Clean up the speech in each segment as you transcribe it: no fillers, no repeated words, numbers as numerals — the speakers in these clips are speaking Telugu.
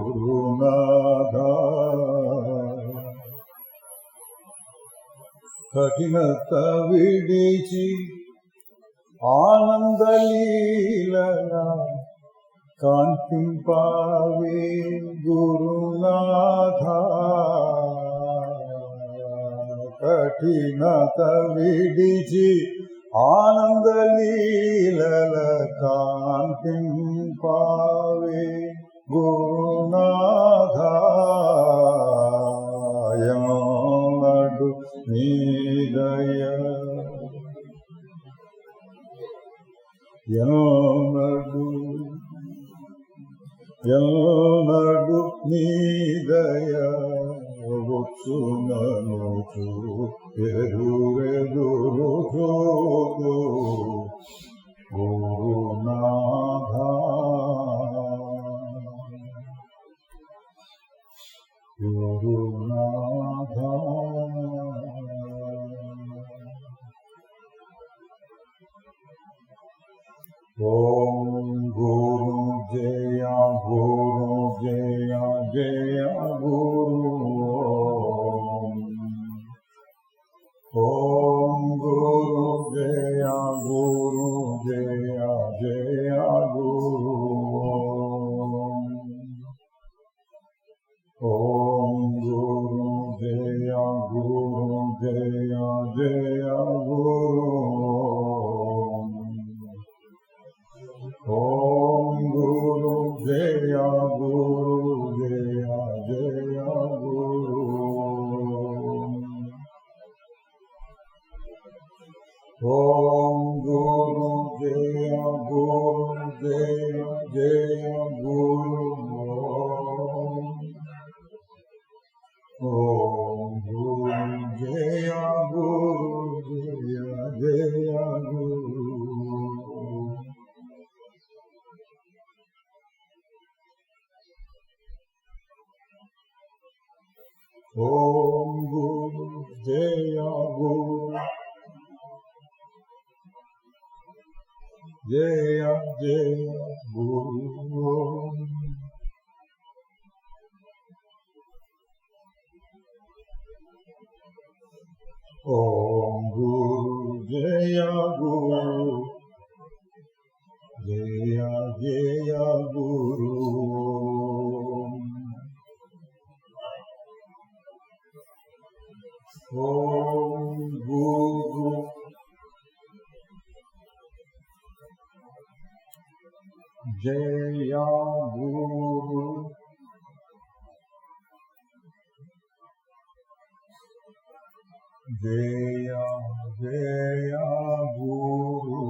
గురునాథ కఠినత విడిచి ఆనందలీలలా కాంతింపావే గురునాథ కఠినత విడిచి ఆనందలీలల కాంతింపావే గురునాథ ఎన్నడు నీ దయ ఎన్నడు నీ దయ వచ్చునను ఎదురెదురు చూడు గురునాథ గురునాథ ఓం గురు జయ గురు జయ జయ గురు ఓం గురు జయ గురు జయ జయ గురు ఓం గురు జయ గురు జయ జయ గురు ఓం గురు జయ గురు జయ జయ గురు ఓం గురు జయ గురు జయ జయ గురు ఓం గురు జయ గురు జయ జయ గురు ఓం గురు జయ గురు జయ జయ గురు ఓం గురు జయ గురు జయ జయ గురు ఓం గురు జయ గురు జయ జయ గురు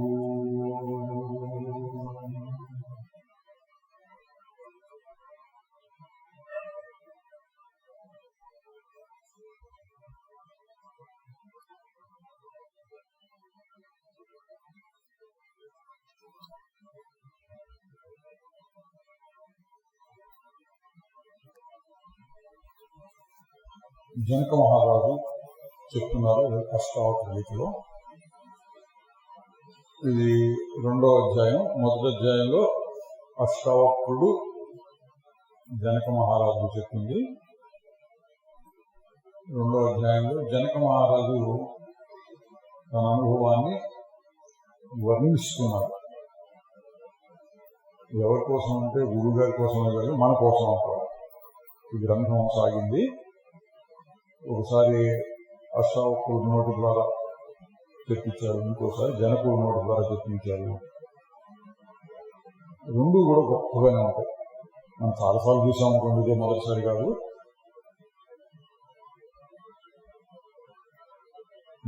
జనక మహారాజు చెప్తున్నారు అష్టావక్ర గీతలో. ఇది 2వ అధ్యాయం. మొదటి అధ్యాయంలో అష్టావక్రుడు జనక మహారాజు చెప్పింది. 2వ అధ్యాయంలో జనక మహారాజు తన అనుభవాన్ని వర్ణిస్తున్నారు. ఎవరి కోసం అంటే గురువు గారి కోసమే కాదు, మన కోసం అంటారు. ఈ గ్రంథం సాగింది. ఒకసారి అష్టావక్రుడి నోటి ద్వారా చెప్పించారు, ఇంకోసారి జనకుడి నోటి ద్వారా చెప్పించారు. రెండు కూడా గొప్పగానే ఉంటాయి. మనం చాలాసార్లు చూసాం అనుకోండి, ఇదే మొదటిసారి కాదు.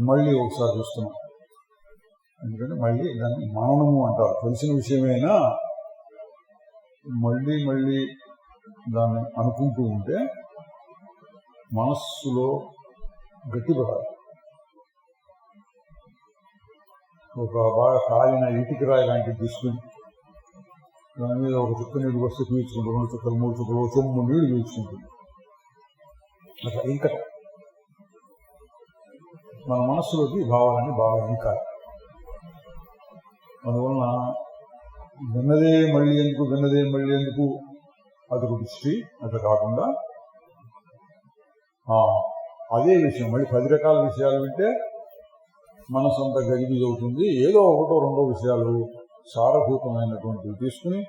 మళ్ళీ ఒకసారి చూస్తున్నాం. ఎందుకంటే మళ్ళీ దాన్ని మననము అంటారు. తెలిసిన విషయమైనా మళ్ళీ మళ్ళీ దాన్ని అనుకుంటూ ఉంటే మనస్సులో గట్టిపడాలి. ఒక బాగా కాలిన ఇటుక రాయి లాంటివి తీసుకుని దాని మీద ఒక చుక్క నీళ్ళు వస్తే పీల్చుకుంటుంది, 2 చుక్కలు 3 చుక్కలు చొమ్ము నీళ్లు పీల్చుకుంటుంది. అట్లా ఇంకట మన మనస్సులోకి భావాలని బాగా ఇంకాలి. అందువలన విన్నదే మళ్ళీ ఎందుకు అదొక దృష్టి. అట్లా కాకుండా అదే విషయం మళ్ళీ 10 రకాల విషయాలు వింటే మనసు అంతా గజిబిజి అవుతుంది. ఏదో ఒకటో రెండో విషయాలు సారభూతమైనటువంటివి తీసుకుని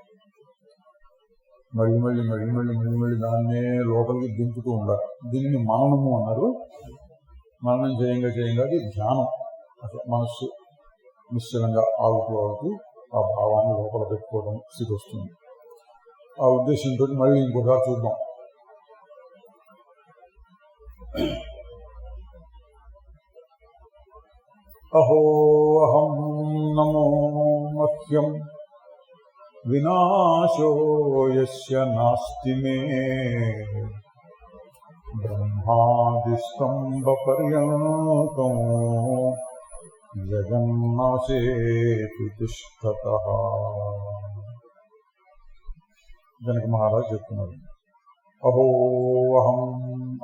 మళ్ళీ దాన్నే లోపలికి దింపుతూ ఉండాలి. దీనిని మననము అన్నారు. మననం చేయంగా అది ధ్యానం. అట్లా మనస్సు నిశ్చలంగా ఆగుతూ ఆ భావాన్ని లోపల పెట్టుకోవడం స్థితి వస్తుంది. ఆ ఉద్దేశంతో మళ్ళీ ఇంకొకసారి చూద్దాం. అహోహం నమో మహ్యం వినాశో యస్య నాస్తి మే బ్రహ్మాదిస్తంభ పర్యంతం జగన్నాశేతి తిష్టతః. జనక మహారాజు చెప్తున్నారు, అహోహం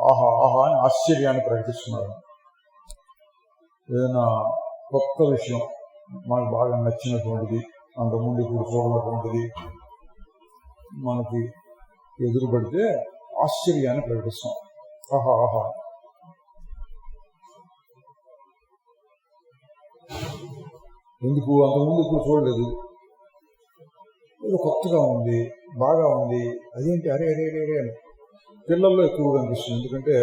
ఆహా ఆహా అని ఆశ్చర్యాన్ని ప్రకటిస్తున్నారు. ఏదైనా కొత్త విషయం మనకు బాగా నచ్చినటువంటిది, అంతకుముందు ఇప్పుడు చూడనటువంటిది మనకి ఎదురుపడితే ఆశ్చర్యాన్ని ప్రకటిస్తాం. ఆహా ఆహా. ఎందుకు అంతకుముందు ఇప్పుడు చూడలేదు, ఏదో కొత్తగా ఉంది, బాగా ఉంది, అదేంటి అరే అరే అరే అని పిల్లల్లో ఎక్కువగా అనిపిస్తుంది. ఎందుకంటే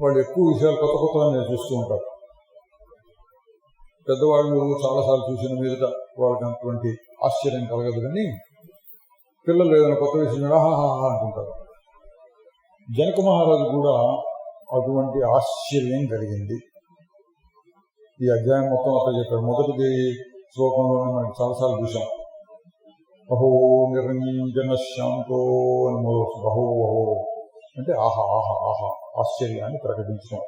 వాళ్ళు ఎక్కువ విషయాలు కొత్తగా చూస్తూ ఉంటారు. పెద్దవాళ్ళు చాలాసార్లు చూసిన మీదట వాళ్ళకి అటువంటి ఆశ్చర్యం కలగదు. కానీ పిల్లలు ఏదైనా కొత్త విషయం ఆహాహా అనుకుంటారు. జనక మహారాజు కూడా అటువంటి ఆశ్చర్యం కలిగింది. ఈ అధ్యాయం మొత్తం అట్లా చెప్పాడు. మొదటిది శ్లోకంలోనే మనకి చాలాసార్లు చూసాం. అహో నిరంజన శాంతో అని మొదలు. అహో అహో అంటే ఆహా ఆహా ఆహా ఆశ్చర్యాన్ని ప్రకటించడం.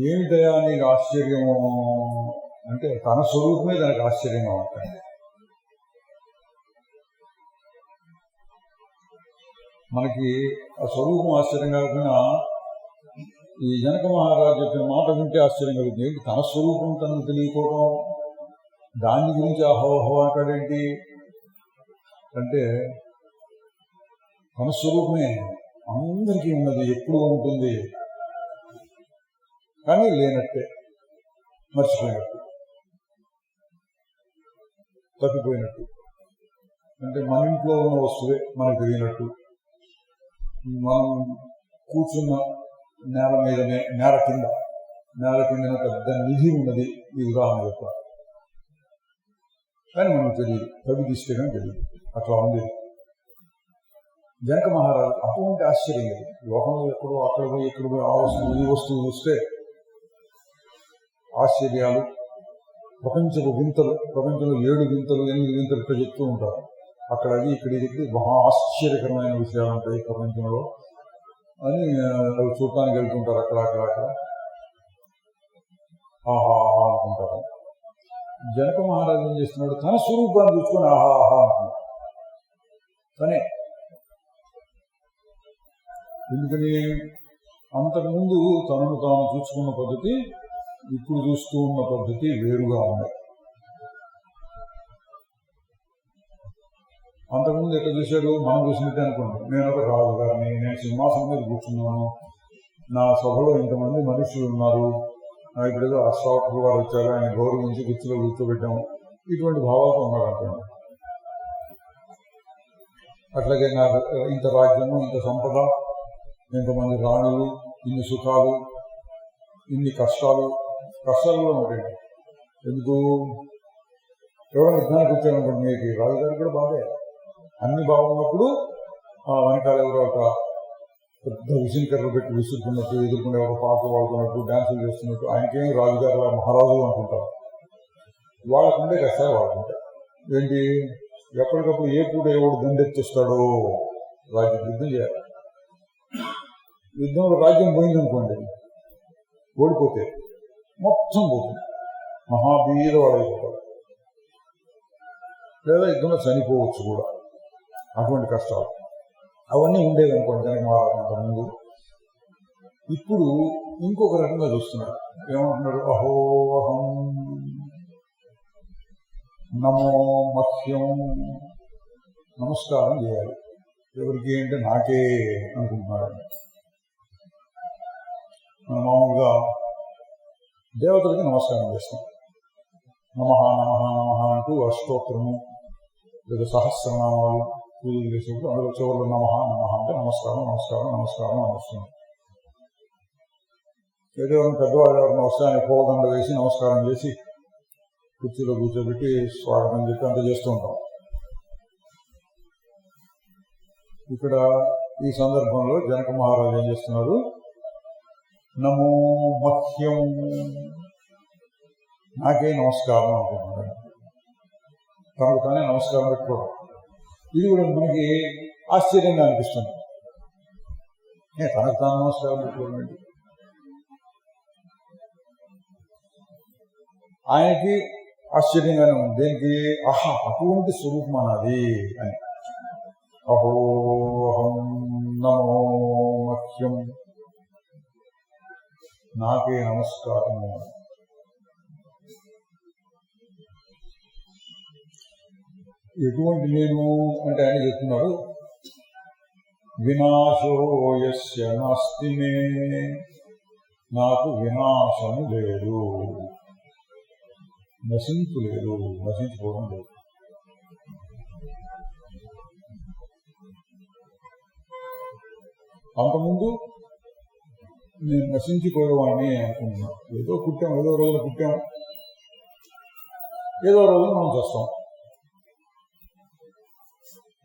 ఏమిటయా నీకు ఆశ్చర్యము అంటే తన స్వరూపమే దానికి ఆశ్చర్యంగా ఉంటాయి. మనకి ఆ స్వరూపం ఆశ్చర్యం కాకుండా ఈ జనక మహారాజు చెప్పిన మాట వింటే ఆశ్చర్యం కలుగుతుంది. ఏంటి తన స్వరూపం తనకు తెలియకపోవడం, దాని గురించి అహోహో అంటాడేంటి అంటే తన స్వరూపమే అందరికీ ఉన్నది, ఎప్పుడూ ఉంటుంది, కానీ లేనట్టే, మర్చిపోయినట్టు, తప్పిపోయినట్టు. అంటే మన ఇంట్లో ఉన్న వస్తువే మనకు తెలియనట్టు, మనం కూర్చున్న నేల మీదనే నేల కిందన పెద్ద నిధి ఉన్నది, ఈ ఉదాహరణ యొక్క, కానీ మనకు తెలియదు, తగ్గి తీస్తే కానీ తెలియదు. అట్లా ఉంది జనక మహారాజు. అటువంటి ఆశ్చర్యం లేదు. లోకంలో ఎక్కడో అక్కడ పోయి ఇక్కడ పోయి ఆ వస్తువు ఈ వస్తువు చూస్తే ఆశ్చర్యాలు, ప్రపంచపు వింతలు, ప్రపంచంలో 7 వింతలు 8 వింతలు ఇక్కడ చెప్తూ ఉంటారు. అక్కడ అది ఇక్కడ ఇది మహా ఆశ్చర్యకరమైన విషయాలు ఉంటాయి ప్రపంచంలో అని చూడటానికి వెళ్తుంటారు. అక్కడ ఆహా ఆహా అనుకుంటారు. జనక మహారాజు ఏం చేస్తున్నాడు, తన స్వరూపాన్ని చూసుకొని ఆహా ఆహా అంటున్నాడు. కానీ ఎందుకని అంతకుముందు తనను తాను చూసుకున్న పద్ధతి, ఇప్పుడు చూస్తూ ఉన్న పద్ధతి వేరుగా ఉంది. అంతకుముందు ఎట్లా చూశాడు, మనం చూసినట్టే అనుకోండి. నేను ఒక రాజు గారిని, నేను సింహాసనం మీద కూర్చున్నాను, నా సభలో ఇంతమంది మనుషులు ఉన్నారు, ఇప్పుడేదో అశ్వాకులు వారు వచ్చారు, ఆయన గౌరవించి గుర్తులో కూర్చోబెట్టాము, ఇటువంటి భావాలతో ఉన్నారు అనుకోండి. అట్లాగే నా ఇంత రాజ్యము, ఇంత సంపద, ఇంతమంది రాణులు, ఇన్ని సుఖాలు, ఇన్ని కష్టాల్లో ఉంటాయి. ఎందుకు ఎవరైనా యుద్ధానికి వచ్చారనుకోండి, మీకు రాజుగారు కూడా బాగా అన్ని బాగున్నప్పుడు వెనకాల ఎవరో ఒక పెద్ద విసిరికర్రలు పెట్టి విసురుతున్నట్టు, ఎదుర్కొనే ఒక పాట పాడుతున్నట్టు, డాన్సులు చేస్తున్నట్టు, ఆయనకేమి రాజుగారు మహారాజు అనుకుంటారు. వాళ్ళకుండే కష్టాలు వాళ్ళకుంటాయి. ఏంటి, ఎప్పటికప్పుడు ఏ పూట ఎవడు దండెత్తిస్తాడో రాజ్యం యుద్ధం చేయాలి. యుద్ధంలో రాజ్యం పోయిందనుకోండి, ఓడిపోతే మొత్తం పోతుంది, మహాబీద వాడైపోతాడు, లేదా యుద్ధంలో చనిపోవచ్చు కూడా. అటువంటి కష్టాలు అవన్నీ ఉండేవి అనుకోండి జనక మహారాజు ముందు. ఇప్పుడు ఇంకొక రకంగా చూస్తున్నారు. ఏమంటున్నారు, అహోహం నమో మహ్యం నమస్కారం చేయాలి. ఎవరికి అంటే నాకే అనుకుంటున్నాడు. మనం మామూలుగా దేవతలకి నమస్కారం చేస్తాం. నమః నమః నమః అంటూ అష్టోత్తరము లేదా సహస్రనామాలు పూజలు చేసేప్పుడు అందులో చివరిలో నమః నమః అంటే నమస్కారం నమస్కారం నమస్కారం నమస్కారం. ఏదో పెద్దవాళ్ళు ఎవరిని వస్తే ఆయన పూలదండ వేసి నమస్కారం చేసి కుర్చీలో కూర్చోబెట్టి స్వాగతం చెప్పి అంత చేస్తూ ఉంటాం. ఇక్కడ ఈ సందర్భంలో జనక మహారాజు ఏం చేస్తున్నారు? నమో మహ్యం, నాకే నమస్కారం అనుకుంటున్నాడు. తనకు తానే నమస్కారం పెట్టుకోవడం ఇది కూడా మనకి ఆశ్చర్యంగా అనిపిస్తుంది. తనకు తాను నమస్కారం పెట్టుకోవడం ఆయనకి ఆశ్చర్యంగానే ఉంది. దేనికి? ఆహా, అటువంటి స్వరూపం అన్నది అని. అహోహం నమో మహ్యం, నాకే నమస్కారము. ఎటువంటి నేను అంటే ఆయన చెప్తున్నాడు, వినాశో యస్య నాస్తి మే, నాకు వినాశము లేదు, నశింపు లేదు, నశించుకోవడం లేదు. అంతకుముందు నేను నశించిపోయేవాడిని అనుకుంటున్నాను. ఏదో పుట్టాం, ఏదో రోజున పుట్టాం, ఏదో రోజున మనం చేస్తాం.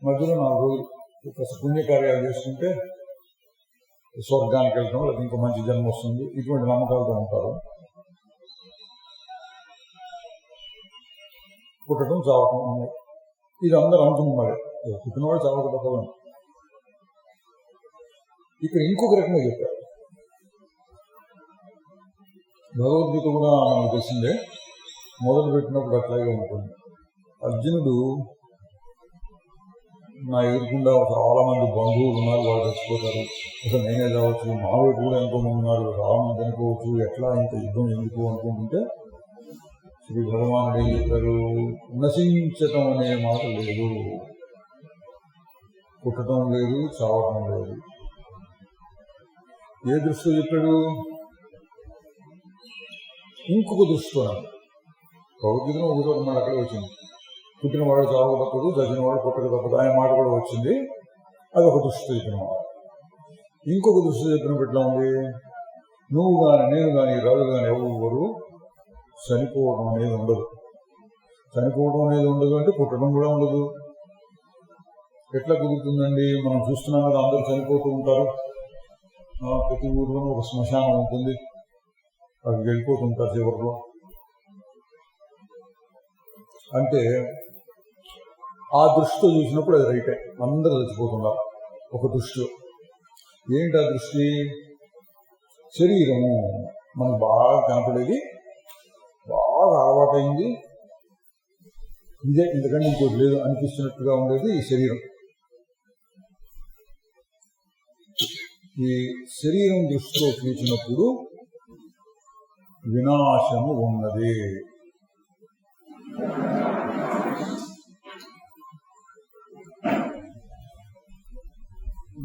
మధ్యలో 4 రోజులు పుణ్యకార్యాలు చేసుకుంటే స్వర్గానికి వెళ్తాం, లేదా ఇంకా మంచి జన్మ వస్తుంది, ఇటువంటి నమ్మకాలతో ఉంటారు. పుట్టడం చావటం ఇది అందరూ అనుకున్నవాడే. పుట్టినవాడు చావక తప్పదు. ఇక్కడ ఇంకొక రకంగా చెప్పారు. భగవద్గీత కూడా మనకు తెలిసిందే, మొదలు పెట్టినప్పుడు అట్లాగే ఉంటుంది. అర్జునుడు, నా ఎదుర్కొండా చాలా మంది బంధువులు ఉన్నారు, వాళ్ళు చచ్చిపోతారు, అసలు నేనే కావచ్చు, మా వైపు కూడా ఎంతోమంది ఉన్నారు, చాలా మంది చనిపోవచ్చు, ఎట్లా ఇంత యుద్ధం ఎందుకు అనుకుంటుంటే శ్రీ భగవానుడు ఏం చెప్పారు? నశించటం అనే మాట లేదు, పుట్టడం లేదు, చావటం లేదు. ఏ దృష్టిలో చెప్పాడు? ఇంకొక దృష్టితో. భగవద్గీతలో ఒకటి మాట అక్కడ వచ్చింది, పుట్టినవాడు చావక తప్పదు, చచ్చినవాడు పుట్టక తప్పదు అనే మాట కూడా వచ్చింది. అది ఒక దృష్టితో చెప్పిన మాట. ఇంకొక దృష్టి చెప్పినప్పుడు ఎట్లా ఉంది? నువ్వు కానీ నేను కానీ రాజు కానీ ఎవరు చనిపోవడం అనేది ఉండదు. చనిపోవడం అనేది ఉండదు అంటే పుట్టడం కూడా ఉండదు. ఎట్లా కుదురుతుందండి? మనం చూస్తున్నాం కదా, అందరూ చనిపోతూ ఉంటారు. ప్రతి ఊరిలోనూ ఒక శ్మశానం ఉంటుంది, అవి వెళ్ళిపోతుంటారు చివరిలో. అంటే ఆ దృష్టితో చూసినప్పుడు అది రైటే, అందరూ చచ్చిపోతున్నారు ఒక దృష్టిలో. ఏంటి ఆ దృష్టి? శరీరము మనకు బాగా కనపడేది, బాగా అలవాటైంది, ఇదే ఎందుకంటే ఇంకోటి లేదు అనిపిస్తున్నట్టుగా ఉండేది ఈ శరీరం. ఈ శరీరం దృష్టిలో చూసినప్పుడు వినాశము ఉన్నది.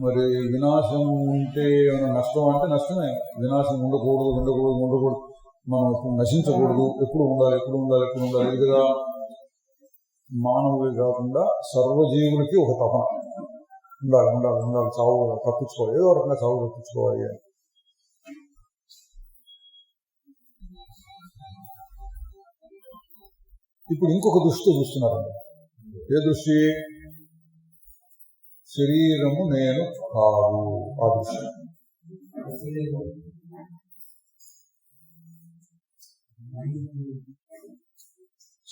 మరి వినాశం ఉంటే ఏమైనా నష్టం అంటే నష్టమే. వినాశం ఉండకూడదు, ఉండకూడదు, ఉండకూడదు, మనం నశించకూడదు, ఎప్పుడు ఉండాలి, ఎప్పుడు ఉండాలి, ఎప్పుడు ఉండాలి. ఇది కదా మానవులే కాకుండా సర్వజీవులకి ఒక తపన, ఉండాలి, ఉండాలి, ఉండాలి, చావు తప్పించుకోవాలి, ఏదో రకంగా చావు తప్పించుకోవాలి అని. ఇప్పుడు ఇంకొక దృష్టితో చూస్తున్నారండి. ఏ దృష్టి? శరీరము నేను కాదు, ఆ దృష్టి.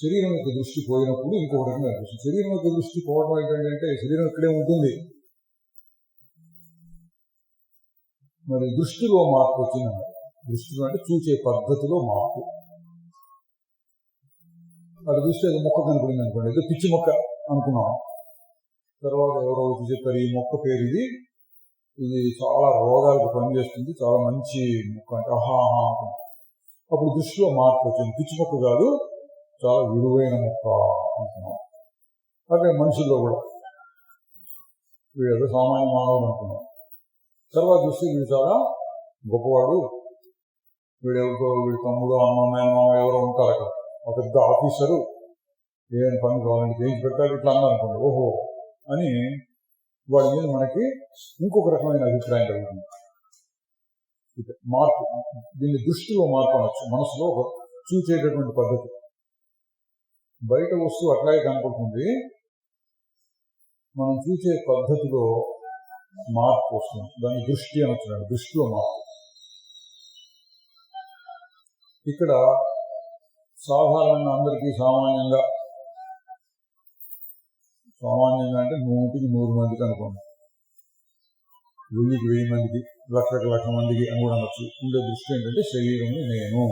శరీరం యొక్క దృష్టి పోయినప్పుడు ఇంకొక రకంగా అనిపిస్తుంది. శరీరం యొక్క దృష్టి పోవడం ఏంటంటే శరీరం ఇక్కడే ఉంటుంది, మరి దృష్టిలో మార్పు వచ్చిందన్న. దృష్టిలో అంటే చూసే పద్ధతిలో మార్పు. అది దృష్టి ఏదో మొక్క కనపడింది అనుకోండి, ఏదో పిచ్చి మొక్క అనుకున్నాం. తర్వాత ఎవరో వచ్చి చెప్పారు, ఈ మొక్క పేరు ఇది, ఇది చాలా రోగాలకు పనిచేస్తుంది, చాలా మంచి మొక్క అంటే ఆహా అప్పుడు దృష్టిలో మార్పు వచ్చింది. పిచ్చి మొక్క కాదు, చాలా విలువైన మొక్క అనుకున్నాం. అదే మనుషుల్లో కూడా వీడు సామాన్య మానవుడు అనుకున్నాం. తర్వాత చూస్తే వీడు చాలా గొప్పవాడు, వీడెవరికో వీడి తమ్ముడు అమ్మాయి మామ ఎవరో ఉంటారు అక్కడ, ఒక పెద్ద ఆఫీసరు, ఏదైనా పని కావాలంటే చేయించి పెడతాడు ఇట్లా అన్నారు అనుకోండి. ఓహో అని వాడి మీద మనకి ఇంకొక రకమైన అభిప్రాయం కలుగుతుంది. మార్పు, దీన్ని దృష్టిలో మార్పు అనొచ్చు, మనసులో ఒక చూసేటటువంటి పద్ధతి. బయట వస్తువు అట్లాగే కనపడుతుంది, మనం చూసే పద్ధతిలో మార్పు వస్తుంది, దాన్ని దృష్టి అనొచ్చు, దృష్టిలో మార్పు. ఇక్కడ సాధారణంగా అందరికీ సామాన్యంగా అంటే 100కి 100 మందికి అనుకోండి, 1000కి 1000 మందికి, 1,00,000కి 1,00,000 మందికి అని కూడా అనొచ్చు. ఉండే దృష్టి ఏంటంటే శరీరం నేను.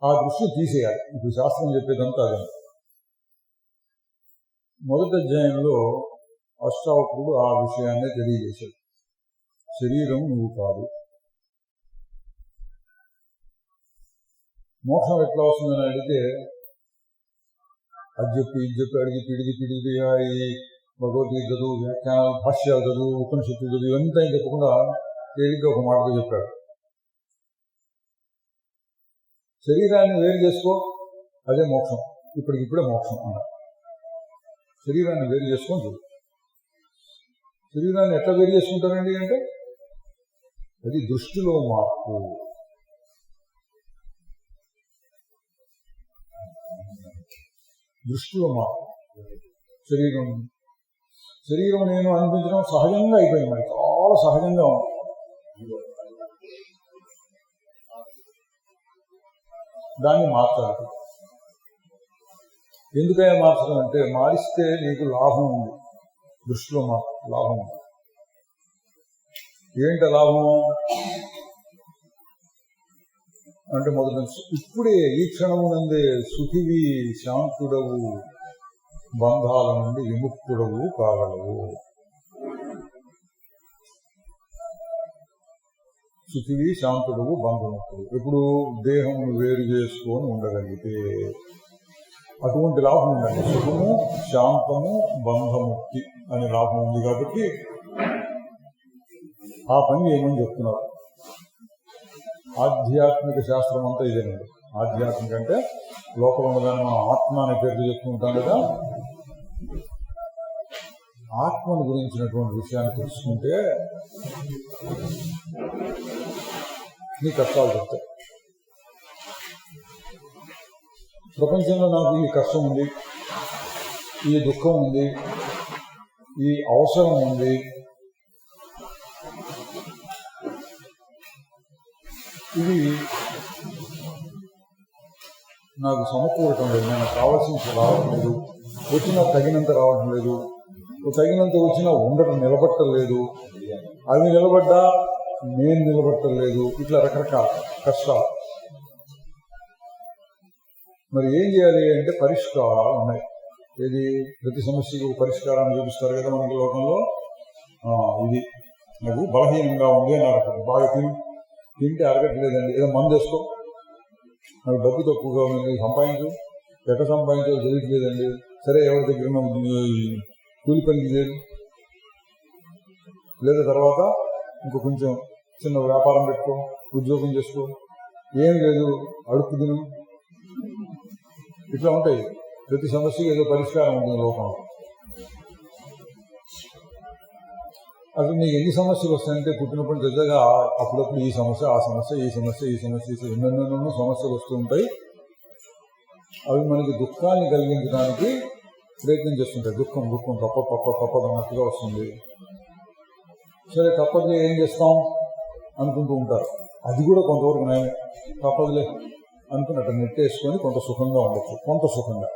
ఆ దృష్టిని తీసేయాలి. ఇప్పుడు శాస్త్రం చెప్పేదంతా అదే. మొదటి అధ్యాయంలో అష్టావక్రుడు ఆ విషయాన్నే తెలియజేశాడు. శరీరం నువ్వు కాదు. మోక్షం ఎట్లా వస్తుందని అడిగితే అది చెప్పి ఇది చెప్పి అడిగి పిడిది ఈ భగవద్గీత చదువు, వ్యాఖ్యానాలు, భాష్యాలు చదువు, ఉపనిషత్తులు చదువు, ఇవంతా ఏం చెప్పకుండా తేలిగ్గా ఒక మాటతో చెప్పాడు. శరీరాన్ని వేరు చేసుకో, అదే మోక్షం, ఇప్పటికిప్పుడే మోక్షం అన్నాడు. శరీరాన్ని వేరు చేసుకొని చూడు. శరీరాన్ని ఎట్లా వేరు చేసుకుంటారండి అంటే అది దృష్టిలో మార్పు. దృష్టిలో మార్పు. శరీరం నేను అనిపించడం సహజంగా అయిపోయింది, మనకి చాలా సహజంగా ఉంది. దాన్ని మార్చాలి. ఎందుకైనా మార్చడం అంటే మారిస్తే నీకు లాభం ఉంది, దృష్టిలో లాభం ఉంది. ఏంట లాభం అంటే మొదటి ఇప్పుడే ఈ క్షణమునందే సుఖివి శాంతుడవు, బంధాల నుండి విముక్తుడవు కాగలవు. సుఖివి శాంతుడవు బంధముక్తుడు. ఇప్పుడు దేహం వేరు చేసుకొని ఉండగలిగితే అటువంటి లాభం ఉందండి. సుఖము, శాంతము, బంధముక్తి అనే లాభం ఉంది. కాబట్టి ఆ పని ఏమని చెప్తున్నారు. ఆధ్యాత్మిక శాస్త్రం అంతా ఇదేనండి. ఆధ్యాత్మిక అంటే లోపల ఉన్నదాన్ని మనం ఆత్మ అనే పేరు చెప్పుకుంటాం కదా. ఆత్మను గురించినటువంటి విషయాన్ని తెలుసుకుంటే నీ కష్టాలు చెప్తాయి. ప్రపంచంలో నాకు ఈ కష్టం ఉంది, ఈ దుఃఖం ఉంది, ఈ అవసరం ఉంది, ఇవి నాకు సమకూరటం లేదు, నాకు కావాల్సినంత రావటం లేదు, వచ్చినా తగినంత రావటం లేదు, తగినంత వచ్చినా ఉండటం నిలబట్టం లేదు, అవి నిలబడ్డా నేను నిలబట్టం లేదు. ఇట్లా రకరకాల కష్టాలు. మరి ఏం చేయాలి అంటే పరిష్కారాలు ఉన్నాయి. ఏది ప్రతి సమస్యకు పరిష్కారాన్ని చూపిస్తారు కదా మనకి లోకంలో. ఇది నాకు బలహీనంగా ఉంది అని అరగదు, బాగా తింటే అరగట్లేదండి, ఏదో మందు వేసుకో, నాకు డబ్బు తక్కువగా ఉంది, సంపాదించు, ఎట్ట సంపాదించో తెలియట్లేదండి, సరే ఎవరి దగ్గర కూలి పనికి చేయదు, లేదా తర్వాత ఇంకో కొంచెం చిన్న వ్యాపారం పెట్టుకో, ఉద్యోగం చేసుకో, ఏం లేదు అడుక్కు తిను. ఇట్లా ఉంటాయి. ప్రతి సమస్యకి ఏదో పరిష్కారం ఉంటుంది లోకంలో. అసలు నీకు ఎన్ని సమస్యలు వస్తాయంటే పుట్టినప్పుడు పెద్దగా అప్పుడప్పుడు ఈ సమస్య, ఆ సమస్య, ఈ సమస్య, ఈ సమస్య, ఎన్నెన్నెన్నో సమస్యలు వస్తూ ఉంటాయి. అవి మనకి దుఃఖాన్ని కలిగించడానికి ప్రయత్నం చేస్తుంటాయి. దుఃఖం తప్పదన్నట్టుగా వస్తుంది. సరే తప్పదులే ఏం చేస్తాం అనుకుంటూ ఉంటారు. అది కూడా కొంతవరకు నయమే. తప్పదులే అనుకున్నట్టు నెట్టేసుకొని కొంత సుఖంగా ఉండొచ్చు, కొంత సుఖంగా.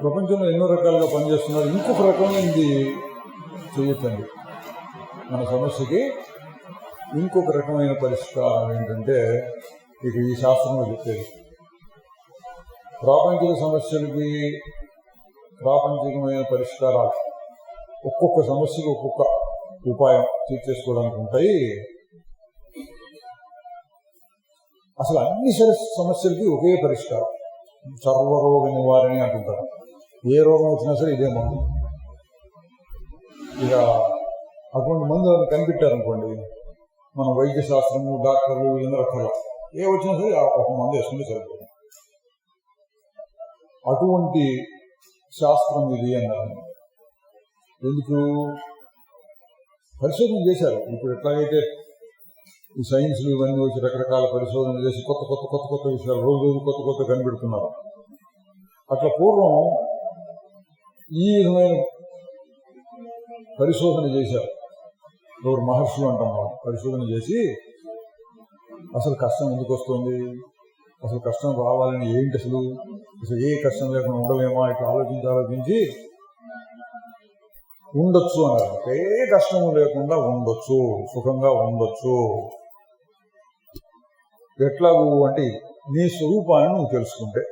ప్రపంచంలో ఎన్నో రకాలుగా పనిచేస్తున్నారు. ఇంకొక రకమైనది చేయొచ్చండి. మన సమస్యకి ఇంకొక రకమైన పరిష్కారం ఏంటంటే ఇక ఈ శాస్త్రంలో చెప్పేది, ప్రాపంచిక సమస్యలకి ప్రాపంచికమైన పరిష్కారాలు ఒక్కొక్క సమస్యకి ఒక్కొక్క ఉపాయం తీర్చేసుకోవడానికి ఉంటాయి. అసలు అన్ని సమస్యలకి ఒకే పరిష్కారం, సర్వరోగ నివారణ అంటుంటారు. ఏ రోగం వచ్చినా సరే ఇదే మందు. ఇక అటువంటి మందు కనిపెట్టారనుకోండి, మన వైద్య శాస్త్రము, డాక్టర్లు, ఎన్ని రకాల ఏ వచ్చినా సరే ఒక మందు వేసుకుంటే సరిపోతుంది. అటువంటి శాస్త్రం ఇది అన్నారు. ఎందుకు పరిశోధన చేశారు. ఇప్పుడు ఎట్లాగైతే ఈ సైన్స్లు ఇవన్నీ వచ్చి రకరకాల పరిశోధన చేసి కొత్త విషయాలు రోజు కొత్త కనిపెడుతున్నారు. అట్లా పూర్వం ఈ విధమైన పరిశోధన చేశారు. ఎవరు మహర్షులు అంటాం మనం. పరిశోధన చేసి అసలు కష్టం ఎందుకు వస్తుంది, అసలు కష్టం రావాలని ఏంటి, అసలు ఏ కష్టం లేకుండా ఉండలేమా, ఇట్లా ఆలోచించి ఉండొచ్చు అన్నారు. ఏ కష్టము లేకుండా ఉండొచ్చు, సుఖంగా ఉండొచ్చు. ఎట్లాగూ అంటే నీ స్వరూపాన్ని నువ్వు తెలుసుకుంటే,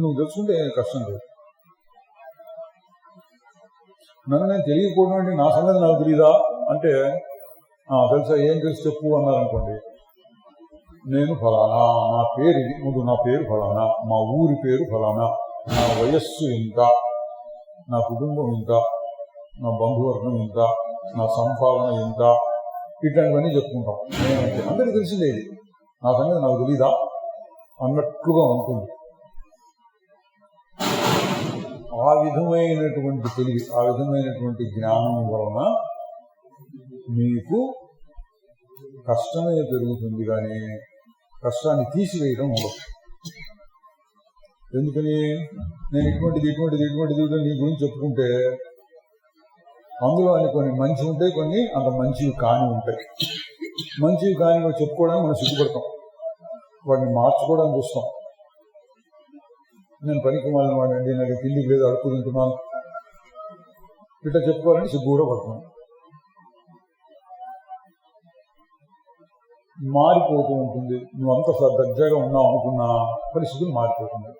నువ్వు తెలుసుకుంటే కష్టం లేదు. నన్ను నేను తెలియకపోవడం అంటే నా సంగతి నాకు తెలియదా అంటే, తెలుసా, ఏం తెలిసి చెప్పు అన్నారనుకోండి. నేను ఫలానా, నా పేరు ఇది, ముందు నా పేరు ఫలానా, మా ఊరి పేరు ఫలానా, నా వయస్సు ఇంత, నా కుటుంబం ఇంత, నా బంధువర్గం ఇంత, నా సంపాదన ఇంత, ఇట్లాంటివన్నీ చెప్పుకుంటాం. నేనంటే అందరికీ తెలిసిందే, ఇది నా సంగతి నాకు తెలీదా అన్నట్లుగా ఉంటుంది. ఆ విధమైనటువంటి తెలివి, ఆ విధమైనటువంటి జ్ఞానం వలన మీకు కష్టమే పెరుగుతుంది, కానీ కష్టాన్ని తీసివేయడం ఉండదు. ఎందుకని నేను ఇటువంటిది నీ గురించి చెప్పుకుంటే అందులో అని కొన్ని మంచి ఉంటాయి, కొన్ని అంత మంచివి కాని ఉంటాయి. మంచివి కాని చెప్పుకోవడానికి మనం సిగ్గుపడతాం, వాటిని మార్చుకోవడానికి చూస్తాం. నేను పనికి మాలిన వాడినండి, నాకు తిండికి లేదు, అడుక్కు తింటున్నాను, ఇట్లా చెప్పుకోవాలని సిగ్గు కూడా పడుతున్నాను. మారిపోతూ ఉంటుంది. నువ్వు అంత దర్జాగా ఉన్నావు అనుకున్న పరిస్థితులు మారిపోతుంది.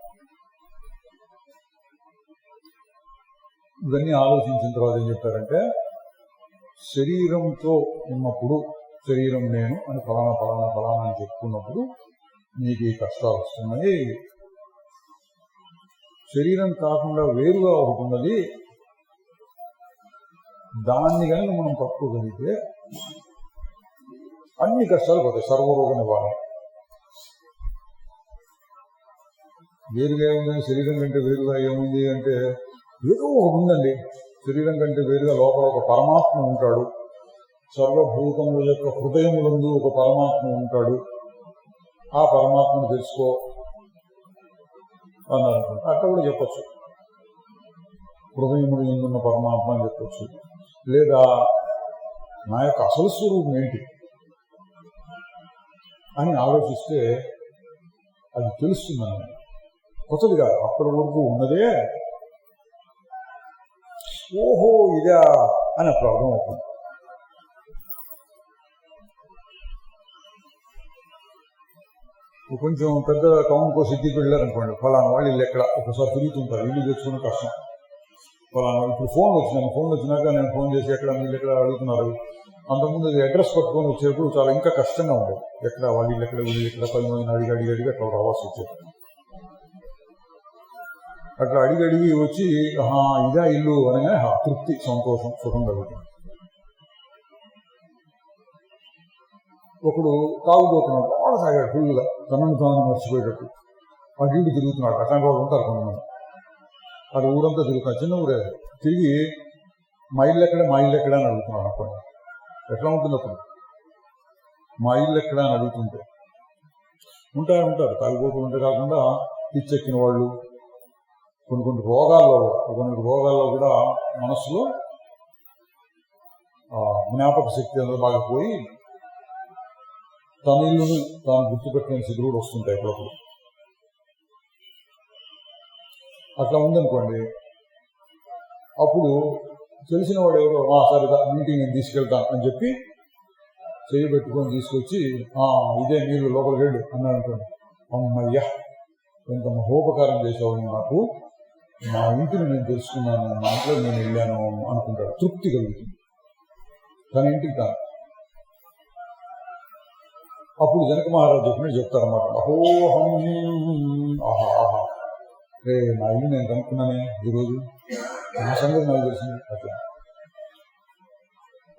ఇవన్నీ ఆలోచించిన తర్వాత ఏం చెప్పారంటే, శరీరంతో ఉన్నప్పుడు శరీరం నేను అని ఫలానా అని చెప్పుకున్నప్పుడు నీకు ఈ కష్టాలు వస్తున్నాయి. శరీరం కాకుండా వేరుగా ఒకటి ఉన్నది, దాన్ని కనుక మనం పట్టుకోగలిగితే అన్ని కష్టాలు పోతాయి. సర్వరోగ నివారణ. వేరుగా ఏముంది, శరీరం కంటే వేరుగా ఏముంది అంటే ఏదో ఒకటి ఉందండి. శరీరం కంటే వేరుగా లోపల ఒక పరమాత్మ ఉంటాడు. సర్వభూతముల యొక్క హృదయములందు ఒక పరమాత్మ ఉంటాడు. ఆ పరమాత్మను తెలుసుకో అన్నారు. అట్లా కూడా చెప్పచ్చు, హృదయములు ఎందున్న పరమాత్మ అని చెప్పచ్చు. లేదా నా యొక్క అసలు స్వరూపం ఏంటి అని ఆలోచిస్తే అది తెలుస్తుందన్నమాట. కొత్తది కాదు, అప్పటి వరకు ఉన్నదే ఓహో ఇదా అని అప్పుడు అర్థం అవుతుంది. కొంచెం పెద్ద టౌన్కో సిటీకి వెళ్ళారనుకోండి, ఫలానా వాళ్ళు ఇల్లు ఎక్కడ ఒకసారి తిరుగుతుంటారు, ఇల్లు తెచ్చుకునే కష్టం. ఫలానా ఇప్పుడు ఫోన్ వచ్చినాక నేను ఫోన్ చేసి ఎక్కడ వీళ్ళు ఎక్కడ అడుగుతున్నారు. అంతకుముందు అడ్రస్ పట్టుకొని వచ్చేప్పుడు చాలా ఇంకా కష్టంగా ఉండేది. ఎక్కడ వాళ్ళు ఇల్లు ఎక్కడ వీళ్ళు ఎక్కడ 10 మందిని అడిగి అట్లా రావాల్సి వచ్చేది. అట్లా అడిగి వచ్చి ఇదా ఇల్లు అనగానే తృప్తి, సంతోషం, సుఖం కలుగుతుంది. ఒకడు తాగుబోతున్నాడు, బాగా తాగాడు ఫుల్గా, తనను తాను మర్చిపోయేటట్టు అటు ఇటు తిరుగుతున్నాడు. అట్లాంటి వాళ్ళు ఉంటారు కొంతమంది. అది ఊరంతా తిరుగుతున్నాడు, చిన్న ఊరే. తిరిగి మా ఇల్లు ఎక్కడ అని అడుగుతున్నాడు. అప్పుడు ఎట్లా ఉంటుంది అప్పుడు? మా ఇల్లు ఎక్కడ అని అడుగుతుంటే ఉంటారు తాగిపోతూ ఉంటే కాకుండా పిచ్చెక్కిన వాళ్ళు, కొన్ని రోగాల్లో కూడా మనసులో జ్ఞాపక శక్తి అనేది బాగా పోయి తన ఇల్లును తాను గుర్తుపెట్టలేని స్థితి కూడా వస్తుంటాయి అప్పుడప్పుడు. అట్లా ఉందనుకోండి, అప్పుడు తెలిసిన వాడు ఎవరో సరిగా మీటింగ్ నేను తీసుకెళ్తాను అని చెప్పి చేయబెట్టుకొని తీసుకొచ్చి ఇదే మీరు లోపలికి వెళ్ళు అన్నాడు అనుకోండి. అమ్మయ్యా ఎంత మహోపకారం చేసావు నాకు, నా ఇంటిని నేను తెలుసుకున్నాను, నా ఇంట్లో నేను వెళ్ళాను అనుకుంటాడు. తృప్తి కలుగుతుంది తన ఇంటికి తాను. అప్పుడు జనక మహారాజు చెప్పినట్టు చెప్తారన్నమాట. అహోహం ఆహా ఆహా రే నా ఇల్లు నేను కనుక్కున్నానే ఈరోజు, నా సంగతి నాకు తెలిసింది.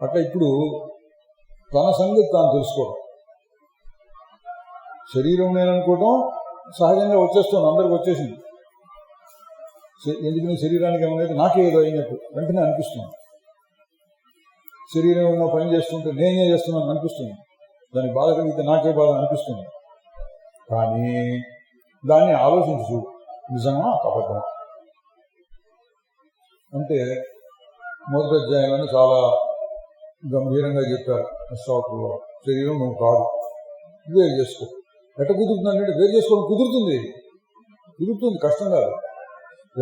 అట్లా ఇప్పుడు తన సంగతి తాను తెలుసుకోవడం, శరీరం నేననుకోవటం సహజంగా వచ్చేస్తుంది, అందరికి వచ్చేసింది. ఎందుకు శరీరానికి ఏమన్నది నాకే ఏదో అయినట్టు వెంటనే అనిపిస్తుంది. శరీరం ఏమో పని చేస్తుంటే నేనే చేస్తున్నాను అనిపిస్తుంది, దానికి బాధ కలిగితే నాకే బాధ అనిపిస్తుంది. కానీ దాన్ని ఆలోచించు, నిజమా అబద్ధం అంటే మొదటి అధ్యాయంలో చాలా గంభీరంగా చెప్పారు అష్టావక్రులో. శరీరం నువ్వు కాదు, వేరు చేసుకో. ఎట్లా కుదురుతుందంటే వేరు చేసుకోవడం కుదురుతుంది, కష్టం కాదు.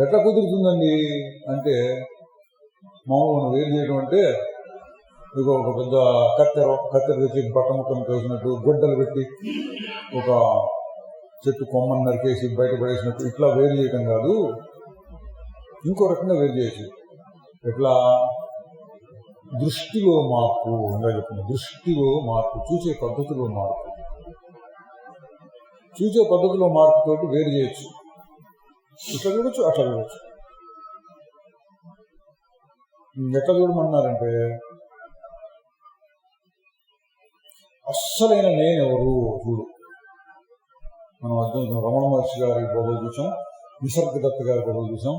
ఎట్లా కుదురుతుందండి అంటే మామూలు వేరు చేయడం అంటే ఇక ఒక పెద్ద కత్తెర తెచ్చి బట్ట ముక్కను వేసినట్టు, గుడ్డలు పెట్టి ఒక చెట్టు కొమ్మను నరికేసి బయటపడేసినట్టు ఇట్లా వేరు చేయటం కాదు. ఇంకో రకంగా వేరు చేయొచ్చు. ఎట్లా? దృష్టిలో మార్పు, ఇంకా చెప్తున్నా, దృష్టిలో మార్పు, చూసే పద్ధతిలో మార్పు. చూసే పద్ధతిలో మార్పుతోటి వేరు చేయొచ్చు. ఇట్లా చూడొచ్చు, అట్లా చూడొచ్చు. ఎట్లా చూడమన్నారంటే అస్సలైన నేనెవరు చూడు. మనం అర్థం రమణ మహర్షి గారి బోధలు చూసాం, నిసర్గదత్త గారి బోధలు చూసాం.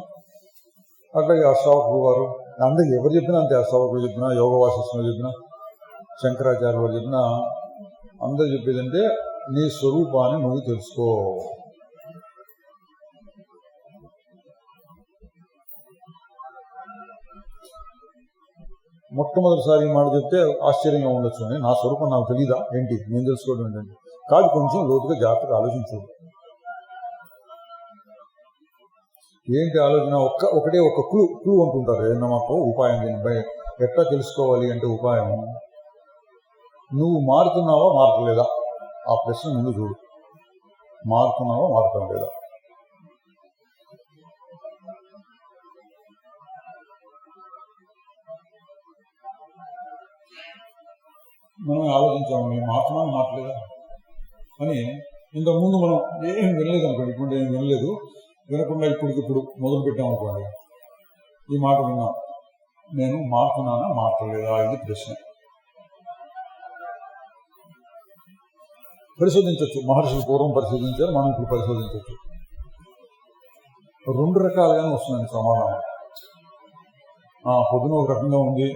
అట్లాగే అష్టావక్రులు వారు, అందరికి ఎవరు చెప్పినా అంతే, అష్టావక్రులు చెప్పినా, యోగ వాసిష్ఠులు చెప్పినా, శంకరాచార్య వారు చెప్పినా, అందరు చెప్పేదంటే నీ స్వరూపాన్ని నువ్వు తెలుసుకో. మొట్టమొదటిసారి మాట చెప్తే ఆశ్చర్యంగా ఉండొచ్చు, నా స్వరూపం నాకు తెలీదా ఏంటి, నేను తెలుసుకోవడం ఏంటంటే కాదు. కొంచెం లోతుగా జాగ్రత్తగా ఆలోచించు. ఏంటి ఆలోచన? ఒకటే ఒక క్లూ అంటుంటారు ఏదన్నా మాకు ఉపాయం. దీనిపై ఎట్లా తెలుసుకోవాలి అంటే ఉపాయం, నువ్వు మారుతున్నావా మారట్లేదా ఆ ప్రశ్న ముందు చూడు. మారుతున్నావా మారటం లేదా? మనం ఆలోచించాము, మేము మారుతున్నాం మారట్లేదా అని. ఇంతకుముందు మనం ఏం వినలేదు అనుకోండి, ఇప్పుడు ఏం వినలేదు, వినకుండా ఇప్పటికిప్పుడు మొదలు పెట్టామనుకోండి, ఈ మాట విన్నాం, నేను మారుతున్నానా మారట్లేదా, ఇది ప్రశ్న. పరిశోధించవచ్చు, మహర్షులు పూర్వం పరిశోధించారు, మనం ఇప్పుడు పరిశోధించవచ్చు. రెండు రకాలుగానే వస్తుందండి సమాధానం. పొద్దున ఒక రకంగా ఉంది,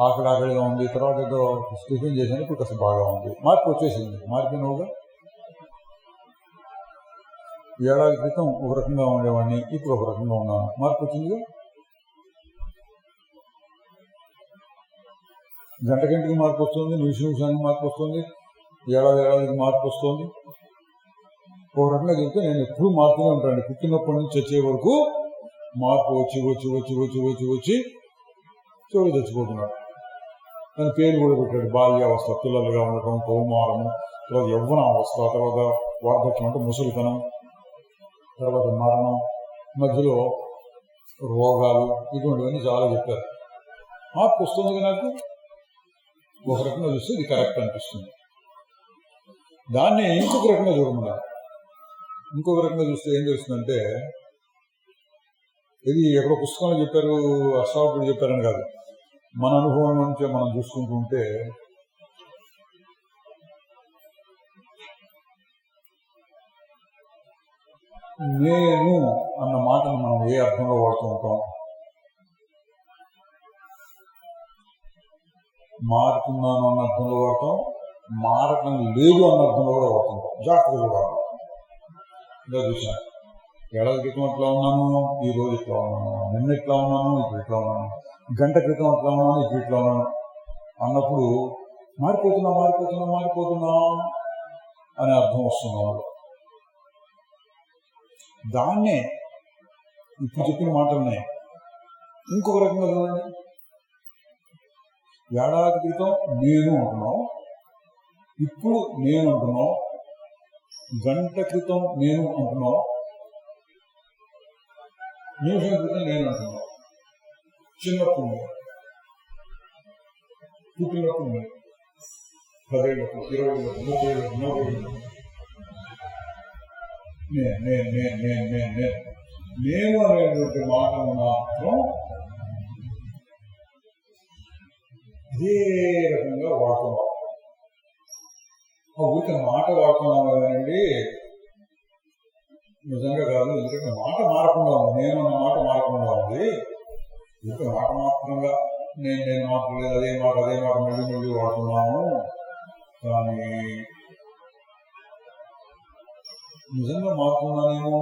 ఆకలిగా ఉంది, తర్వాత ఏదో టిఫిన్ చేసాను, ఇప్పుడు కాస్త బాగా ఉంది, మార్పు వచ్చేసింది. మారిపోయినవుగా. ఏడాది క్రితం ఒక రకంగా ఉండేవాడిని, ఇప్పుడు ఒక రకంగా ఉన్నాను, మార్పు వచ్చిందిగా. గంటకి మార్పు వస్తుంది, నిమిషానికి మార్పు వస్తుంది, ఏడాదికి మార్పు వస్తుంది. ఒక రకంగా చెప్తే నేను ఎప్పుడు మారుతూనే ఉంటాను. పుట్టినప్పటి నుంచి వచ్చే వరకు మార్పు వచ్చి వచ్చి వచ్చి వచ్చి వచ్చి వచ్చి చివరి చచ్చిపోతున్నాడు. దాని పేరు కూడా పెట్టాడు, బాల్యావస్థ, పిల్లలుగా ఉండటం, కౌమారము, తర్వాత యవ్వన అవస్థ, తర్వాత వార్ధక్యం అంటే ముసలితనం, తర్వాత మరణం, మధ్యలో రోగాలు, ఇటువంటివన్నీ చాలా చెప్పారు. మార్పు వస్తుంది. నాకు ఒక రకంగా చూస్తే ఇది కరెక్ట్ అనిపిస్తుంది. దాన్ని ఇంకొక రకంగా చూడమన్నారు. ఇంకొక రకంగా చూస్తే ఏం తెలుస్తుందంటే, ఇది ఎక్కడో పుస్తకంలో చెప్పారు, అష్టావకుడు చెప్పారని కాదు, మన అనుభవం నుంచే మనం చూసుకుంటూ ఉంటే నేను అన్న మాటను మనం ఏ అర్థంలో వాడుతూ ఉంటాం? మారుతున్నాను అన్న అర్థంలో వాడతాం, మారటం లేదు అన్న అర్థంలో కూడా వాడుతుంటాం. జాగ్రత్తగా వాడతాం. ఇలా చూసాను, ఏడాది క్రితం ఎట్లా ఉన్నాను, ఈ రోజు ఎట్లా ఉన్నాను, నిన్న ఎట్లా ఉన్నాను, ఇప్పుడు ఎట్లా ఉన్నాను, గంట క్రితం ఎట్లా ఉన్నాను, ఇప్పుడు ఎట్లా ఉన్నాను అన్నప్పుడు మారిపోతున్నా అనే అర్థం వస్తున్నాడు. దాన్నే ఇప్పుడు చెప్పిన మాటలనే ఇంకొక రకంగా చూడండి. ఏడాది క్రితం నేను అంటున్నావు, ఇప్పుడు నేను అంటున్నావు, గంట క్రితం నేను అంటున్నావు, నిమిషం క్రితం నేను అంటున్నావు. చిన్నప్పుడు పుట్టినప్పుడు 10 ఏళ్లకు 20 ఏళ్లకు 30 ఏళ్లకు 40 ఏళ్లకు నేను అనేటువంటి మాటను మాత్రం ఇదే రకంగా వాడుతున్నాం. ఊరికే మాట వాడుతున్నాము కదండి, నిజంగా కాదు. ఎందుకంటే మాట మారకుండా ఉంది, నేను అన్న మాట మారకుండా ఉంది. ఊరికే మాట మాత్రంగా నేను మాత్రం అదే మాట మళ్ళీ వాడుతున్నాము. కానీ నిజంగా మారుతున్నానేమో,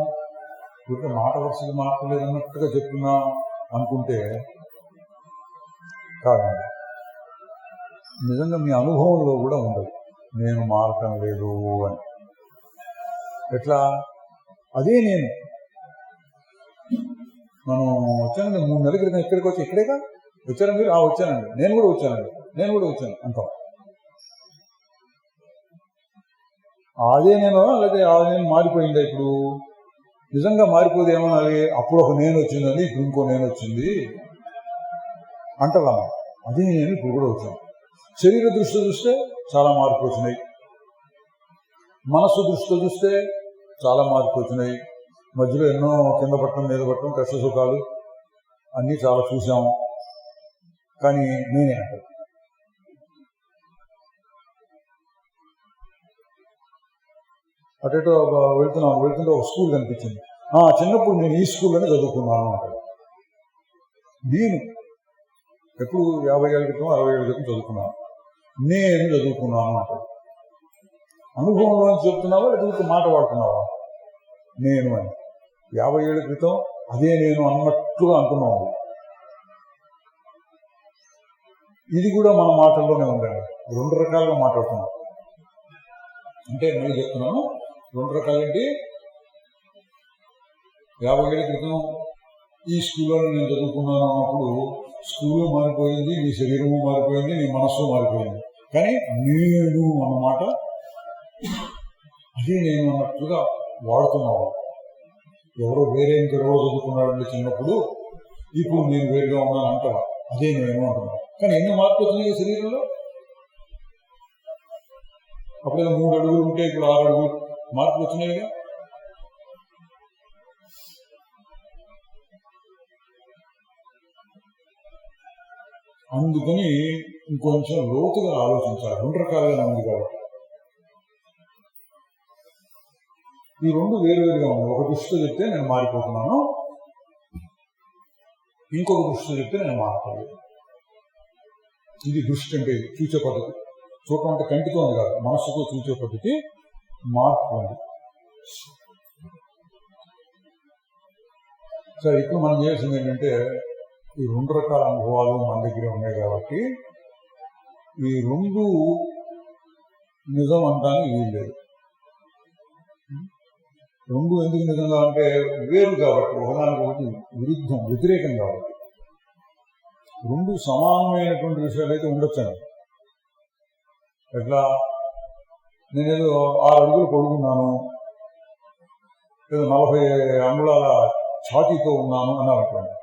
ఊరికే మాట వరుసగా మారలేదు అన్నట్టుగా చెప్తున్నా అనుకుంటే కాదండి. నిజంగా మీ అనుభవంలో కూడా ఉండదు నేను మారటం లేదు అని. ఎట్లా? అదే నేను. మనం వచ్చానండి 3 నెలల క్రితం ఇక్కడికి వచ్చి, ఇక్కడేగా వచ్చారా మీరు? వచ్చానండి, నేను కూడా వచ్చాను అంటాం. అదే నేను, లేదా ఆ నేను మారిపోయిందా? ఇప్పుడు నిజంగా మారిపోతే ఏమనాలి? అప్పుడు ఒక నేను వచ్చిందని ఇప్పుడు ఇంకో నేను వచ్చింది అంటదా? అదే నేను ఇప్పుడు కూడా వచ్చాను. శరీర దృష్టి చూస్తే చాలా మార్పు వచ్చినాయి, మనస్సు దృష్టితో చూస్తే చాలా మార్పు వచ్చినాయి, మధ్యలో ఎన్నో కింద పట్టడం మీద పట్టడం కష్ట సుఖాలు అన్నీ చాలా చూసాము. కానీ నేనే అంటారు. అటేటో వెళ్తుంటే ఒక స్కూల్ కనిపించింది. చిన్నప్పుడు నేను ఈ స్కూల్లోనే చదువుకున్నాను అంటారు. నేను ఎప్పుడు 50 ఏళ్ళ క్రితం 60 ఏళ్ళ క్రితం చదువుకున్నాను, నేను చదువుకున్నాను అంటారు. అనుభవంలో చెప్తున్నావా లేదా మాట వాడుతున్నావా? నేను అని 50 ఏళ్ళ క్రితం అదే నేను అన్నట్టుగా అంటున్నాము. ఇది కూడా మన మాటల్లోనే ఉందండి. 2 రకాలుగా మాట్లాడుతున్నాం. అంటే మళ్ళీ చెప్తున్నాను, 2 రకాలేంటి? 50 ఏళ్ళ క్రితం ఈ స్కూల్లో నేను చదువుకున్నాను అన్నప్పుడు స్కూలు మారిపోయింది, నీ శరీరము మారిపోయింది, నీ మనస్సు మారిపోయింది. కానీ నేను అన్నమాట అదే నేను అన్నట్టుగా వాడుతున్నావు. ఎవరో వేరే ఇంకెవరో చదువుకున్నాడండి చిన్నప్పుడు, ఇప్పుడు నేను వేరుగా ఉన్నాను అంటావా? అదే నేను అంటున్నాను. కానీ ఎన్ని మార్పు వచ్చినాయి శరీరంలో? అప్పుడే 3 అడుగులు ఉంటే ఇప్పుడు 6 అడుగులు మార్పులు వచ్చినాయిగా. అందుకని ఇంకొంచెం లోతుగా ఆలోచించాలి. 2 రకాలుగా ఉంది కాబట్టి ఈ 2 వేరువేరుగా ఉంది. ఒక దృష్టితో చెప్తే నేను మారిపోతున్నాను, ఇంకొక దృష్టితో చెప్తే నేను మారిపోలేదు. ఇది దృష్టి అంటే చూసే పద్ధతి. చూడటం అంటే కంటితో ఉంది కాదు, మనస్సుతో చూసే పద్ధతి మార్పు ఉంది. సరే, ఇప్పుడు మనం చేయాల్సింది ఏంటంటే ఈ 2 రకాల అనుభవాలు మన దగ్గర ఉన్నాయి కాబట్టి ఈ 2 నిజం అంటానికి వీలు లేదు. 2 ఎందుకు నిజంగా అంటే వేరు కాబట్టి, ఒకదానికొకటి విరుద్ధం, వ్యతిరేకం కాబట్టి. 2 సమానమైనటువంటి విషయాలు అయితే ఉండొచ్చాను. ఎట్లా? నేనేదో 6 అడుగులు పొడుగున్నాను, ఏదో 40 అంగుళాల ఛాతీతో ఉన్నాను అని అనుకోండి.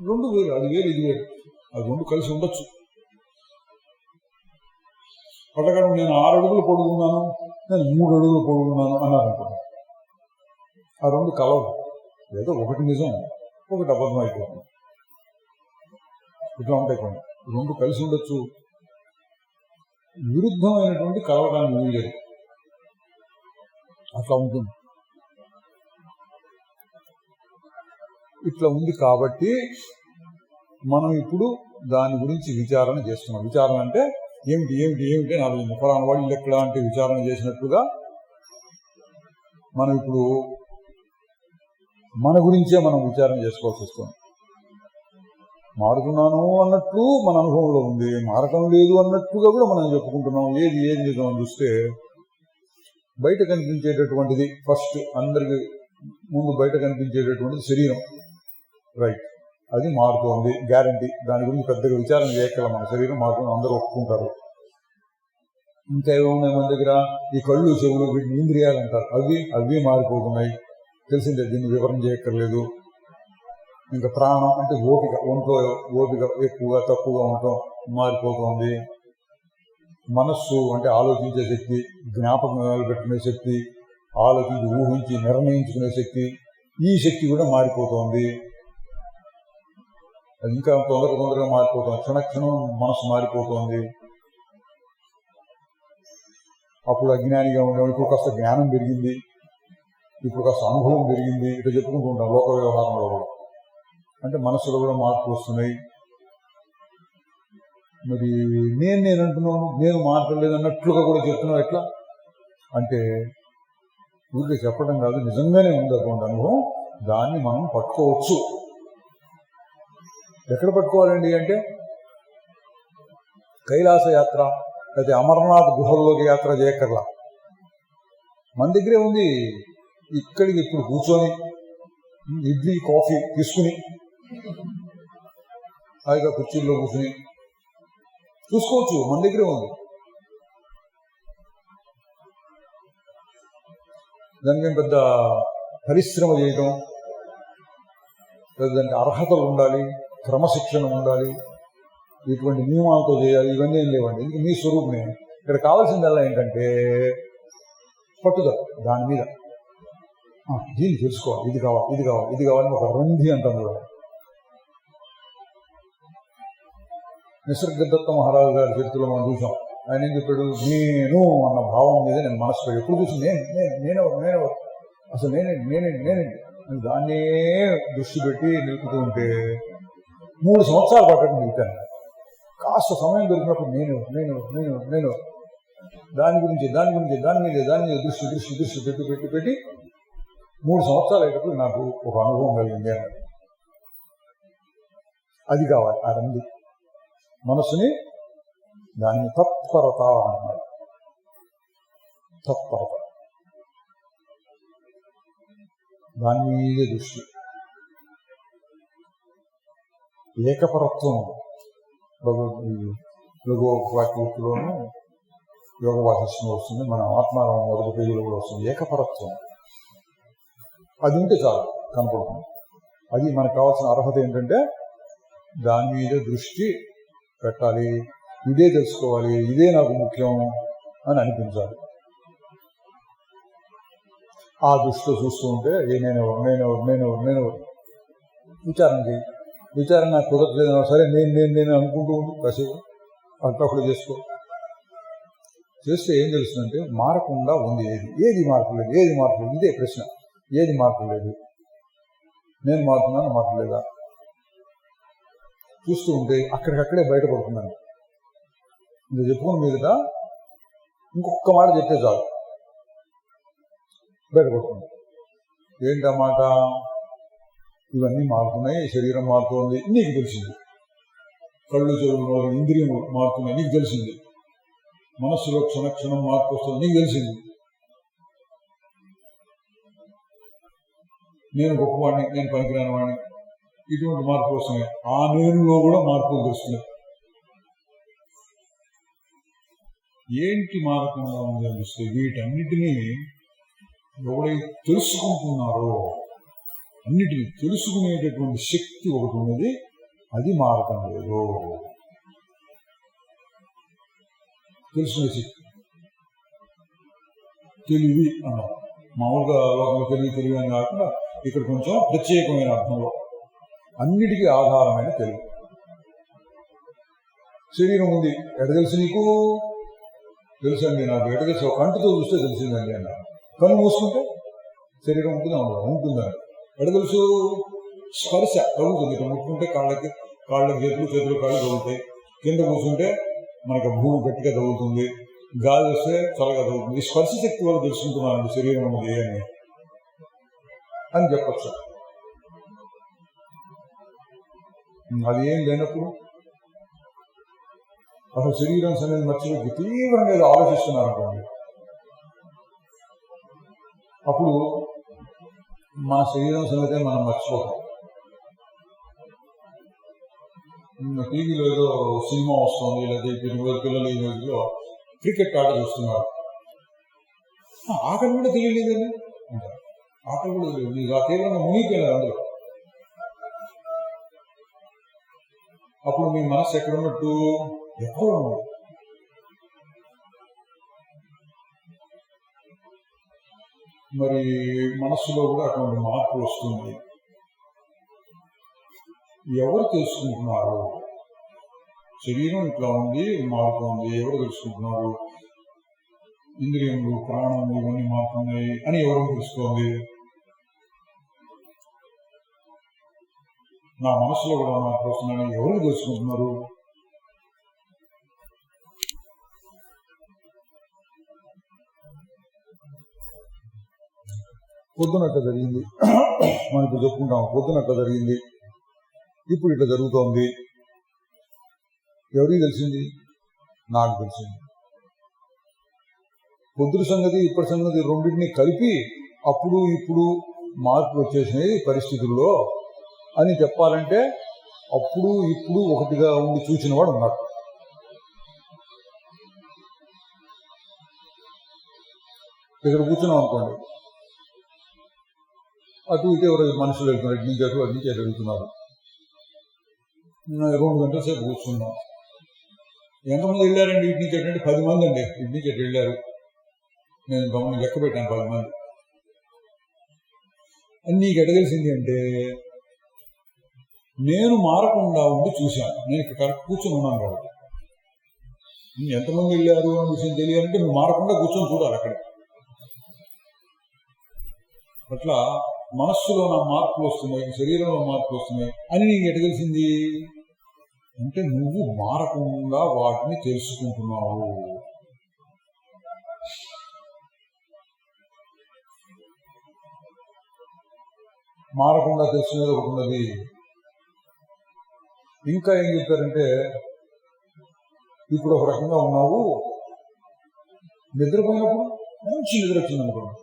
2 వేరు, అది వేరు ఇది వేరు, అది 2 కలిసి ఉండొచ్చు. అట్లాగే నేను 6 అడుగులు పొడుగున్నాను, నేను 3 అడుగులు పొడుగున్నాను అన్నారనుకోండి. ఆ 2 కలవదు. ఏదో ఒకటి నిజం, ఒకటి అబద్ధం అయిపోతుంది. ఇట్లా ఉంటాయి కొన్ని. 2 కలిసి ఉండొచ్చు, విరుద్ధమైనటువంటి కలవడానికి వీలేదు. అట్లా ఉంటుంది. ఇట్లా ఉంది కాబట్టి మనం ఇప్పుడు దాని గురించి విచారణ చేస్తున్నాం. విచారణ అంటే ఏమిటి ఏమిటి ఏమిటి అని ఆలోచన. ఫలానా వాళ్ళు ఎక్కడ అంటే విచారణ చేసినట్టుగా మనం ఇప్పుడు మన గురించే మనం విచారణ చేసుకోవాల్సి వస్తుంది. మారుతున్నాను అన్నట్లు మన అనుభవంలో ఉంది, మారటం లేదు అన్నట్టుగా కూడా మనం చెప్పుకుంటున్నాం. ఏది నిజం అని చూస్తే బయట కనిపించేటటువంటిది ఫస్ట్, అందరికి ముందు బయట కనిపించేటటువంటిది శరీరం. రైట్, అది మారుతోంది, గ్యారంటీ. దాని గురించి పెద్దగా విచారం చేయగల మన శరీరం మారుతుంది, అందరూ ఒప్పుకుంటారు. ఇంకా ఏమున్నాయి మన దగ్గర? ఈ కళ్ళు, చెవులు, వీటిని ఇంద్రియాలు అంటారు. అవి మారిపోతున్నాయి, తెలిసిందే, దీన్ని వివరణ చేయక్కర్లేదు. ఇంకా ప్రాణం అంటే ఓపిక, ఒంట్లో ఓపిక ఎక్కువగా తక్కువగా ఉండటం మారిపోతుంది. మనస్సు అంటే ఆలోచించే శక్తి, జ్ఞాపకం పెట్టుకునే శక్తి, ఆలోచించి ఊహించి నిర్ణయించుకునే శక్తి, ఈ శక్తి కూడా మారిపోతోంది. అది ఇంకా తొందరగా మారిపోతుంది. క్షణక్షణం మనసు మారిపోతోంది. అప్పుడు అజ్ఞానిగా ఉండేవాడు ఇప్పుడు కాస్త జ్ఞానం పెరిగింది, ఇప్పుడు కాస్త అనుభవం పెరిగింది. ఇట్లా చెప్పుకుంటూ ఉంటాం లోక వ్యవహారంలో కూడా. అంటే మనసులో కూడా మార్పులు వస్తున్నాయి. మరి నేను అంటున్నాను, నేను మాట్లాడలేదు అన్నట్లుగా కూడా చెప్తున్నావు. ఎట్లా అంటే ఊరికే చెప్పడం కాదు, నిజంగానే ఉంది అటువంటి అనుభవం. దాన్ని మనం పట్టుకోవచ్చు. ఎక్కడ పట్టుకోవాలండి అంటే కైలాస యాత్ర అయితే అమర్నాథ్ గుహల్లోకి యాత్ర చేయక్కర్లా, మన దగ్గరే ఉంది. ఇక్కడికి ఇప్పుడు కూర్చొని ఇడ్లీ కాఫీ తీసుకుని హాయిగా కుర్చీల్లో కూర్చుని చూసుకోవచ్చు, మన దగ్గరే ఉంది. దానికేం పెద్ద పరిశ్రమ చేయడం, దానికి అర్హతలు ఉండాలి, క్రమశిక్షణ ఉండాలి, ఇటువంటి నియమాలతో చేయాలి, ఇవన్నీ ఏం లేవండి. ఇంక మీ స్వరూపమే. ఇక్కడ కావాల్సిందల్లా ఏంటంటే పట్టుదల దాని మీద. దీన్ని తెలుసుకోవాలి, ఇది కావాలి, ఇది కావాలి, ఇది కావాలని ఒక రంధి అంటాం కూడా. నిసర్గదత్త మహారాజు గారి చరిత్రలో మనం చూసాం. ఆయన ఏం చెప్పాడు, నేను అన్న భావం మీద నేను మనసు పెట్టి ఎప్పుడు చూసి నేనెవరు అసలు నేనండి దాన్నే దృష్టి పెట్టి నిలుపుతూ ఉంటే 3 సంవత్సరాలు పట్టడం నిలిపాను. కాస్త సమయం దొరికినప్పుడు నేను దాని మీద దృష్టి పెట్టి 3 సంవత్సరాలు అయ్యేటప్పుడు నాకు ఒక అనుభవం కలిగింది అన్నది. అది కావాలి, ఆ రంది మనసుని. దాన్ని తత్పరత అన్నారు. తత్పరత, దాని మీదే దృష్టి. ఏకపరత్వం లఘువాక్యంలోనూ యోగ వాసిష్టంలో వస్తుంది, మన ఆత్మారామం మొదటి పేజీలో కూడా వస్తుంది. ఏకపరత్వం అది ఉంటే చాలు, కనపడుతుంది. అది మనకు కావాల్సిన అర్హత ఏంటంటే దాని మీద దృష్టి పెట్టాలి, ఇదే తెలుసుకోవాలి, ఇదే నాకు ముఖ్యం అని అనిపించాలి. ఆ దృష్టితో చూస్తూ ఉంటే నేను విచారణ నాకు కుదరట్లేదు, సరే నేను అనుకుంటూ ఉండు, కాసేపు అట్లా చేసుకో. చేస్తే ఏం తెలుస్తుందంటే మారకుండా ఉంది. ఏది మార్పులేదు. ఇదే ప్రశ్న, ఏది మార్పులేదు. నేను మారుతున్నాను, మార్పులేదా? చూస్తూ ఉంటే అక్కడికక్కడే బయటపడుతున్నాను. ఇంకా చెప్పుకున్న మీదట ఇంకొక మాట చెప్తే చాలు బయటపడుతుంది. ఏంటన్నమాట? ఇవన్నీ మారుతున్నాయి, శరీరం మారుతోంది, నీకు తెలిసింది. కళ్ళు, చెవులు, ఇంద్రియం మారుతున్నాయి, నీకు తెలిసింది. మనస్సులో క్షణక్షణం మార్పు వస్తుంది, నీకు తెలిసింది. నేను గొప్పవాడిని, నేను పనికిరాని వాడిని, ఇటువంటి మార్పులు వస్తున్నాయి. ఆ నేనులో కూడా మార్పులు తెలుస్తున్నాయి. ఏంటి మారకుండా ఉంది అనిపిస్తే వీటన్నిటినీ ఎవడై తెలుసుకుంటున్నారో, అన్నిటినీ తెలుసుకునేటటువంటి శక్తి ఒకటి ఉన్నది, అది మారటం లేదు. తెలుసుకునే శక్తి, తెలివి అన్నారు. మామూలుగా లోకంలో తెలివి అని కాకుండా ఇక్కడ కొంచెం ప్రత్యేకమైన అర్థంలో అన్నిటికీ ఆధారమైన తెలివి. శరీరం ఉంది, ఎడ తెలుసు నీకు? తెలుసండి నాకు. ఎడ తెలుసు? కంటితో చూస్తే తెలిసిందండి అన్నారు. కన్ను మూసుకుంటే శరీరం ఉంటుందండి. ఎడ తెలుసు? స్పర్శ తగులుతుంది. ఇక్కడ ముట్టుకుంటే కాళ్ళకి చేతులు కాళ్ళు తగులుతాయి. కింద కూర్చుంటే మనకు భూమి గట్టిగా తగులుతుంది, గాలి వస్తే చల్లగా తగులుతుంది. ఈ స్పర్శ శక్తి వల్ల తెలుసుకుంటున్నానండి శరీరం ఉన్నది అని చెప్పచ్చు. అది ఏం లేనప్పుడు అసలు శరీరం అనేది మర్చిపోయి తీవ్రంగా ఏదో ఆలోచిస్తున్నారు అనుకోండి, అప్పుడు మన శరీరం సంగతే మనం మర్చిపోతాం. టీవీలో ఏదో సినిమా వస్తుంది, లేదా పిల్లలు ఈ రోజుల్లో క్రికెట్ ఆట చూస్తున్నారు, ఆకలి కూడా తెలియలేదండి అంటారు. ఆకలి కూడా తెలియదు, ఆ తీవ్రంగా మునిగిపోయినారు అందులో. అప్పుడు మీ మనసు ఎక్కడున్నట్టు? ఎక్కడో ఉంది. మరి మనస్సులో కూడా అటువంటి మార్పు వస్తుంది. ఎవరు తెలుసుకుంటున్నారు? శరీరం ఇట్లా ఉంది, మారుతోంది, ఎవరు తెలుసుకుంటున్నారు? ఇంద్రియములు, ప్రాణములు ఇవన్నీ మారుతున్నాయి అని ఎవరు తెలుసుకోండి? నా మనసులో కూడా మార్పు వస్తున్నాయని ఎవరు తెలుసుకుంటున్నారు? పొద్దునట్లా జరిగింది, మనం ఇప్పుడు చెప్పుకుంటాం, పొద్దునట్లా జరిగింది, ఇప్పుడు ఇట్లా జరుగుతోంది. ఎవరికి తెలిసింది? నాకు తెలిసింది. పొద్దున సంగతి ఇప్పటి సంగతి రెండింటినీ కలిపి అప్పుడు ఇప్పుడు మార్పులు వచ్చేసినాయి పరిస్థితుల్లో అని చెప్పాలంటే అప్పుడు ఇప్పుడు ఒకటిగా ఉండి చూసిన వాడు ఉన్నాడు. ఇక్కడ కూర్చున్నాం అనుకోండి, అటు ఇటు ఎవరు మనుషులు వెళ్తున్నారు, ఇటు నుంచి అటు నుంచి అటు వెళ్తున్నారు. 2 గంటల సేపు కూర్చున్నాం. ఎంతమంది వెళ్ళారండి ఇటు నుంచి అటు? 10 మంది అండి ఇటు నుంచి అటు వెళ్ళారు. నేను గమని లెక్క పెట్టాను 10 మంది. నీకు ఎట తెలిసింది అంటే నేను మారకుండా ఉండి చూశాను. నేను ఇక్కడ కరెక్ట్ కూర్చొని ఉన్నాను కాబట్టి. ఎంతమంది వెళ్ళారు అనే విషయం తెలియాలంటే నువ్వు మారకుండా కూర్చొని చూడాలి అక్కడ. అట్లా మనస్సులో నా మార్పులు వస్తున్నాయి, శరీరంలో మార్పులు వస్తున్నాయి అని నీకు ఎట తెలిసింది అంటే నువ్వు మారకుండా వాటిని తెలుసుకుంటున్నావు. మారకుండా తెలుసుకునేది ఒకటి ఉన్నది. ఇంకా ఏం చెప్పారంటే ఇప్పుడు ఒక రకంగా ఉన్నావు, నిద్రపోయినప్పుడు మంచి నిద్ర వచ్చింది అనుకోండి,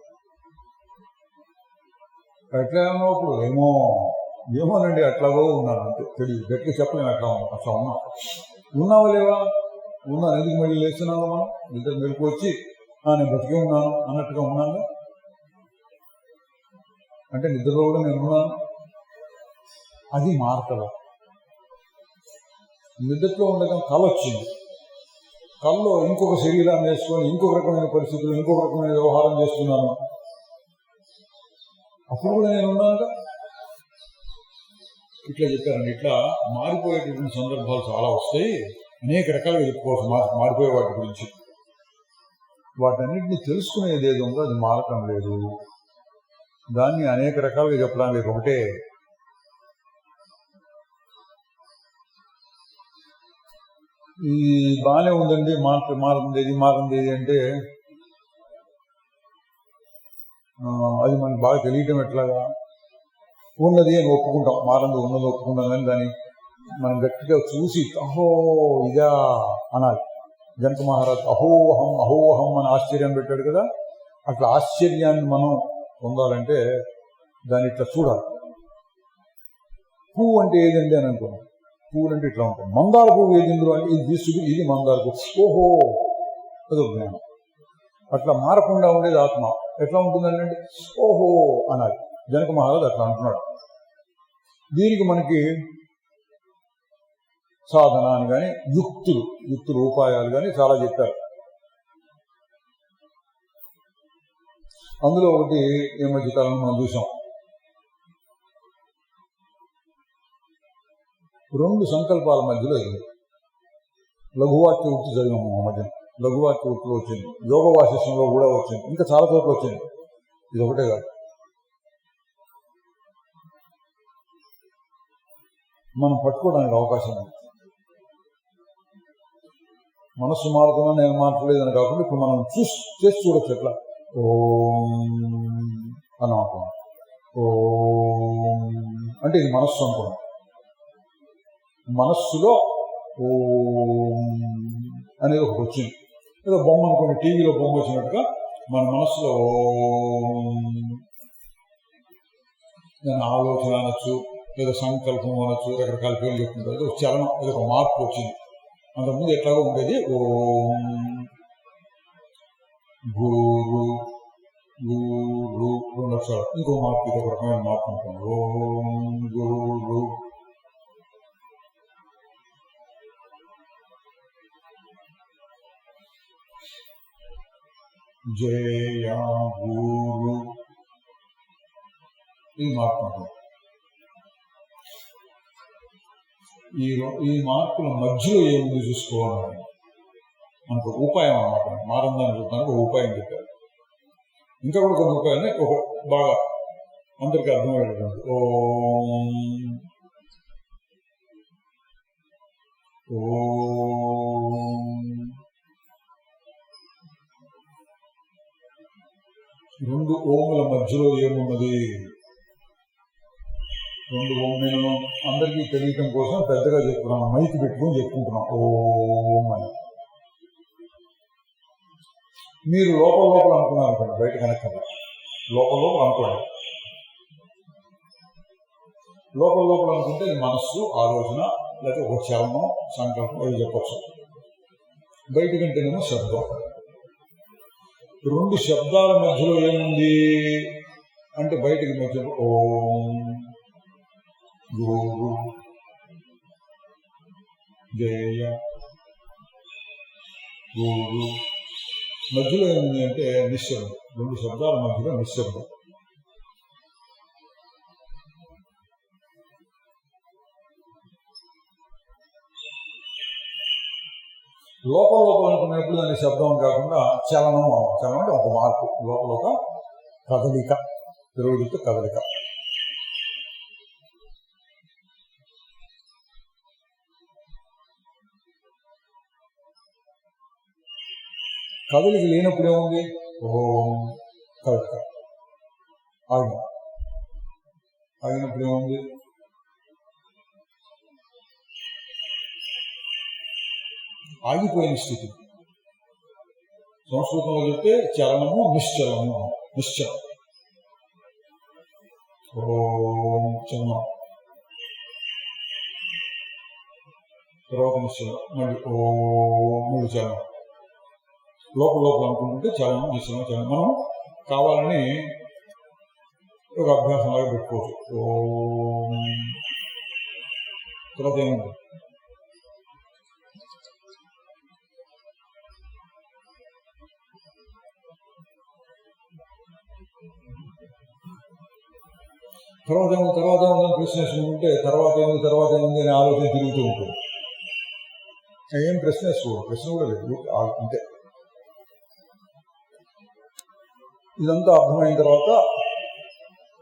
ఎట్లా ఉన్నప్పుడు ఏమోనండి అట్లాగో ఉన్నాను అంతే, తెలియదు, గట్టిగా చెప్పలేను అట్లా ఉన్నావా లేవా? ఉన్నాను. ఎందుకు మళ్ళీ లేస్తున్నాను? మనం నిద్ర మెలకు వచ్చి నేను బతికే ఉన్నాను అన్నట్టుగా ఉన్నాను అంటే నిద్రలో కూడా నేను ఉన్నాను. అది మార్తలు. నిద్రలో ఉండగా కళ వచ్చింది, కళ్ళలో ఇంకొక శరీరాన్ని వేసుకొని ఇంకొక రకమైన పరిస్థితులు ఇంకొక రకమైన వ్యవహారం చేస్తున్నాను, అప్పుడు కూడా నేను ఉన్నాను. ఇట్లా చెప్పారండి. ఇట్లా మారిపోయేటటువంటి సందర్భాలు చాలా వస్తాయి, అనేక రకాలుగా చెప్పుకోవచ్చు మారిపోయే వాటి గురించి. వాటన్నిటిని తెలుసుకునేది ఏదో ఉందో అది మారటం లేదు. దాన్ని అనేక రకాలుగా చెప్పడానికి ఒకటే. ఈ బాగానే ఉందండి, మారుతుంది అంటే అది మనకు బాగా తెలియటం ఎట్లాగా? ఉన్నది అని ఒప్పుకుంటాం, మారంది ఉన్నది ఒప్పుకుంటాం, కానీ దాన్ని మనం గట్టిగా చూసి అహో ఇదా అనాలి. జనక మహారాజ్ అహోహం అని ఆశ్చర్యం పెట్టాడు కదా, అట్లా ఆశ్చర్యాన్ని మనం పొందాలంటే దాన్ని ఇట్లా చూడాలి. పువ్వు అంటే ఏదండి అని అనుకున్నాం. పువ్వులు అంటే ఇట్లా ఉంటాయి. మందార పువ్వు ఏది ఇందులో అంటే ఇది తీసుకు, ఇది మందార పువ్వు, ఓహో అదో జ్ఞానం. అట్లా మారకుండా ఉండేది ఆత్మ ఎట్లా ఉంటుందండి అంటే ఓహో అనాలి. జనక మహారాజ్ అట్లా అంటున్నాడు. దీనికి మనకి సాధన అని కానీ యుక్తులు ఉపాయాలు కానీ చాలా చెప్పారు. అందులో ఒకటి ఈ మధ్య కాలంలో మనం చూసాం, 2 సంకల్పాల మధ్యలో ఇది లఘువాక్య వృత్తి చదివాము. ఆ మధ్య లఘువాక్య వృత్తిలో వచ్చింది, యోగ వాసిష్టంలో కూడా వచ్చింది, ఇంకా చాలా చోట్ల వచ్చింది. ఇది ఒకటే కాదు, మనం పట్టుకోవడానికి అవకాశం ఉంది. మనస్సు మారుతున్నా నేను మార్చలేదని కాకుండా ఇప్పుడు మనం చేసి చూడొచ్చు. ఎట్లా ఓం అని అనుకున్నాం, ఓం అంటే ఇది మనస్సు అనుకున్నాం. మనస్సులో ఓం అనేది ఒకటి వచ్చింది. ఏదో బొమ్మ అనుకోండి, టీవీలో బొమ్మ వచ్చినట్టుగా మన మనస్సులో దాని ఆలోచన అనొచ్చు, లేదా సంకల్పం అనొచ్చు, రకరకాల పేర్లు చెప్తుంటారు. ఏదో చలనం, ఏదో ఒక మార్పు వచ్చింది. అంతకుముందు ఎట్లాగో ఉండేది ఓం గురు 2 అక్షరాలు, ఇంకో మార్పు, ఇది ఒక రకమైన మార్పు అనుకోండి. ఓం గురు జయ గురు ఇది మార్పు ఉంటుంది. ఈ మార్పుల మధ్యలో ఏముంది చూసుకోవాలి. మనకు ఉపాయం అన్నమాట. మారందాన్ని చూడటానికి ఒక ఉపాయం చెప్పారు. ఇంకా కూడా కొన్ని ఉపాయాన్ని ఒక బాగా అందరికీ అర్థమయ్యేటటువంటి ఓం రెండు ఓముల మధ్యలో ఏమున్నది? రెండు ఓం. నేను అందరికీ తెలియటం కోసం పెద్దగా చెప్తున్నాను, మైకి పెట్టుకొని చెప్పుకుంటున్నాం ఓం అని. మీరు లోపల అనుకున్నారు అనుకోండి, బయట కనెక్ట్ లోపల అనుకోండి. లోపల అనుకుంటే మనస్సు, ఆలోచన, లేకపోతే ఒక చలనం, సంకల్పం అవి చెప్పచ్చు. బయట కంటేనేమో శబ్దం. రెండు శబ్దాల మధ్యలో ఏముంది అంటే బయటికి మధ్యలో ఓం గురు జయ గురు మధ్యలో ఏముంది అంటే నిశ్శబ్దం. రెండు శబ్దాల మధ్యలో నిశ్శబ్దం. లోపల అనుకున్నప్పుడు దాని శబ్దం కాకుండా చలనం. చలనం అంటే ఒక మార్పు, లోపల ఒక కదలిక, తిరుగుడితో కదలిక. కదలిక లేనప్పుడు ఏముంది? ఓం కదలిక. ఆగినప్పుడు ఏముంది? ఆగిపోయిన స్థితి. సంస్కృతంలో చెప్తే చలనము నిశ్చలము. నిశ్చలం. ఓం చలనం, తర్వాత నిశ్చలం, మళ్ళీ ఓం మళ్ళీ చలనం. లోపల అనుకుంటుంటే చలనం నిశ్చలం చలనం. మనం కావాలని ఒక అభ్యాసంలాగా పెట్టుకోవచ్చు. ఓం తర్వాత ఏముంది? తర్వాత ఏముందని ప్రశ్న వేసుకుంటే తర్వాత ఏముంది అని ఆలోచన తిరుగుతూ ఉంటుంది. ఏం ప్రశ్న వేసుకోడు, ప్రశ్న కూడా లేదు, అంతే. ఇదంతా అర్థమైన తర్వాత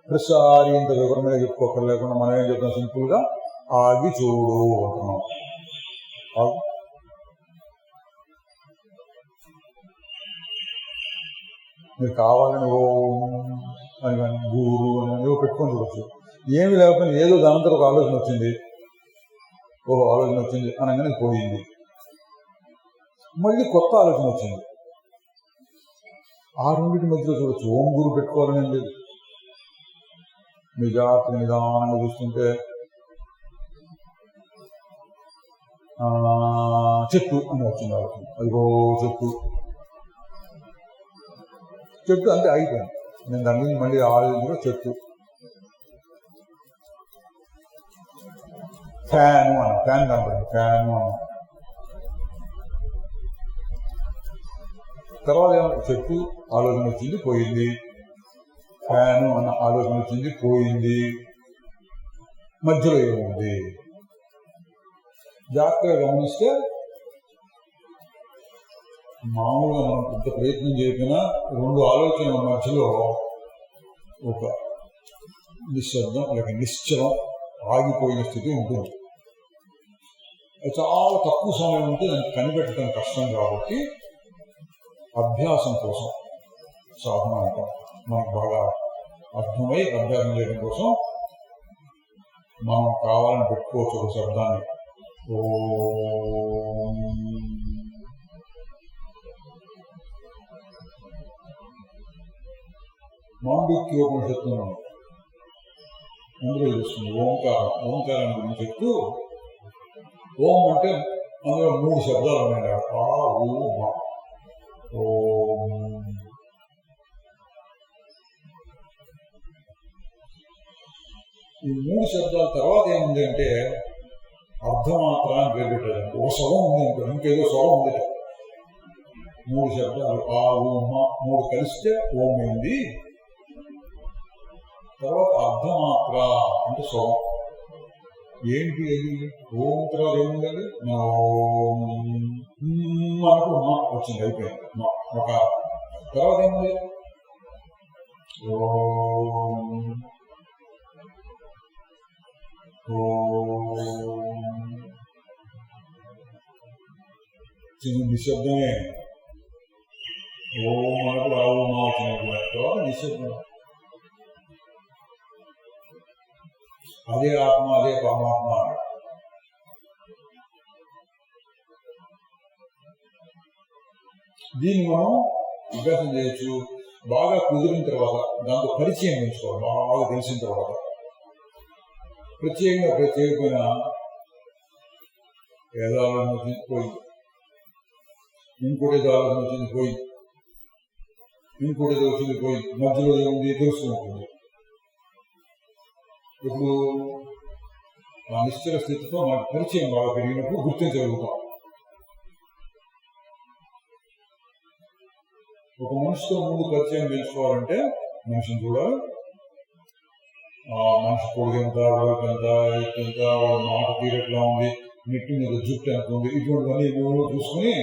ప్రతిసారి ఇంత వివరంగా చెప్పుకోకర్లేకుండా మనం ఏం చెప్తాం? సింపుల్ గా ఆగి చూడు అంటున్నాం. మీరు కావాలని ఓం అని కానీ గురు అని ఏవో పెట్టుకొని చూడవచ్చు. ఏమి లేకపోయినా ఏదో దానంతా ఒక ఆలోచన వచ్చింది, ఆలోచన వచ్చింది అనగానే పోయింది. మళ్ళీ కొత్త ఆలోచన వచ్చింది. ఆ రెండింటి మధ్యలో చూడొచ్చు. ఓం గురు పెట్టుకోవాలని లేదు. మీ జాగ్రత్తగా నిదానంగా చూస్తుంటే చెట్టు అని వచ్చింది ఆలోచన. అదిగో చెట్టు అంటే అయిపోయింది. నేను దాని మీద మళ్ళీ ఆలోచించగా చెట్టు. ఫ్యాన్ కనపడింది. ఫ్యాను తర్వాత చెట్టు ఆలోచన వచ్చింది, పోయింది. ఫ్యాను అన్న ఆలోచన వచ్చింది, పోయింది. మధ్యలో ఏముంది? జాగ్రత్తగా గమనిస్తే మామూలుగా మనం కొంత ప్రయత్నం చేయకపోయినా రెండు ఆలోచనల మధ్యలో ఒక నిశ్శబ్దం లేక నిశ్చలం, ఆగిపోయిన స్థితి ఉంటుంది. చాలా తక్కువ సమయం ఉంటే దాన్ని కనిపెట్టడం కష్టం. కాబట్టి అభ్యాసం కోసం సాధన అంటాం. మనకు బాగా అర్థమై అభ్యాసం చేయడం కోసం మనం కావాలని పెట్టుకోవచ్చు ఒక శబ్దాన్ని. ఓం మాండూక్యోపనిషత్తును అందులో చేస్తుంది ఓంకారం గురించి చెప్తూ, ఓం అంటే అందులో 3 శబ్దాలు ఉన్నాయి. ఆ ఊ మా. ఓం ఈ 3 శబ్దాల తర్వాత ఏముంది అంటే అర్ధమాత్రాన్ని పేరు పెట్టారు. ఒక స్వరం ఉంది అనుకో, ఇంకేదో స్వరం ఉంది. 3 శబ్దాలు ఆ ఊ మా 3 కలిస్తే ఓం అయింది. తర్వాత అర్ధమాత్ర అంటే స్వరం. ఏంటి అది? ఓం తర్వాత ఏముందండి? మనకు మా వచ్చింది, అయిపోయింది. ఒక తర్వాత ఏముంది? చిన్న నిశ్శబ్దమే. ఓం మనకు రావు మా వచ్చిన తర్వాత నిశ్శబ్దం. అదే ఆత్మ, అదే పరమాత్మ. దీన్ని మనం అభ్యాసం చేయొచ్చు. బాగా కుదిరిన తర్వాత దాంతో పరిచయం పెంచుకోవాలి. బాగా తెలిసిన తర్వాత ప్రత్యేకంగా చేయకపోయినా ఏదో ఆలోచన వచ్చింది పోయి, ఇంకోటి ఏదో ఆలోచన వచ్చింది పోయి, ఇంకోటి ఏదో వచ్చింది పోయి, మధ్యలో ఏముంది తెలుసుకుంటుంది. ఇప్పుడు ఆ నిశ్చల స్థితితో మనకు పరిచయం బాగా పెరిగినప్పుడు గుర్తించగలుగుతాం. ఒక మనిషితో ముందు పరిచయం పెంచుకోవాలంటే మనిషిని చూడాలి. ఆ మనిషి పొడిగెంత, వరకంత, ఎత్తంత, వాళ్ళ మాట తీరెట్లా ఉంది, నెట్టి మీద జుట్టు ఎంత ఉంది, ఇటువంటివన్నీ ఏమో చూసుకుని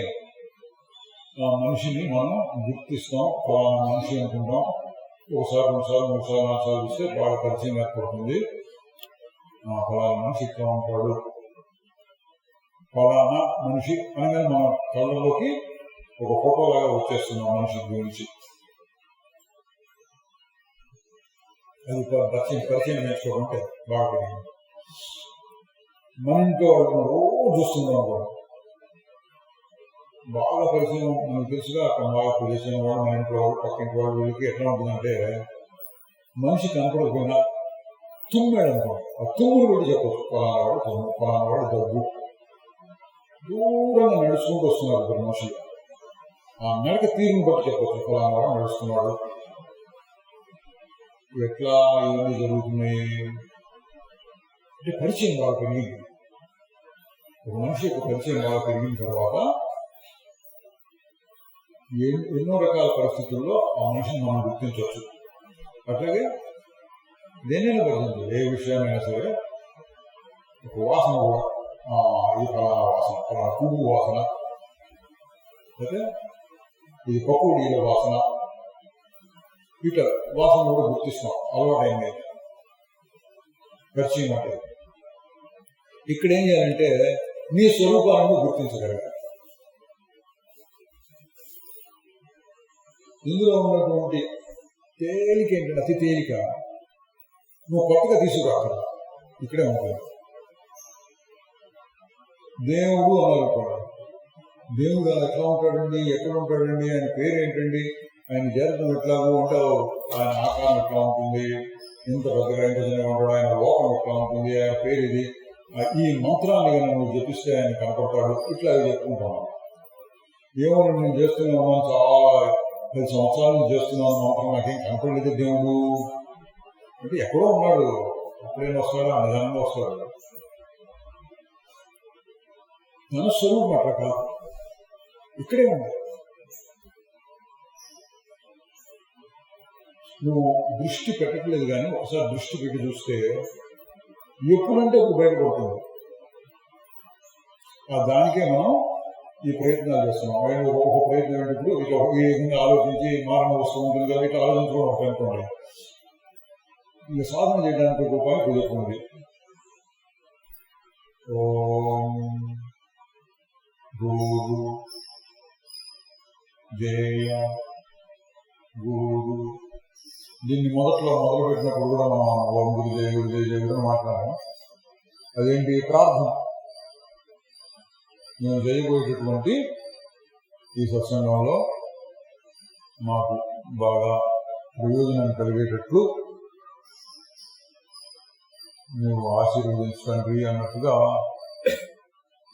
ఆ మనిషిని మనం గుర్తిస్తాం. మనిషి అనుకుంటాం. ఒకసారి, 2 సార్లు, 3 సార్లు, 4 సార్లు చూస్తే బాగా పరిచయం ఏర్పడుతుంది. ఫలానా మనిషి ఇట్లా ఉంటాడు, ఫలానా మనిషి అనగానే మన కళ్ళలోకి ఒక ఫోటో లాగా వచ్చేస్తున్నాం మనిషి గురించి. అది పరిచయం నేర్చుకోవడం అంటే బాగా పెరిగింది. మన ఇంట్లో వాళ్ళు రోజు చూస్తున్నాం కూడా బాగా పరిచయం మనకు తెలుసుగా. అక్కడ బాగా పరిచయం వాడు, మన ఇంట్లో వాళ్ళు, పక్కింటి వాళ్ళు, వీళ్ళకి ఎట్లా ఉంటుందంటే మనిషి కనపడకపోయినా తుమ్మాడు అనుకోండి, ఆ తుమ్ముడు కూడా చెప్పచ్చు. ఫలానా వాడు తుమ్ము, ఫలానా వాడు దగ్గు. దూరంగా నడుచుకుంటూ వస్తున్నారు ఇద్దరు మనుషులు. ఆ నడక తీరుని బట్టి చెప్పచ్చు ఫలానా వాడు నడుస్తున్నాడు. ఎట్లా ఇవన్నీ జరుగుతున్నాయి అంటే పరిచయం బాగా పెరిగింది. ఒక మనిషి యొక్క పరిచయం బాగా పెరిగిన తర్వాత ఎన్నో రకాల పరిస్థితుల్లో ఆ మనిషిని మనం గుర్తించవచ్చు. అట్లాగే దేనైనా పరిచయం, ఏ విషయామైనా సరే. ఒక వాసన కూడా, ఇది ఫలానా వాసన, ఫలానా పువ్వు వాసన, అయితే ఇది పకోడీల వాసన, ఇట్లా వాసన కూడా గుర్తిస్తాం. అలవాటైంది పరిచయం అంటే. ఇక్కడ ఏం చేయాలంటే నీ స్వరూపాలను గుర్తించగలగాలి. ఇందులో ఉన్నటువంటి తేలిక ఏంటంటే అతి తేలిక నువ్వు కొత్తగా తీసుకురాక ఇక్కడే ఉంటుంది. దేవుడు అన్నారు. దేవుడు ఎట్లా ఉంటాడండి, ఎక్కడ ఉంటాడండి, ఆయన పేరు ఏంటండి, ఆయన జీవితం ఎట్లాగో ఉంటావు, ఆయన ఆకారం ఎట్లా ఉంటుంది, ఎంత పెద్దగా ఎంత చిన్నగా ఉంటాడు, ఆయన లోకం ఎట్లా ఉంటుంది, ఆయన పేరు ఇది, ఈ మంత్రాన్ని కనుక నువ్వు జపిస్తే ఆయన కనపడతాడు. ఇట్లా చెప్పుకుంటాను. ఏమో నేను చేస్తున్నాను, చాలా 10 సంవత్సరాల నుంచి చేస్తున్నాను మంత్రం, నాకేం కనపడలేదు దేవుడు అంటే ఎక్కడో ఉన్నాడు. ఎప్పుడైనా వస్తాడా, నిజంగా వస్తాడు. మన స్వరూపం అట్లా కాదు, ఇక్కడే ఉంది. నువ్వు దృష్టి పెట్టట్లేదు, కానీ ఒకసారి దృష్టి పెట్టి చూస్తే ఎప్పుడంటే అప్పుడు బయటపడుతుంది. దానికే మనం ఈ ప్రయత్నాలు చేస్తున్నాం. ఒక ప్రయత్నం ఏంటప్పుడు ఇట్లా ఈ విధంగా ఆలోచించి మారణ వస్తువు ఉంటుంది కదా, ఇట్లా ఆలోచించుకోవడం ఒక అనుకోండి. ఇక సాధన చేయడానికి ఒక ఉపాయం కుదురుతుంది. ఓం గురు జయ గురు. దీన్ని మొదట్లో మొదలుపెట్టినప్పుడు కూడా మనం ఓం గురు జయ గురు జయ జయ గురు మాట్లాడాము. అదేంటి? ప్రార్థన. మేము చేయబోయేటటువంటి ఈ సత్సంగంలో మాకు బాగా ప్రయోజనం కలిగేటట్లు మేము ఆశీర్వదించండి అన్నట్టుగా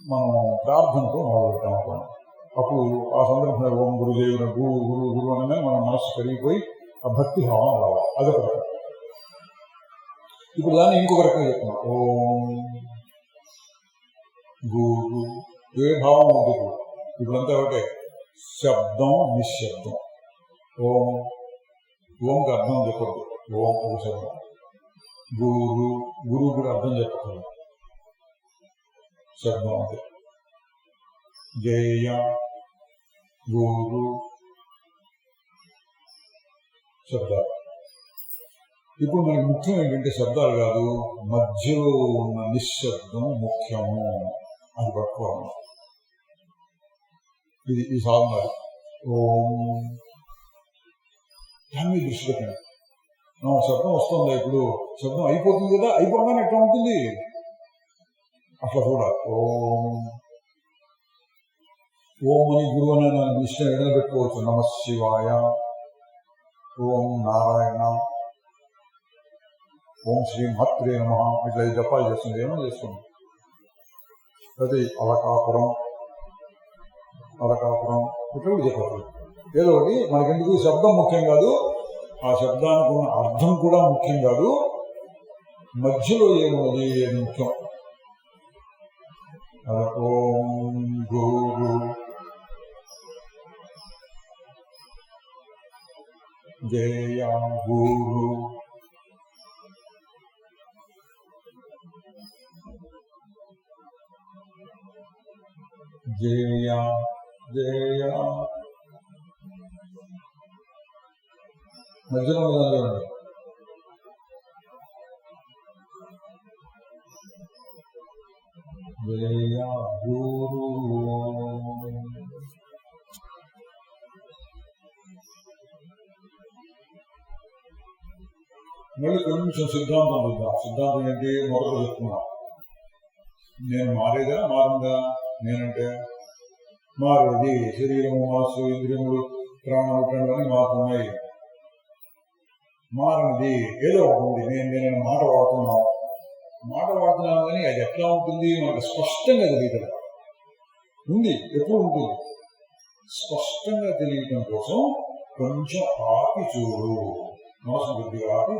మనం ప్రార్థనతో మొదలుపెట్టాము. అప్పుడు ఆ సందర్భంలో ఓం గురు జయ గురు గురు గురు అనగానే మన మనస్సు పెరిగిపోయి ఆ భక్తి భావం రావాలి. అదొక రకం. ఇప్పుడు దాన్ని ఇంకొక రకంగా చెప్తున్నాం. ఓం గురు, ఏ భావం ఉంటుంది ఇప్పుడంతా ఒకటే, శబ్దం నిశ్శబ్దం. ఓంకి అర్థం చెప్పద్దు. ఓం ఒక శబ్దం, గురువు కూడా అర్థం చెప్పగలరు. శబ్దం అంటే జేయ గురు శబ్దాలు. ఇప్పుడు మనకి ముఖ్యం ఏంటంటే శబ్దాలు కాదు, మధ్యలో ఉన్న నిశ్శబ్దం ముఖ్యము. అది పట్టుకోవాలి. ఇది సాధన. ఓం దాన్ని దృష్టి పెట్టండి. శబ్దం వస్తుందా? ఇప్పుడు శబ్దం అయిపోతుంది కదా, అయిపోగానే ఎట్లా ఉంటుంది అట్లా కూడా ఓం అని గురువు అనే నిశ్చయం ఏదైనా పెట్టుకోవచ్చు. నమ శివాయ, ఓం నారాయణ, ఓం శ్రీ మాత్రే నమః, ఇట్లా జపాలు చేస్తుంది. ఏమో చేస్తుంది. అది అలకాపురం ఇట్లా చెప్పాలి. ఏదో ఒకటి మనకెందుకు శబ్దం ముఖ్యం కాదు, ఆ శబ్దానికి ఉన్న అర్థం కూడా ముఖ్యం కాదు, మధ్యలో ఏమున్నది అది ముఖ్యం. ఓం గురు జయ గురు జయ జయ మధ్యలో చూడండి. జయ గురు మళ్ళీ కొంచెం సిద్ధాంతం చూద్దాం. సిద్ధాంతం ఏంటి? మొదలు చెప్తున్నా. నేను మారేదా మారిందా? నేనంటే మారేది. శరీరము, మనస్సు, ఇంద్రియములు, ప్రాణాలు, ప్రాణాలని మారుతున్నాయి. మారనిది ఏదో ఉంటుంది. నేను మాట వాడుతున్నాను కానీ అది ఎట్లా ఉంటుంది మనకు స్పష్టంగా తెలియదు. ఉంది, ఎప్పుడు ఉంటుంది. స్పష్టంగా తెలియటం కోసం కొంచెం ఆపి చూడు. మనసు కొద్దిగా ఆపి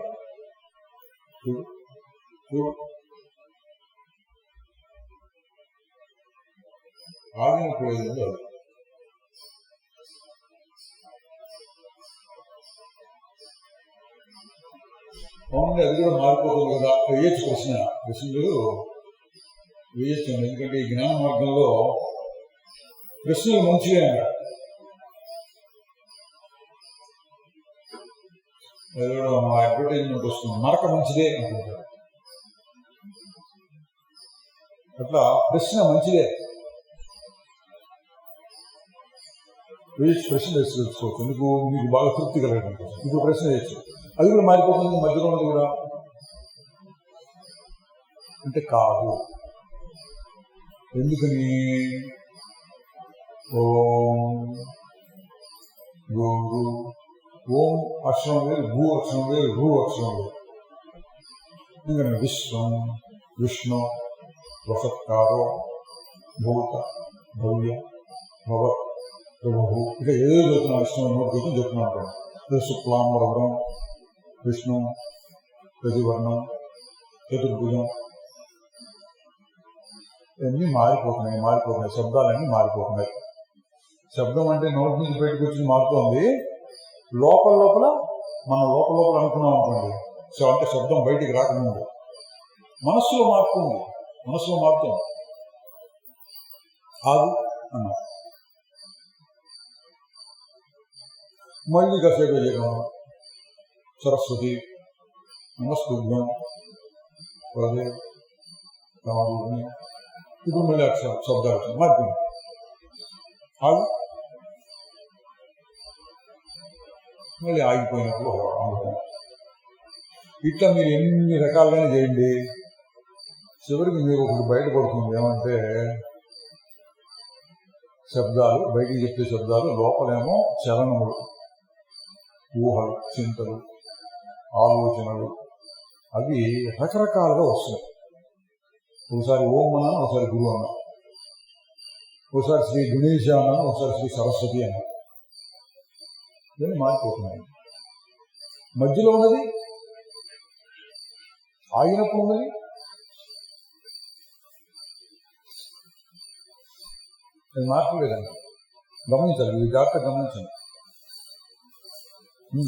చూడు. ఆగినప్పుడు ఏదో అవునండి, అది కూడా మారిపోతుంది కదా. వేయచ్చు ప్రశ్నలు వేయచ్చు. ఎందుకంటే ఈ జ్ఞాన మార్గంలో ప్రశ్నలు మంచిగా అన్నాడు. అది కూడా మా అడ్వర్టైజ్మెంట్ వస్తుంది, నరక మంచిదే అనుకుంటారు. అట్లా ప్రశ్న మంచిదే. వేయచ్చు, ప్రశ్న తెలుసుకోవచ్చు. ఎందుకు? మీకు బాగా తృప్తి కలగడం కోసం ఇప్పుడు ప్రశ్న చేయొచ్చు. అది కూడా మారిపోతుంది. మధ్యలో ఉన్నది కూడా అంటే కాదు. ఎందుకని? ఓం గురు, ఓం అక్షరం వేరు, భూ అక్షరం వేరు, రూ అక్షరం వేరు. ఎందుకంటే విశ్వం, విష్ణు, వసత్కారో, భూత, భవ్య, భవత్, ప్రభు, ఇక ఏదో చెప్తున్నా. విష్ణు నోటి చెప్తున్నాను. శుక్లాంబరం విష్ణు, ప్రతివర్ణం, చతుర్భుజం, ఇవన్నీ మారిపోతున్నాయి. శబ్దాలన్నీ మారిపోతున్నాయి. శబ్దం అంటే నోటి నుంచి బయటకు వచ్చి మారుతోంది. లోపల మనం లోపల అనుకున్నాం అనుకోండి, అంటే శబ్దం బయటికి రాకముందు మనస్సులో మారుతుంది. ఆగు అన్నా. మళ్ళీ కాసేపు చేయడం. సరస్వతి, నమస్తుభ్యం, వరదే, రాముడిని. ఇప్పుడు మళ్ళీ శబ్దాలు మారిపోయింది. ఆగు. మళ్ళీ ఆగిపోయినప్పుడు ఇట్లా మీరు ఎన్ని రకాలుగానే చేయండి. చివరికి మీరు ఒకటి బయటపడుతుంది. ఏమంటే శబ్దాలు బయటికి చెప్పే శబ్దాలు, లోపలేమో చలనములు, ఊహలు, చింతలు, ఆలోచనలు, అవి రకరకాలుగా వస్తున్నాయి. ఒకసారి ఓం అన్నా, ఒకసారి గురువు అన్నా, ఒకసారి శ్రీ గణేశ అన్నా, ఒకసారి శ్రీ సరస్వతి అన్నా. ఇవన్నీ మారిపోతున్నాయి. మధ్యలో ఉన్నది, ఆగినప్పుడు ఉన్నది, అది మార్పులేదండి. గమనించాలి, ఈ జాగ్రత్త గమనించండి.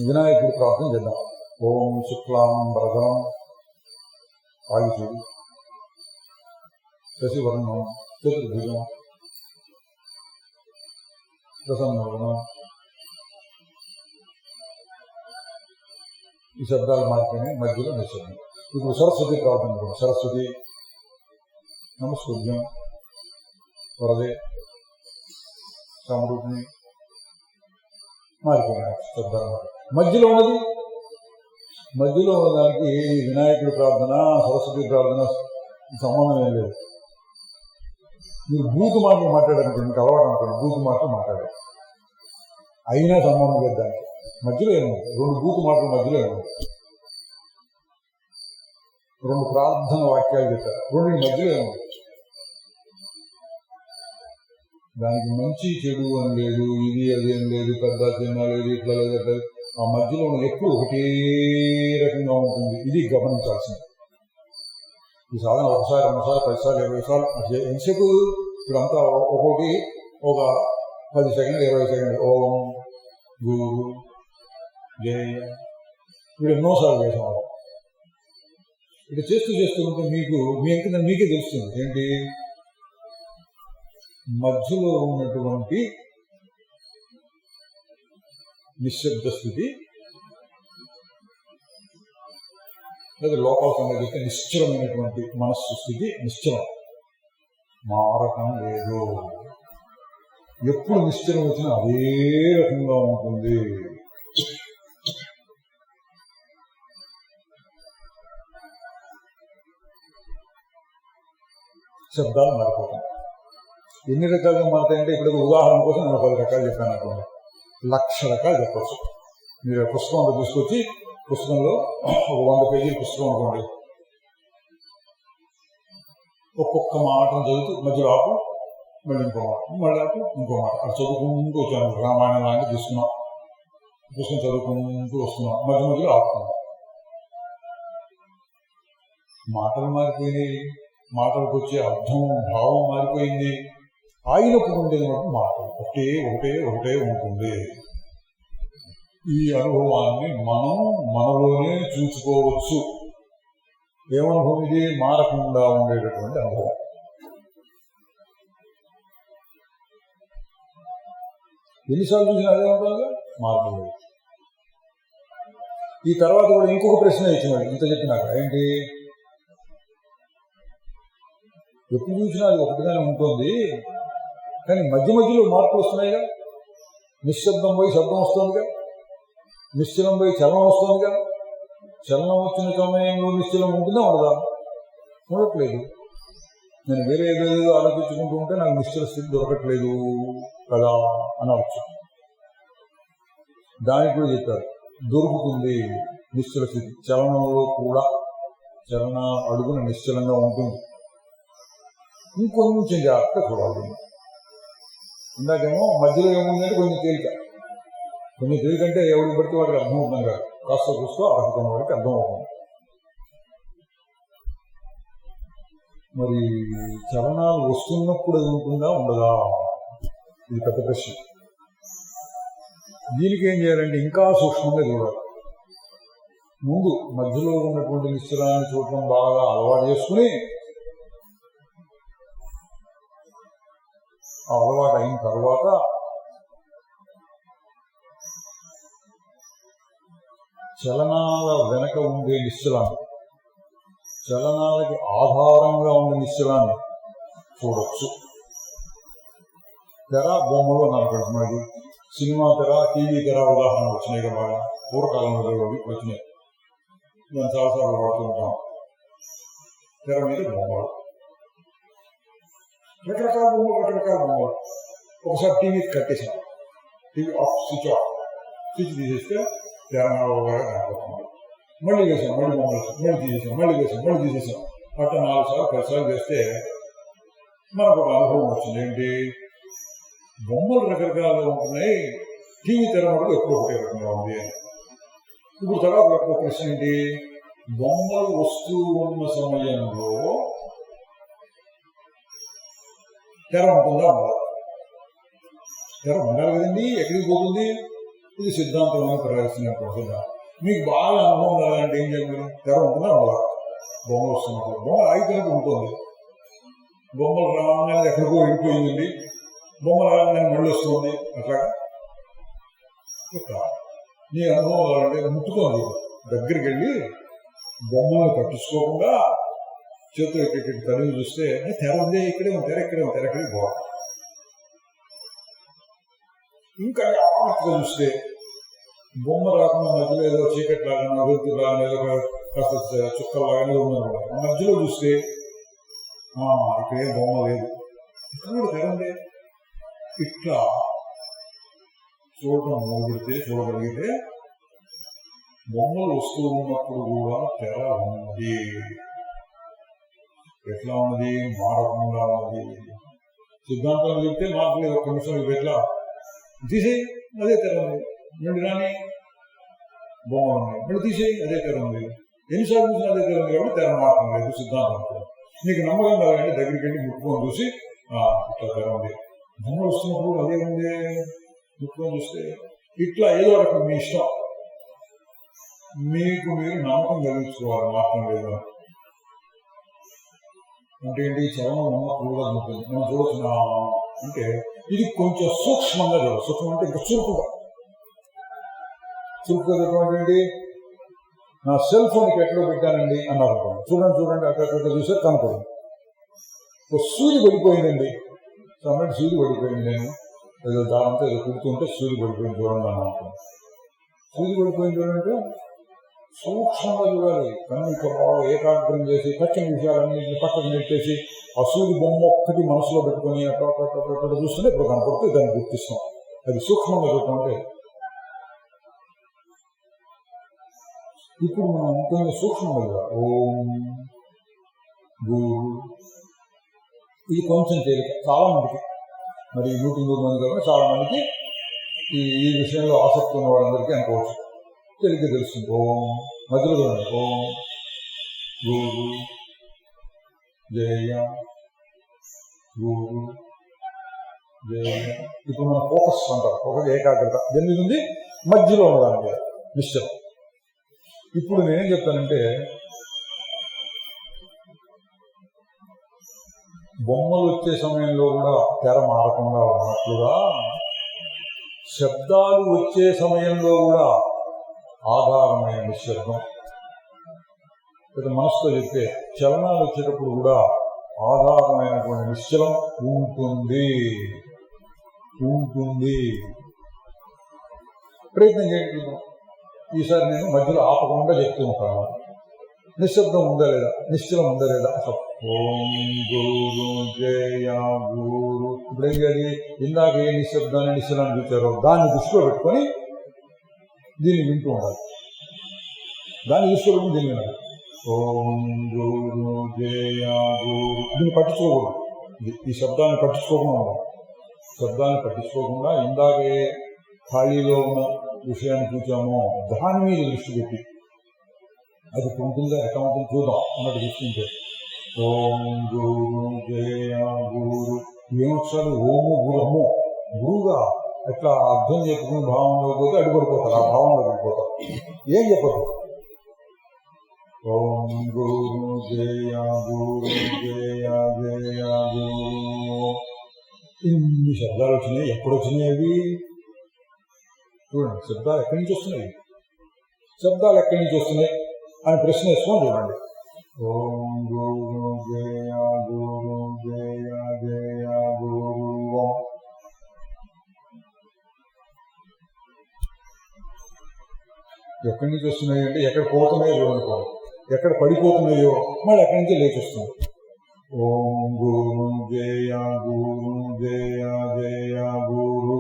వినాయకుడి ప్రార్థన చేద్దాం. ఓం శుక్లాం వరదరం ఆయుషుడు, శశివర్ణం, చతుర్భుజం, ప్రసన్నవనం, ఈ శబ్దాలు మాత్రమే మధ్యలో నిశ్శబ్దం. ఇప్పుడు సరస్వతి ప్రార్థన కూడా సరస్వతి నమస్కృత్యం వరదే సమరూపిణి మారిపోయిన శబ్దాలు. మధ్యలో ఉన్నదానికి వినాయకుడి ప్రార్థన సరస్వతి ప్రార్థన సంబంధం ఏం లేదు. మీరు బూతు మాటలు మాట్లాడారనుకోండి, మీకు అలవాటు అనుకోండి, బూతు మాటలు మాట్లాడారు అయినా సంబంధం లేదు. దానికి మధ్యలో ఏముంది? రెండు బూతు మాటల మధ్యలో ఏముంది? రెండు ప్రార్థన వాక్యాలు చెప్పారు, రెండు మధ్యలో ఏముంది? దానికి మంచి చెడు అని లేదు, ఇది అదేం లేదు, పెద్ద చిన్న లేదు, ఇట్లా లేదు. ఆ మధ్యలో ఎప్పుడు ఒకటే రకంగా ఉంటుంది. ఇది గమనించాల్సింది. ఈ సాధన ఒకసారి 2 సార్లు 10 సార్లు 20 సార్లు ఎంతసేపు ఇప్పుడంతా ఒక్కొక్కటి ఒక 10 సెకండ్లు 20 సెకండ్లు ఓం గురు జయ ఇప్పుడు ఎన్నోసార్లు చేసేవాడు. ఇట్లా చేస్తూ ఉంటే మీకు మీ కింద మీకే తెలుస్తుంది ఏంటి మధ్యలో ఉన్నటువంటి నిశ్శబ్ద స్థితి, లేదా లోపల సంగతి నిశ్చలమైనటువంటి మనస్సు స్థితి నిశ్చలం, మారకం లేదు. ఎప్పుడు నిశ్చలం వచ్చినా అదే రకంగా ఉంటుంది. శబ్దాలు మారిపోతాయి. ఎన్ని రకాలుగా మారుతాయంటే ఇప్పుడు ఉదాహరణ కోసం నేను 10 రకాలు చెప్పాను అనుకోండి, 1,00,000 రకాలు చెప్పచ్చు. మీరు పుస్తకం అంతా తీసుకొచ్చి పుస్తకంలో ఒక 100 పేజీల పుస్తకం అనుకోండి, ఒక్కొక్క మాటను చదువుతూ మధ్యలో ఆపు, మళ్ళీ ఇంకో మాట, మళ్ళీ ఆపు, ఇంకో మాట, అది చదువుకుంటూ వచ్చాను. రామాయణం లాంటి తీసుకున్నాం, పుస్తకం చదువుకుంటూ వస్తున్నాం, మధ్యలో ఆపుతున్నాం. మాటలు మారిపోయినాయి, మాటలకు వచ్చే అర్థం భావం మారిపోయింది. ఆగినప్పుడు ఉండేది మాటలు ఒకటే ఉంటుంది. ఈ అనుభవాన్ని మనం మనలోనే చూసుకోవచ్చు. ఏమనుభవం ఇది? మారకుండా ఉండేటటువంటి అనుభవం. ఎన్నిసార్లు చూసినా అదే ఉంటుంది, మారలేదు. ఈ తర్వాత కూడా ఇంకొక ప్రశ్న ఇచ్చినాడు ఇంత చెప్పినాక, ఏంటి? ఎప్పుడు చూసినా అది ఒకటిగానే ఉంటుంది, కానీ మధ్యలో మార్పులు వస్తున్నాయిగా. నిశ్శబ్దం పోయి శబ్దం వస్తుందిగా, నిశ్చలం పోయి చలనం వస్తుందిగా. చలనం వచ్చిన సమయంలో నిశ్చలం ఉంటుందా ఉండదా? ఉండట్లేదు. నేను వేరే ఏదేదో ఆలోచించుకుంటూ ఉంటే నాకు నిశ్చల స్థితి దొరకట్లేదు కదా అనవచ్చు. దానికి కూడా చెప్పారు, దొరుకుతుంది నిశ్చల స్థితి. చలనంలో కూడా చలన అడుగున నిశ్చలంగా ఉంటుంది. ఇంకొంచెం జాగ్రత్త చూడాలి. ఇందాకేమో మధ్యలో ఏముందంటే కొంచెం తేలిక అంటే ఎవరికి పడితే వాడికి అర్థం అవుతుంది కాదు, కాస్త చూస్తూ అర్థం వాడికి అర్థం అవుతుంది. మరి చలనాలు వస్తున్నప్పుడు అది ఉంటుందా ఉండదా? ఇది పెద్ద ప్రశ్న. దీనికి ఏం చేయాలంటే ఇంకా సూక్ష్మంగా చూడాలి. ముందు మధ్యలో ఉన్నటువంటి నిశ్చలాన్ని చూడటం బాగా అలవాటు చేసుకుని, ఆ అలవాటు అయిన తర్వాత చలనాల వెనక ఉండే నిశ్చలాన్ని, చలనాలకి ఆధారంగా ఉండే నిశ్చలాన్ని చూడొచ్చు. తెర బొమ్మలు నాకు సినిమా తెర, టీవీ తెర ఉదాహరణ వచ్చినాయి కదా, బాగా పూర్వకాలంలో వచ్చినాయి. దాన్ని చాలాసార్లు వాడుతుంటాం. తెర మీద బొమ్మలు, రకరకాల బొమ్మలు. ఒకసారి టీవీ కట్టేసాం, టీవీ ఆఫ్, స్విచ్ తీసేస్తే తెరంగా కనపడుతుంది. మళ్ళీ వేసాం, మళ్ళీ బొమ్మలు మళ్ళీ తీసేసాం, మళ్ళీ తీసేసాం. అట్లా 4 సార్లు 10 సార్లు చేస్తే మనకు ఒక అనుభవం వచ్చింది. ఏంటి? బొమ్మలు రకరకాలుగా ఉంటున్నాయి, టీవీ తెర మటుకు ఎక్కువ ఒకే రకంగా ఉంది అని. ఇప్పుడు తర్వాత ఒక ప్రశ్న ఏంటి? బొమ్మలు వస్తూ ఉన్న సమయంలో తెర ఉంటుందా? తెర ఉండాలి కదండి, ఎక్కడికి పోతుంది? ఇది సిద్ధాంతమైన ప్రదర్శన. మీకు బాగా అనుభవం కావాలంటే ఏం చేయాలి? తెర ఉంటుందా ఉండదా? బొమ్మలు వస్తున్నప్పుడు బొమ్మ ఆగిపోయినట్టు ఉంటుంది. బొమ్మలు రాగానే ఎక్కడికో వెళ్ళిపోయిందండి, బొమ్మ రాగానే మళ్ళీ వస్తుంది. అట్లాగా నీ అనుభవం కావాలంటే ముట్టుకోండి, దగ్గరికి వెళ్ళి బొమ్మలను పట్టించుకోకుండా చేతులు ఎక్కడికి తరిగి చూస్తే తెర ఉంది, ఇక్కడే ఉంది, తెర ఇక్కడే ఉంది, తెర ఎక్కడికి పోవాలి. ఇంకా జాగ్రత్తగా చూస్తే బొమ్మ రాకుండా మధ్యలో ఏదో చీకటి లాగానో వెళ్తు లాగానే ఏదో కాస్త చుక్కలాగానే ఉందన్నమాట. మధ్యలో చూస్తే ఇక్కడేం బొమ్మ లేదు, ఇక్కడ కూడా తెర ఉంది. ఇట్లా చూడటం మొదలుపెడితే చూడగలిగితే బొమ్మలు వస్తూ ఉన్నప్పుడు కూడా తెర ఉంది. ఎట్లా ఉన్నది? మారకుండా ఉన్నది. సిద్ధాంతం చెప్తే మాకు లేదు, ఒక్క నిమిషం ఎట్లా తీసేయి, అదే తెర ఉంది. మళ్ళీ రాని బొమ్మలు ఉన్నాయి, మళ్ళీ తీసేయి, అదే తెర ఉంది. ఎన్నిసార్లు చూసినా అదే తెర ఉంది కాబట్టి తెర మాత్రం లేదు. సిద్ధాంతం నీకు నమ్మకం కావాలంటే దగ్గరికి వెళ్ళి ముట్టుకొని చూసి ఇట్లా తెర ఉంది. బొమ్మలు వస్తున్నప్పుడు అదే ఉంది, ముట్టుకొని చూస్తే ఇట్లా ఏదో రకం మీ ఇష్టం, మీకు మీరు నమ్మకం కలిగించుకోవాలి. మాత్రం లేదు అంటే ఏంటి? చలనం ఉన్నప్పుడు కూడా ఉంటుంది, మనం చూడొచ్చు. అంటే ఇది కొంచెం సూక్ష్మంగా చూడాలి. సూక్ష్మం అంటే ఇంకా చురుకుగా చెప్పడం ఏంటి? నా సెల్ ఫోన్కి ఎక్కడో పెట్టానండి అన్నారు. చూడండి అక్కడ చూసే కనపడింది. సూది పడిపోయిందండి, సమయం సూది పడిపోయింది. నేను ఏదో దారంతో ఏదో కుడుతుంటే సూది పడిపోయింది చూడండి అని అనుకున్నాను. సూది పడిపోయింది చూడంటే సూక్ష్మంగా చూడాలి. కన్ను ఇంకా బాగా ఏకాగ్రం చేసి పచ్చని విషయాలన్నింటినీ పక్కకు నెట్టేసి ఆ సూది బొమ్మ ఒక్కటి మనసులో పెట్టుకుని అక్కడ చూస్తుంటే ఇప్పుడు కనపడితే దాన్ని గుర్తిస్తాం. అది సూక్ష్మంగా చూడటం. ఇప్పుడు మనం కొంచెం సూక్ష్మంగా ఓం గురు, ఇది కొంచెం తేలిక చాలా మందికి, మరి 100 మంది కాబట్టి చాలా మందికి ఈ విషయంలో ఆసక్తి ఉన్న వాళ్ళందరికీ అనుకోవచ్చు, తేలిక తెలుస్తుంది. ఓం మధ్యలో చూడండి, ఓం గురు జయ గురు జయ. ఇప్పుడు మన ఫోకస్ అంటారు, ఒకటి ఏకాగ్రత దేని మీద ఉంది? మధ్యలో ఉన్నదాని మీద నిశ్చయం. ఇప్పుడు నేనేం చెప్తానంటే, బొమ్మలు వచ్చే సమయంలో కూడా తెర మారకుండా ఉన్నట్లుగా శబ్దాలు వచ్చే సమయంలో కూడా ఆధారమైన నిశ్శబ్దం, మనసుతో చెప్పే చలనాలు వచ్చేటప్పుడు కూడా ఆధారమైనటువంటి నిశ్చలం ఉంటుంది. ప్రయత్నం చేయండి. ఈసారి నేను మధ్యలో ఆపకుండా చెప్తూ ఉంటాను. నిశ్శబ్దం ఉందా లేదా, నిశ్చలం ఉందా లేదా. ఓం గురు జయ గురు. ఇప్పుడు ఏం చేయాలి? ఇందాక ఏ నిశ్శబ్దాన్ని నిశ్చలాన్ని చూచారో దాన్ని దృష్టిలో పెట్టుకొని దీన్ని వింటూ ఉండాలి. దాన్ని దృష్టిలో పెట్టుకుని దీన్ని వినాలి. ఓం గురు జయ గురు. దీన్ని పట్టించుకోకూడదు, ఈ శబ్దాన్ని పట్టించుకోకుండా ఉండాలి. శబ్దాన్ని పట్టించుకోకుండా ఇందాకే ఖాళీలో ఉన్న విషయాన్ని చూచామో దాని మీద దృష్టి పెట్టి అది ఉంటుందా ఎట్లా ఉంటుంది చూద్దాం అన్నట్టు దృష్టించే. ఓం గురు జయ గురు. ఏమొచ్చాడు? ఓము గురము. గురువుగా ఎట్లా అర్థం చెప్పుకుని భావంలో పోతే అడిపడిపోతారు, ఆ భావంలో పడిపోతారు. ఏం చెప్పదు? ఓం గురు జయ గురు జయ జయ గురు. ఇన్ని శబ్దాలు వచ్చినాయి, ఎప్పుడొచ్చినాయి అవి? చూడండి, శబ్దాలు ఎక్కడి నుంచి వస్తున్నాయి అని ప్రశ్న వేసుకొని చూడండి. ఓం గురు జయ గురు జయ జయ గురు. ఎక్కడి నుంచి వస్తున్నాయి అంటే ఎక్కడ పోతున్నాయో చూడండి, ఎక్కడ పడిపోతున్నాయో మళ్ళీ ఎక్కడి నుంచి లేచి వస్తున్నాయి. ఓం గురు జయ గురు జయ జయ గురు.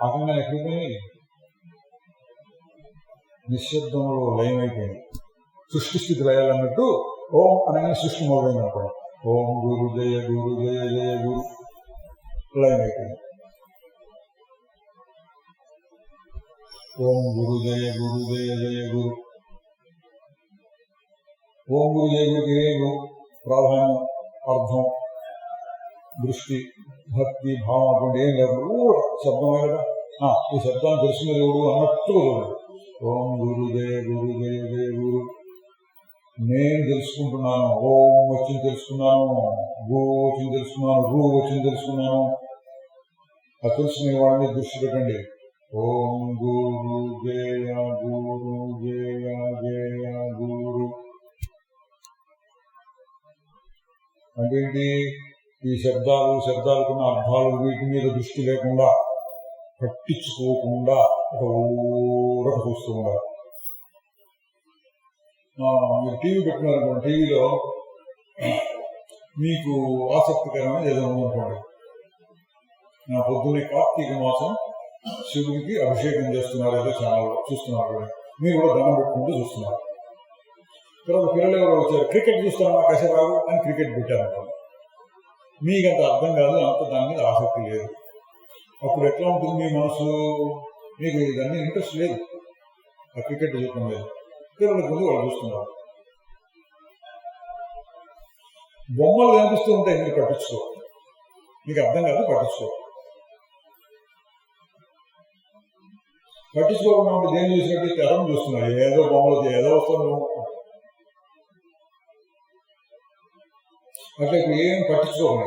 ఆకంగా ఎక్కడిపోయి నిశ్శబ్దంలో లయమైపోయింది. సృష్టి స్థితి లయాలన్నట్టు ఓం అనగానే సృష్టి మొదలైంది అనుకోండి. ఓం గురు జయ గురు జయ జయ గురు లయమైపోయింది. ఓం గురు జయ గురు జయ జయ గురు. ఓం గురు జయ గురు ప్రాధాన్యం, అర్థం, దృష్టి, భక్తి, భావం అటువంటి ఏం లేదు. శబ్దమే కదా, ఈ శబ్దాన్ని తెలిసిన దేవుడు అన్నట్టుగా చూడండి. ఓం గురు జయ గురు జయ జయ గురు. నేను తెలుసుకుంటున్నాను, ఓం వచ్చింది తెలుసుకున్నాను, గో వచ్చింది తెలుసుకున్నాను, రూ వచ్చింది తెలుసుకున్నాను. ఆ తెలుసుకునే వాడిని దృష్టి పెట్టండి. ఓం గురు జయ గురు జయ జయ గురు అంటే ఈ శబ్దాలకున్న అర్థాలు వీటి మీద దృష్టి లేకుండా పట్టించుకోకుండా ఊరక చూస్తూ ఉండాలి. మీరు టీవీ పెట్టినారనుకోండి, టీవీలో మీకు ఆసక్తికరమైన ఏదో ఉందనుకోండి. పొద్దున్నే కార్తీక మాసం శివుడికి అభిషేకం చేస్తున్నారు, ఏదో ఛానల్లో చూస్తున్నారు, మీరు కూడా దండం పెట్టుకుంటూ చూస్తున్నారు. తర్వాత పిల్లలు ఎవరో వచ్చారు, క్రికెట్ చూస్తాను కాసేపు అని క్రికెట్ పెట్టారనుకోండి. మీకంత అర్థం కాదు, అంత దాని మీద ఆసక్తి లేదు. అప్పుడు ఎట్లా ఉంటుంది మీ మనసు? మీకు ఇదన్నీ ఇంట్రెస్ట్ లేదు, ఆ క్రికెట్ చూడటం లేదు. పిల్లలకు ముందు వాళ్ళు చూస్తున్నారు. బొమ్మలు కనిపిస్తూ ఉంటాయి, మీరు పట్టించుకో, మీకు అర్థం కాదు, పట్టించుకోకుండా ఉంటే దేని చూసినట్టు తెరం చూస్తున్నారు, ఏదో బొమ్మలు ఏదో వస్తుంది. అట్లా ఇప్పుడు ఏం పట్టించుకోకుండా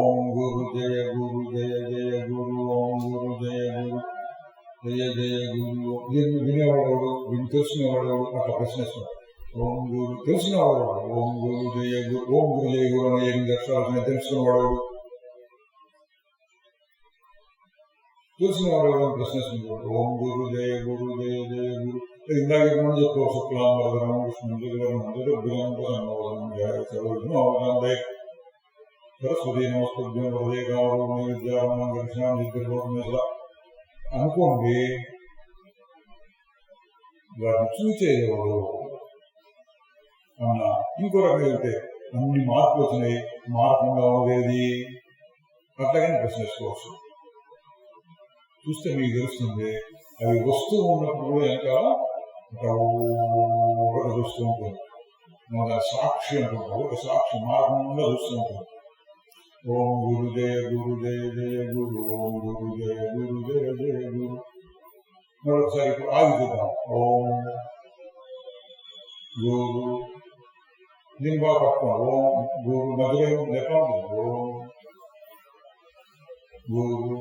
ఓం గురు జయ గురు జయ జయ గురు, ఓం గురు జయ గురు జయ జయ గురు. దీన్ని వినేవాడు, దీన్ని తెలుసుకునేవాడు అట్లా ప్రశ్నిస్తున్నాడు. ఓం గురు తెలిసినవాడు, ఓం గురు జయ గురు, ఓం గురు జయ గురు అని 8 అక్షరాలు తెలుసుకునేవాడు, తెలిసినవాడు ప్రశ్నిస్తున్నాడు. ఓం గురు జయ గురు జయ జయ గురు. ఇందాక మనం చెప్పుకో, శుక్లాంబరం కృష్ణుడు సరస్వతి నమస్కృత్యం హృదయ కావడం విద్యారంభం దర్శనం నిద్రపోతున్నా అనుకోండి. వాటిని చూసేవాడు అన్నా ఇంకో రకంగా వెళ్తే అన్ని మార్పులు వచ్చినాయి, మార్పుగా ఉండేది అట్లాగని ప్రశ్నించుకోవచ్చు. చూస్తే మీకు తెలుస్తుంది, అవి వస్తూ ఉన్నప్పుడు కూడా వెనక చూస్తూ ఉంటుంది. సాక్షి అంటున్నాడు, ఒక సాక్షి మార్గంగా చూస్తూ ఉంటుంది. ఓం గురు జయ గురు జయ జయ గురు, ఓం గురు జయ గురు జయ జయ గురు. మరొకసారి ఇప్పుడు ఆగి చూద్దాం. ఓం గురు, దీన్ని బాగా పట్టుకోండి. ఓం గురు మధ్యలో లెక్క ఉంటుంది. ఓం గురు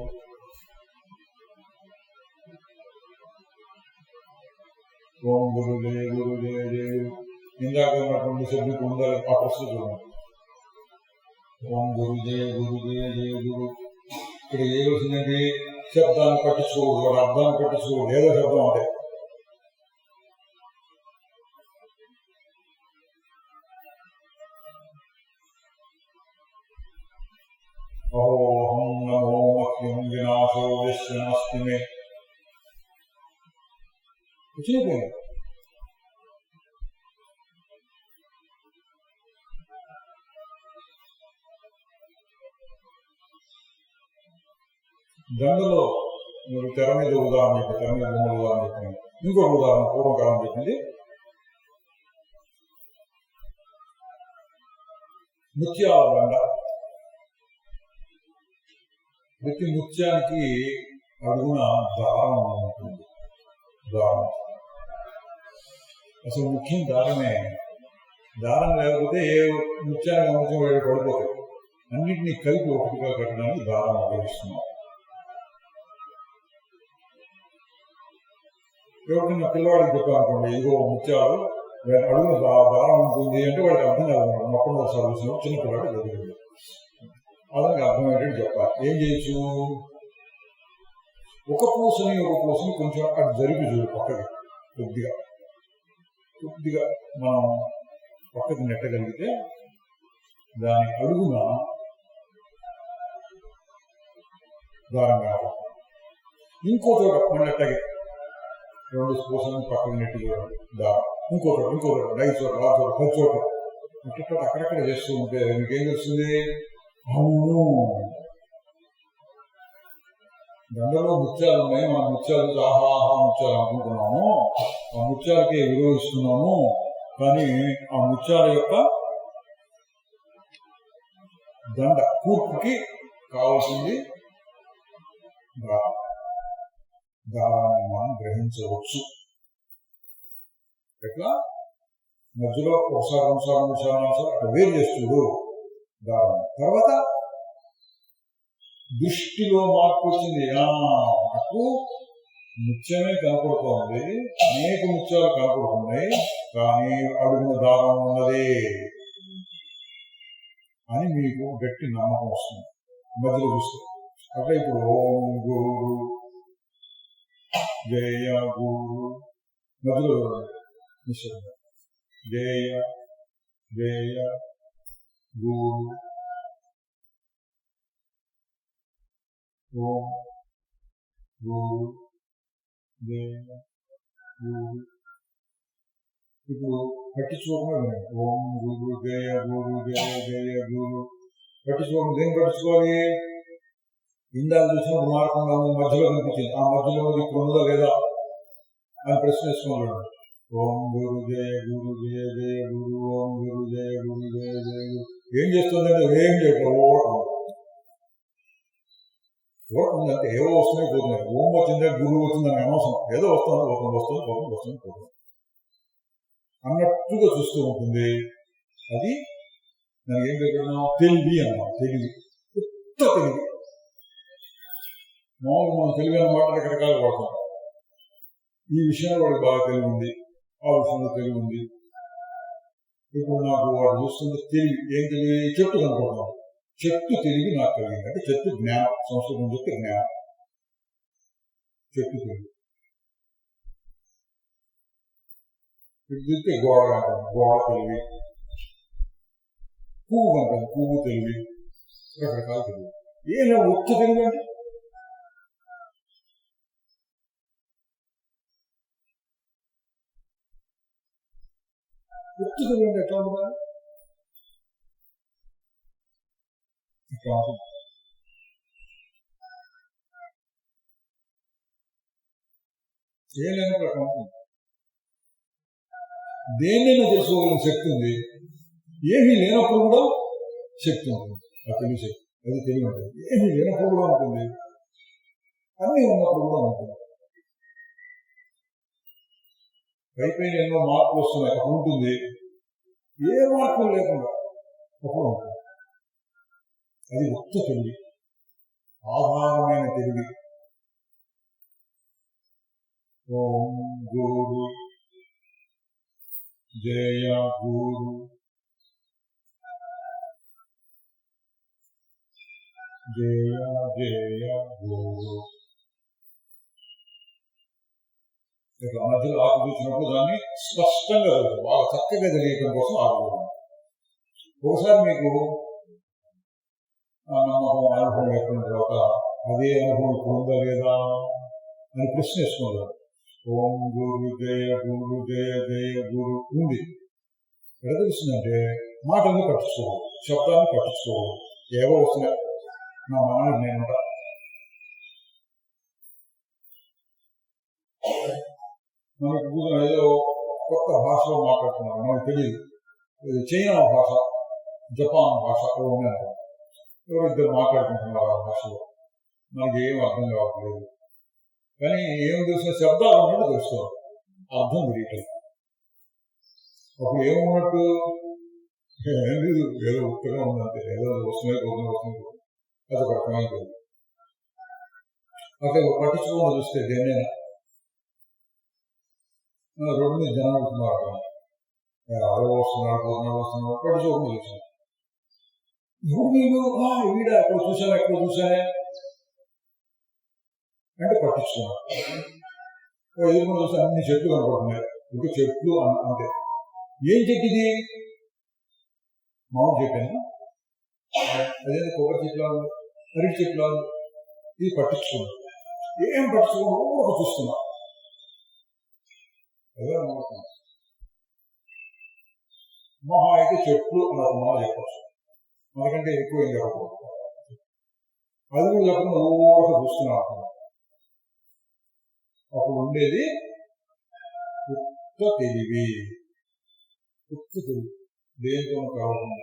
ఓం గురు జయ గురు జయ జయ గురు. ఇందాక ఉన్నటువంటి సభ్యులకు ఉండాలి ఆ ప్రశ్న చూడండి. ఓం గురు జయ గురు జయ జయ గురు. ఇక్కడ ఏవలసిందండి, శబ్దాన్ని పట్టించుకోకూడదు, వాడు అర్థాన్ని పట్టించుకోకూడదు, ఏదో శబ్దం అంటే. అహోహం నమో మహ్యం వినాశో యస్య నాస్తి మే. వచ్చిపోయింది. దండలో మీరు తెర మీద ఉదాహరణ చెప్పి, తెర మీద బొమ్మల ఉదాహరణ చెప్పింది. ఇంకొక ఉదాహరణ పూర్వకాలం చెప్పింది. ముత్యాల దండ. ప్రతి ముత్యానికి అడుగున దారం ఉంటుంది. దారం అసలు ముఖ్యం దారమే. దారం లేకపోతే ఏ ముత్యానికి అమృతం పడిపోతాయి. అన్నింటినీ కలిపి ఒకటిగా కట్టడానికి దారం ఉపయోగిస్తున్నాం. ఎవరికైనా పిల్లవాడికి చెప్పాలనుకోండి, ఇదిగో ముత్యాలు అడుగున దారం ఉంటుంది అంటే వాడికి అర్థం కాదు. మొట్టమొదటిసారి చూసిన చిన్నపిల్లాడు చదువుతుంది, అలాగే అర్థమయ్యేటట్టు చెప్పాలి. ఏం చేయొచ్చు, ఒక పూసని కొంచెం అటు జరిపి చూడు, పక్కకి కొద్దిగా మనం పక్కకి నెట్టగలిగితే దాని అడుగున దారం కావాలి. ఇంకో చోట మళ్ళీ అట్టగే 2 పూసని పక్కకి నెట్టి చూడండి దారం. ఇంకో చోట 5 చోట 6 చోట 10 చోట ఇట్లా అక్కడక్కడ చేస్తూ ఉంటే మీకేం తెలుస్తుంది? అవును, దండలో ముత్యాలు ఉన్నాయి, మన ముత్యాలు ఆహాహా ముత్యాలు అనుకుంటున్నాము, ఆ ముత్యాలకే విలువ ఇస్తున్నాము. కానీ ఆ ముత్యాల యొక్క దండ కూర్పుకి కావాల్సింది దారాన్ని మనం గ్రహించవచ్చు. ఎట్లా? మధ్యలో ఒకసారి 2 సార్లు 3 సార్లు 4 సార్లు అక్కడ వేరు చేస్తుడు దారం. తర్వాత దృష్టిలో మార్పు వచ్చింది. నాకు ముత్యమే కనపడుతోంది, అనేక ముత్యాలు కనపడుతున్నాయి, కానీ అడుగున దారం ఉన్నది అని మీకు గట్టి నమ్మకం వస్తుంది మధ్యలో చూస్తే. అట్లా ఇప్పుడు ఓం గురు జయ గురు మధ్యలో నిశ్చయంగా జయ జయ గురు ఓం గురు జయ గురు. ఇప్పుడు పట్టించుకోకుండా వినండి. ఓం గురు జయ గురు జయ జయ గురు. పట్టించుకోకుండా దేని పట్టించుకోవాలి? ఇందాక చూసినప్పుడు మార్గంగా మధ్యలో కనిపించింది, ఆ మధ్యలో ఇప్పుడు ఉందా లేదా అని ప్రశ్న వేసుకున్నాడు. ఓం గురు జయ గురు జయ జయ గురు ఓం గురు జయ గురు జయ జయ గురు. ఏం చేస్తుందంటే ఏం చేయటం ఓటుందంటే ఏవో వస్తున్నాయి పోతున్నాయి. ఓం వచ్చిందే గురువు వచ్చిందని అనవసరం, ఏదో వస్తుంది పోతుంది అన్నట్టుగా చూస్తూ ఉంటుంది. అది దానికి ఏం పెట్టినా తెలివి అన్నాం. తెలివి కొత్త తెలివి. మామూలు మనం తెలివి అన్నమాట రకరకాలు వాడతాం. ఈ విషయంలో వాడికి బాగా తెలివి ఉంది, ఆ విషయంలో తెలివి ఉంది. ఇప్పుడు నాకు వాడు చూస్తుంది తెలివి. ఏం తెలివి? చెట్టు కనుకుంటున్నాం. చెట్టు తెలివి నాకు కలిగింది. అంటే చెట్టు జ్ఞానం, సంస్కృతం చెప్తే జ్ఞానం. చెట్టు తెలివి. ఇదితే గోడ అంటాం, గోడ తెలివి. పువ్వు అంటాం, పువ్వు తెలివి. రకరకాల తెలివి. ఏనా ఒక్క తెలివి అంటే ఒక్క తెలివి అంటే ఎట్లా ఉండాలి? ఏలేనప్పుడు అట్లా ఉంటుంది. దేన్నైనా తెలుసుకోగలిగిన శక్తి ఉంది. ఏమీ లేనప్పుడు కూడా శక్తి ఉంటుంది. ఆ తెలివి శక్తి, అది తెలివి ఉంటుంది. ఏమీ లేనప్పుడు కూడా ఉంటుంది, అన్నీ ఉన్నప్పుడు కూడా ఉంటుంది. పైపైన ఎన్నో మార్పులు వస్తున్నాయి, అప్పుడు ఉంటుంది. ఏ మార్పులు లేకుండా అప్పుడు ఉంటుంది. అది ఉత్త తెలివి, ఆధారమైన తెలివి. ఓం గురు జయ గురు జయ జయ గురు. మధ్యలో ఆకు చూసినప్పుడు దాన్ని స్పష్టంగా తెలుసు, బాగా చక్కగా తెలియటం కోసం ఆకుతున్నాను. ఒకసారి మీకు నమ్మకం అనుభవం ఏర్పడిన తర్వాత అదే అనుభవం ఇప్పుడు ఉందా లేదా అని ప్రశ్న వేసుకున్నారు. ఓం గురు జయ గురు జయ జయ గురు ఉంది. ఎక్కడ తెలుస్తుందంటే మాటల్ని పట్టించుకోవాలి, శబ్దాన్ని పట్టించుకోవాలి. ఏవో వస్తున్నాయి, నా మనకి నేనుంట. మనకు ఏదో కొత్త భాషలో మాట్లాడుతున్నాం, మనకు తెలియదు. చైనా భాష, జపాన్ భాష ఉన్నాయంట. ఎవరు ఇద్దరు మాట్లాడుకుంటున్నారు ఆ భాషలో, మనకి ఏం అర్థం కావట్లేదు. కానీ ఏం తెలిసిన శబ్దాలు ఉన్నట్టు తెలుసుకోవాలి, అర్థం తెలియటం. అప్పుడు ఏమున్నట్టు ఏం లేదు, ఏదో ఉత్తగా ఉందంటే, ఏదో వస్తున్నాయి అదొక రకమైన తెలియదు. అక్కడ పట్టించుకోకుండా చూస్తే దేన్నైనా రోడ్డు మీద జనం ఉంటున్నారు, ఎవరో వస్తున్నారు పట్టించుకోకుండా చూసాను. వీడ ఎక్కడ చూసానే అంటే పట్టించుకున్నాను. ఎదురుగా చూస్తే అన్ని చెట్లు కనపడుతున్నాయి, ఇంకా చెట్లు అంతే. ఏం చెట్టు ఇది? మామిడి చెట్టు. అదే కొబ్బరి చెట్లు, అరటి చెట్లు. ఇది పట్టించుకున్నాను. ఏం పట్టించుకున్నా ఒక చూస్తున్నా, అదే అనుకుంటున్నాను. మహా అయితే చెట్లు అని ఒక మాట చెప్పచ్చు, మనకంటే ఎక్కువ ఏం చెప్పకూడదు. అది కూడా చెప్పకుండా ఊరక చూస్తున్నా. అప్పుడు ఉండేది ఉత్త తెలివి. దేంతో కాకుండా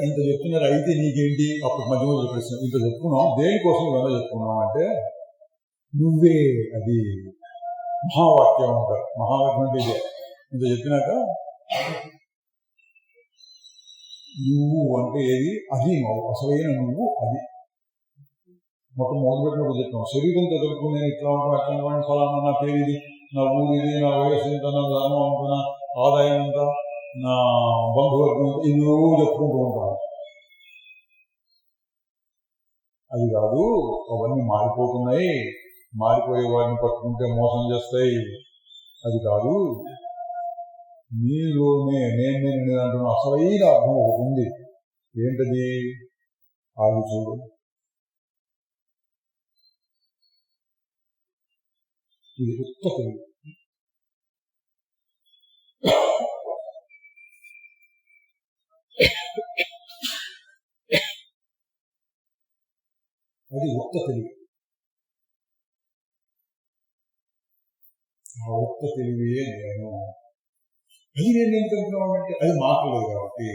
ఇంత చెప్తున్నారు. అయితే నీకేంటి? అప్పుడు మధ్య మధ్య ప్రశ్న. ఇంత చెప్పుకున్నాం, దేనికోసం ఎలా చెప్పుకున్నాం అంటే నువ్వే అది మహావాక్యం అంటారు. మహావాక్యం అంటే ఇదే. ఇంత చెప్పినాక నువ్వు అంటే ఏది, అది అసలైన నువ్వు అది. మొత్తం మొదలుపెట్టినప్పుడు చెప్తాం. శరీరంతో కలుపుకుని నేను ఇట్లా ఉంటాను అట్లా ఉంటాను, ఫలానా నా పేరు ఇది, నా ఊరు ఇది, నా వయస్సు ఎంత, నా ధర్మం ఎంత, నా ఆదాయం ఎంత, నా బంధువర్గం ఎంత, ఇది నువ్వు చెప్పుకుంటూ ఉంటాను. అది కాదు, అవన్నీ మారిపోతున్నాయి, మారిపోయే వాడిని పట్టుకుంటే మోసం చేస్తాయి. అది కాదు, నీలోనే నేను అంటున్న అసలైన అర్థం ఒకటి ఉంది. ఏంటది? ఆగి చూడు. ఇది ఉత్త తెలివి. అది ఉత్త తెలివి. ఆ ఉత్త తెలివియే నేను. అది నేను ఏం తెలుపుతున్నానంటే అది మారలేదు కాబట్టి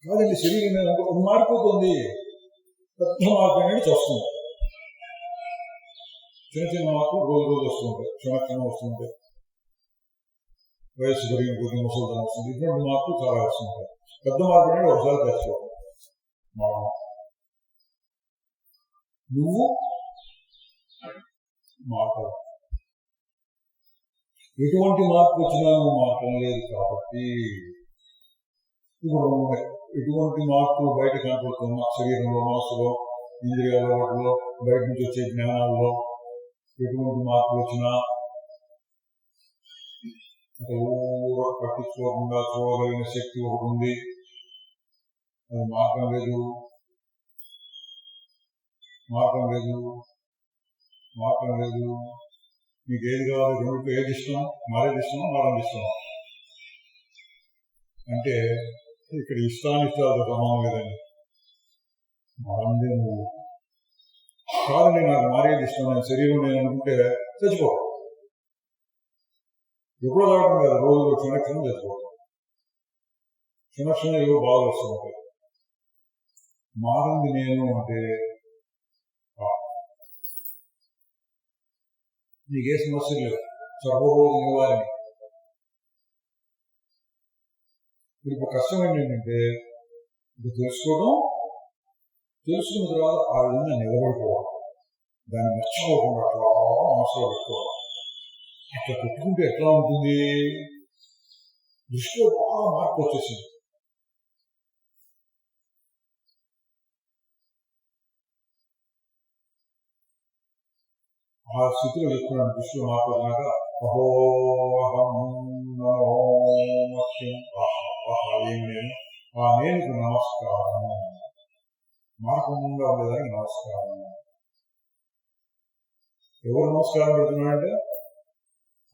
కాదండి. శరీరం అది మారిపోతుంది. పెద్ద మార్పు అనేది వస్తుంది. చిన్న చిన్న మార్పు రోజు రోజు వస్తుంటాయి, క్షణక్షణం వస్తుంటాయి. వయస్సు పెరిగిన కొద్ది ముసలితనం వస్తుంది. ఇటువంటి మార్పులు చాలా వస్తుంటాయి. పెద్ద మార్పు అనేది ఒకసారి తెచ్చుకోవాలి. నువ్వు మార్పు ఎటువంటి మార్పు వచ్చినా నువ్వు మార్పం లేదు కాబట్టి ఇప్పుడు ఎటువంటి మార్పులు బయట కనపడుతున్నా శరీరంలో, మనసులో, ఇంద్రియాల వాటిలో, బయట నుంచి వచ్చే జ్ఞానాల్లో ఎటువంటి మార్పులు వచ్చినా పట్టించుకోకుండా చూడగలిగిన శక్తి ఒకటి ఉంది. అది మార్గం లేదు, మార్గం లేదు, మార్గం లేదు. మీకు ఏది కావాలి? రెండుతో ఏది ఇష్టం? మారేది ఇష్టమా, మారేది ఇష్టమా? అంటే ఇక్కడ ఇష్టానిష్టాలతో సమానం లేదండి. మారందే నువ్వు కాదండి. నాకు మారేది ఇష్టం, నేను శరీరం నేను అనుకుంటే చచ్చిపో. ఎప్పుడో కావడం కాదు, రోజు క్షణక్షణం చచ్చిపోవడం. క్షణక్షణం ఏవో బాగా వస్తుంటాయి. మారింది నేను అంటే నీకే సమస్య లేదు, సర్వరోగ నివారణ. ఇప్పుడు కష్టం ఏంటంటే ఇది తెలుసుకోవడం, తెలుసుకున్న తర్వాత ఆ విధంగా నిలబడిపోవాలి. దాన్ని మర్చిపోకుండా అట్లా మనసులో పెట్టుకోవాలి. అట్లా పెట్టుకుంటే ఎట్లా ఉంటుంది? దృష్టిలో బాగా మార్పు వచ్చేసింది. ఆ స్థితిలో చెప్తున్నాను. దృష్టిలో మార్పు వచ్చినాక అహోహం ఏం నేను, ఆ నేనుకు నమస్కారం, మార్గంగా ఉండేదానికి నమస్కారం. ఎవరు నమస్కారం పెడుతున్నాడంటే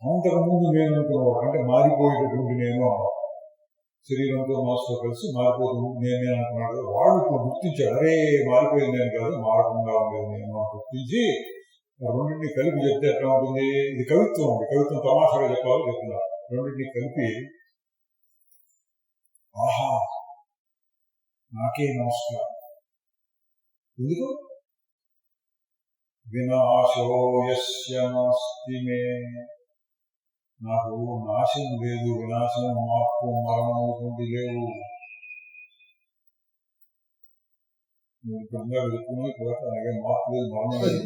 అంతకుముందు నేను అనుకున్నాడు, అంటే మారిపోయేటటువంటి నేను అన్నాడు. శరీరంతో మనసుతో కలిసి మారిపోతుంది నేను అనుకున్నాడు. వాడు ఇప్పుడు గుర్తించాడు, అరే మారిపోయింది నేను కాదు, మార్గంగా ఉండేది నేను అని గుర్తించి రెండింటినీ కలిపి చెప్తే ఎట్లా ఉంటుంది? ఇది కవిత్వం ఉంది. కవిత్వం తమాషాగా చెప్పాలి చెప్తున్నారు. రెండింటినీ కలిపి ఆహా నాకే నమస్కారం. ఎందుకు? వినాశో యస్య నాస్తి మే, నాకు నాశం లేదు, వినాశం, మార్పు, మరణం ఇటువంటి లేవు. నువ్వు గంగా వెతుకుని తర్వాత అలాగే మార్పు లేదు, మరణం లేదు,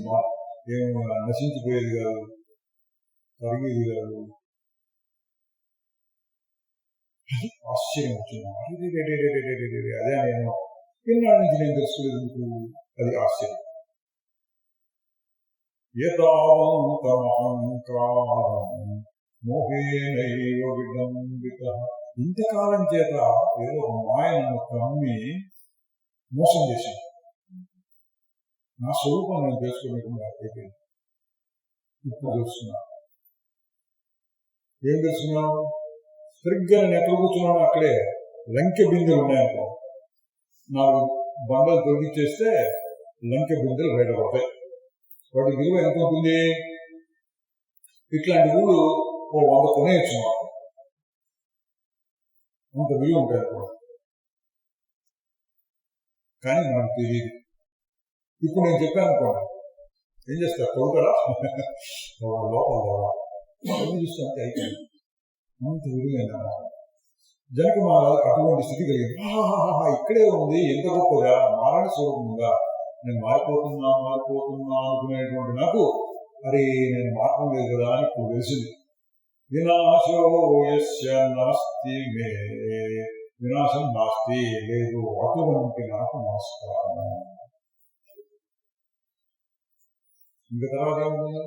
ఏం నశించిపోయేది కాదు, తరిగేది కాదు. ఆశ్చర్యం వచ్చింది. అదే నేను ఎన్నాళ్ళ నుంచి నేను తెలుసుకోలేదు. అది ఆశ్చర్యం. యథావంతమహంకారం మోహేనైవ విడంబితః. ఇంతకాలం చేత ఏదో ఒక మాయను కమ్మి మోసం చేశాను. నా స్వరూపం నేను తెలుసుకోలేకుండా అయిపోయింది. ఇప్పుడు తెలుసుకున్నాను. ఏం తెలుసుకున్నావు? సరిగ్గా నేను ఎక్కడ కూర్చున్నాను అక్కడే లంకె బిందెలు ఉన్నాయనుకో, 4 బండలు తొలగించేస్తే లంకె బిందెలు బయటపడతాయి. వాటి విలువ ఎంత ఉంటుంది? ఇట్లాంటి ఊళ్ళు 100 కొనేయచ్చు. అంత విలువ ఉంటాయి అనుకో. కానీ మనకు తెలియదు. ఇప్పుడు నేను చెప్పాను అనుకోండి, ఏం చేస్తారు చదువుతారా లోపల చూస్తే అంతే అయిపోయింది. అంత విలువైన జనక మహారాజు అటువంటి స్థితి కలిగింది. ఇక్కడే ఉంది, ఎంత గొప్పగా మారణ స్వరూపంగా నేను మారిపోతున్నా అనుకునేటువంటి నాకు అరే నేను మారడం లేదు కదా అని ఇప్పుడు తెలిసింది. వినాశో యస్య నాస్తి మే, వినాశం నాస్తి లేదు, అటువంటి నాకు నమస్కారం. ఇంకా తర్వాత ఏముంటుంది?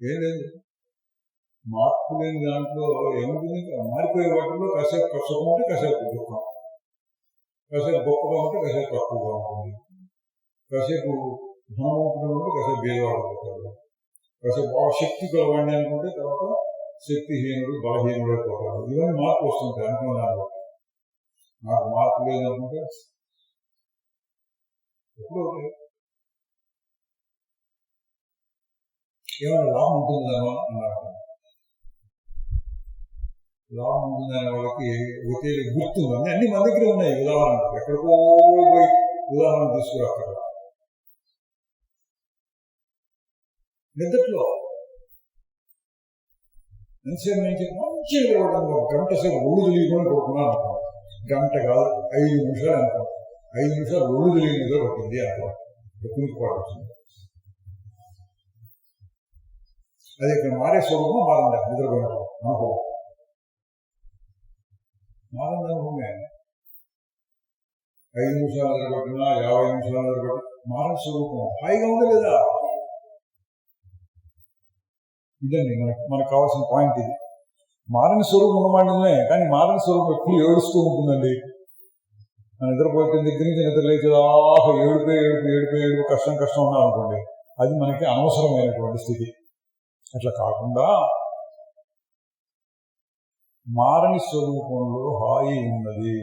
ఏం లేదు. మార్పు లేని దాంట్లో ఏముంటుంది? మారిపోయే వాటిలో కాసేపు సుఖం ఉంటే కాసేపు దుఃఖం, కాసేపు గొప్పగా ఉంటే కాసేపు తక్కువగా ఉంటుంది, కాసేపు ధనవంతుడు ఉంటే కాసేపు భేదవాడు పోతాడు, కాసేపు బాగా శక్తి కలవాడిని అనుకుంటే తర్వాత శక్తిహీనుడు బలహీనుడు అయిపోతాడు. ఇవన్నీ మార్పు వస్తుంటాయి అనుకున్న దాన్ని. నాకు మార్పు లేదనుకుంటే ఎప్పుడు ఏమైనా లాభం ఉంటుందేమో అన్నారు. లాభం ఉంటుందనే వాళ్ళకి ఒకే గుర్తుంది. అన్ని మన దగ్గర ఉన్నాయి ఉదాహరణలు, ఎక్కడికో పోయి ఉదాహరణ తీసుకురాక్కడ. నిద్రలో ఎంతసేపు నుంచి మంచిగా నిలబడడం, గంట సేపు ఒళ్ళు తెలియకుండా కొడుకున్నా అనుకో, గంట కాదు 5 నిమిషాలు అనుకో, 5 నిమిషాలు ఒళ్ళు తెలియని నిద్ర పట్టింది అనుకో, కునికిపాటు వచ్చింది. అది ఇక్కడ మారే స్వరూపం మారిందా నిద్రపోయినప్పుడు అనుకో, మారింది అనుకోమే. 5 నిమిషాలు నిద్రపట్టినా 50 నిమిషాలు నిద్రపట్టినా మారణ స్వరూపం హాయిగా ఉంది లేదా? ఇదండి మనకు కావాల్సిన పాయింట్. ఇది మారణ స్వరూపం ఉన్నమాటనే, కానీ మారణ స్వరూపం ఎప్పుడు ఏడుస్తూ ఉంటుందండి. మన నిద్రపోయిన దగ్గర నుంచి నిద్ర లేచేదాకా ఏడుపు కష్టం ఉన్నారు అనుకోండి, అది మనకి అనవసరమైనటువంటి స్థితి. అట్లా కాకుండా మారణ స్వరూపంలో హాయి ఉన్నది.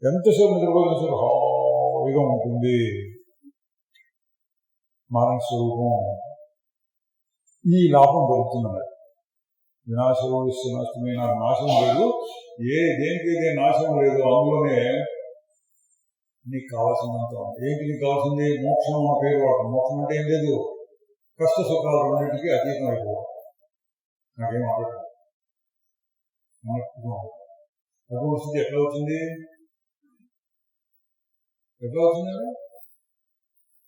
ఎంతసేపు నిద్రపోయిన సరే హాయిగా ఉంటుంది మారణ స్వరూపం. ఈ లాభం దొరుకుతుంది. వినాశమే, నాకు నాశనం లేదు, దేనికైతే నాశనం లేదు అందులోనే నీకు కావాల్సినంత. ఏంటి నీకు కావాల్సింది? మోక్షం అన్న పేరు వాడతాం. మోక్షం అంటే ఏం లేదు, కష్ట సుఖాలు రెండింటికి అతీతం అయిపోవాలి. నాకేం ఆడటం అటువంటి స్థితి ఎట్లా వచ్చింది?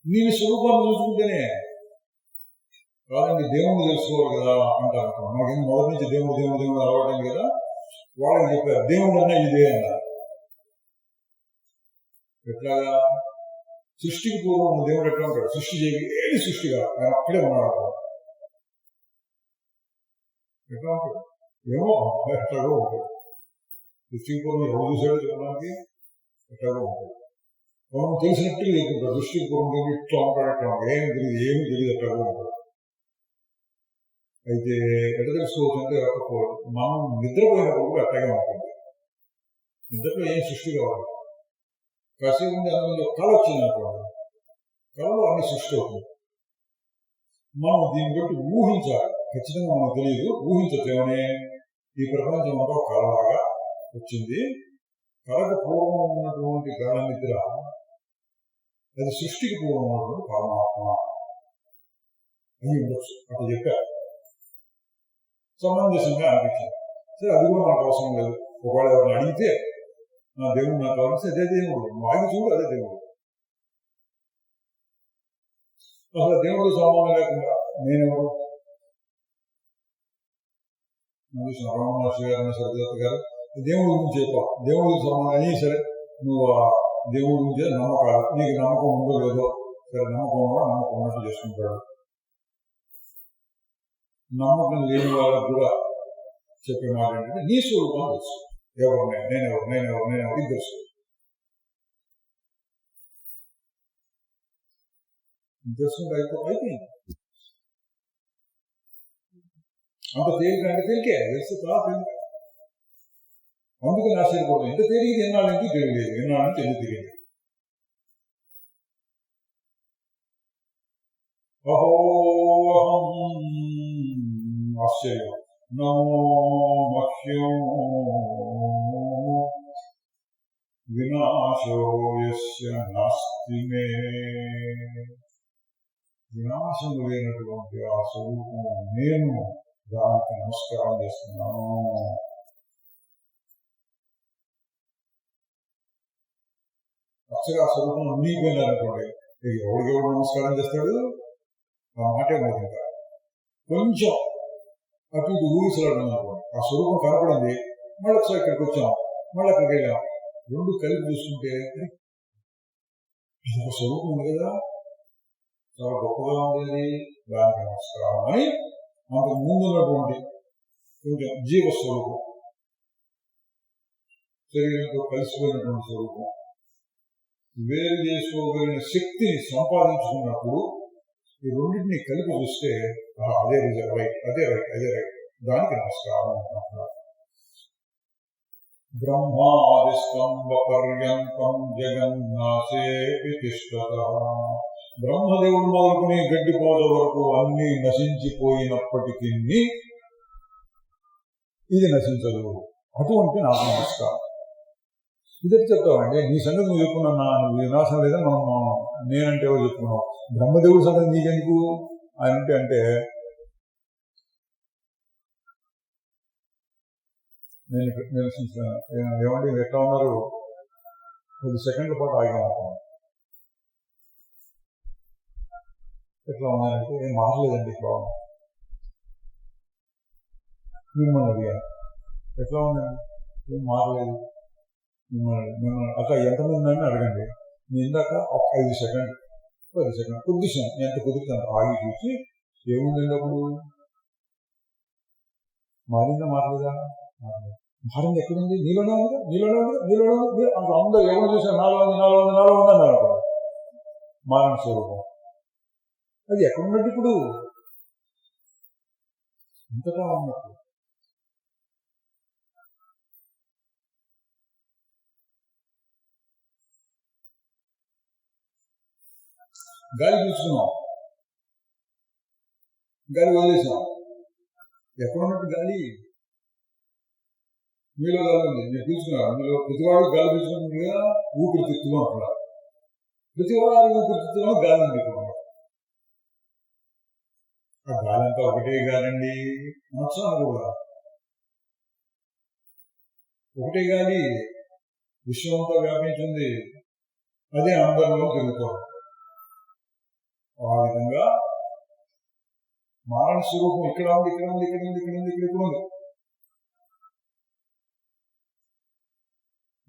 నీ స్వరూపాన్ని చూసుకుంటేనే. కాదండి దేవుణ్ణి తెలుసుకోవాలి కదా అంటారు. మనకి మొదటి నుంచి దేవుడు అలవాటైంది కదా, వాళ్ళకి చెప్పారు దేవుడు అన్నా ఇదే అన్నారు. ఎట్లాగా? సృష్టికి పూర్వం దేవుడు ఎట్లా ఉంటాడు? సృష్టి ఏది సృష్టిగా ఆయన అక్కడే ఉన్నాడు. ఎట్లా ఉంటాడు? ఏమో ఎట్లాగో ఉంటాడు. సృష్టికి పూర్వం ఎవరు చూసాడో చెప్పడానికి ఎట్లాగో ఉంటాడు. మనం తెలిసినట్టు చెప్తుంటాడు. సృష్టికి పూర్వం ఇట్లా ఉంటాడు, ఏమి తెలియదు ఎట్లాగో ఉంటాడు. అయితే ఎట్లా తెలుసుకోవచ్చు అంటే, మనం నిద్రపోయినప్పుడు అట్లాగే ఉంటుంది. నిద్రలో ఏం సృష్టి కావాలి? కాసేపు ఉంది అందులో కళ వచ్చింది అనుకోండి, కళలో అన్ని సృష్టి అవుతుంది. మనం దీన్ని బట్టి ఊహించాలి. ఖచ్చితంగా మనకు తెలియదు, ఊహించటేమని ఈ ప్రపంచం అంతా కళలాగా వచ్చింది. కళకు పూర్వం ఉన్నటువంటి గాఢ నిద్ర అది సృష్టికి పూర్వం ఉన్నటువంటి పరమాత్మ అని ఉండొచ్చు. అట్లా చెప్పారు. సమంజసంగా అనిపించింది. సరే, అది కూడా మనకు అవసరం లేదు. ఒకవేళ ఎవరిని అడిగితే నా దేవుడు నాకు కావాల్సి అదే దేవుడు, మాగి చూడు అదే దేవుడు. అసలు దేవుడు సంబంధం లేకుండా నేనెవరు? రమణ మహర్షి గారు, సరదత్త గారు దేవుడి గురించి చెప్పావు, దేవుడికి సంబంధం అని. సరే, నువ్వు దేవుడి గురించి నమ్మకాలు, నీకు నమ్మకం ఉందో లేదో, సరే నమ్మకం ఉన్నట్టు చేసుకుంటాడు. నమ్మకం లేని వాళ్ళకు కూడా చెప్పే మాట ఏంటంటే, నీ స్వరూపం తెలుసు. ఎవరు నేనెవరు ఇది తెలుసు. తెలుసుకుంటే అయిపోయింది. అంత తేలిక అంటే తేలికే తెలుసు తర్వాత తేలిక. అందుకని ఆశ్చర్యపోతుంది. ఎంత తేలిక ఎన్నాళ్ళకి తెలియలేదు, ఎన్నాళ్ళని తెలియదు. అహోహం ఆశ్చర్యం. నమో మహ్యం వినాశో యస్య నాస్తి మే. వినాశం లేనటువంటి ఆ స్వరూపం నేను దానికి నమస్కారం చేస్తున్నాను. అచ్చగా స్వరూపం మునిగిపోయినారనుకోండి, ఎవరికెవరు నమస్కారం చేస్తాడు? ఆ మాటే మొదట కొంచెం అటు ఇటు ఊరిసలాడు అనుకోండి, ఆ స్వరూపం కనపడింది, మళ్ళీ ఒకసారి ఇక్కడికి వచ్చాం, మళ్ళీ అక్కడికి వెళ్ళాం, రెండు కలిపి చూసుకుంటే ఒక స్వరూపం ఉంది కదా, చాలా గొప్పగా ఉండేది, దానికి నమస్కారం అని అంతకు ముందు ఉన్నటువంటి కొంచెం జీవస్వరూపం, శరీరంతో కలిసిపోయినటువంటి స్వరూపం, వేరు చేసుకోగలిగిన శక్తిని సంపాదించుకున్నప్పుడు ఈ రెండింటిని కలిపి చూస్తే అదే రైట్, అదే రైట్, అదే రైట్, దానికి నమస్కారం అంటున్నారు. బ్రహ్మాదిస్తంభ పర్యంతం జగన్నాశే తిష్టత. బ్రహ్మదేవుడు మొదలుకుని గడ్డిపోత వరకు అన్ని నశించిపోయినప్పటికీ ఇది నశించదు, అటువంటి నాకు నమస్కారం. ఇదైతే చెప్తావండి, నీ సంగతి నువ్వు చెప్పుకున్నా, నువ్వు వినాశం లేదా మనం నేనంటే ఎవరు చెప్పుకున్నావు, బ్రహ్మదేవుడి సంగతి నీకెందుకు ఆయన అంటే నేను ఏమండి ఎట్లా ఉన్నారు, 10 సెకండ్ల పాటు ఆగాము. ఎట్లా ఉన్నాయంటే ఏం మారలేదండి, బాగుంది. మిమ్మల్ని అడిగాను ఎట్లా ఉందండి, ఏం మారలేదు. మిమ్మల్ని అట్లా ఎంతమంది ఉన్నాయని అడగండి. నేను ఇందాక ఒక 5 సెకండ్ 10 సెకండ్ కొద్దిగా ఎంత కుదురుతుంది ఆగి చూసి ఏముందండి అప్పుడు మారిందా మారలేదా, మారింది ఎక్కడుంది, నీలోనే ఉంది, నీలోనే ఉంది, నీలోనే ఉంది. అంత అందరూ ఎవరు చూసారు, నాలో ఉంది అన్నారు. మారణ స్వరూపం అది ఎక్కడున్నట్టు ఇప్పుడు ఇంతగా ఉన్నట్టు. గాలి పీల్చుకున్నాం, గాలి వదిలేసాం, ఎక్కడున్నట్టు గాలి మీలో గాలి ఉంది, మీరు పీల్చుకున్నారు. మీలో ప్రతివాడు గాలి పీల్చుకున్నట్టుగా ఊపిరితిత్తులు అంటున్నారు, ప్రతివాడు ఊపిరితిత్తులో గాలి ఉంది. ఆ గాలి అంతా ఒకటే గాలండి, నచ్చాను కూడా ఒకటే గాలి విశ్వమంతా వ్యాపించింది, అదే అందరిలో తిరుగుతాం. ఆ విధంగా మారణ స్వరూపం ఇక్కడ ఉంది, ఇక్కడ ఉంది, ఇక్కడ ఉంది, ఇక్కడ ఉంది, ఇక్కడ ఉంది.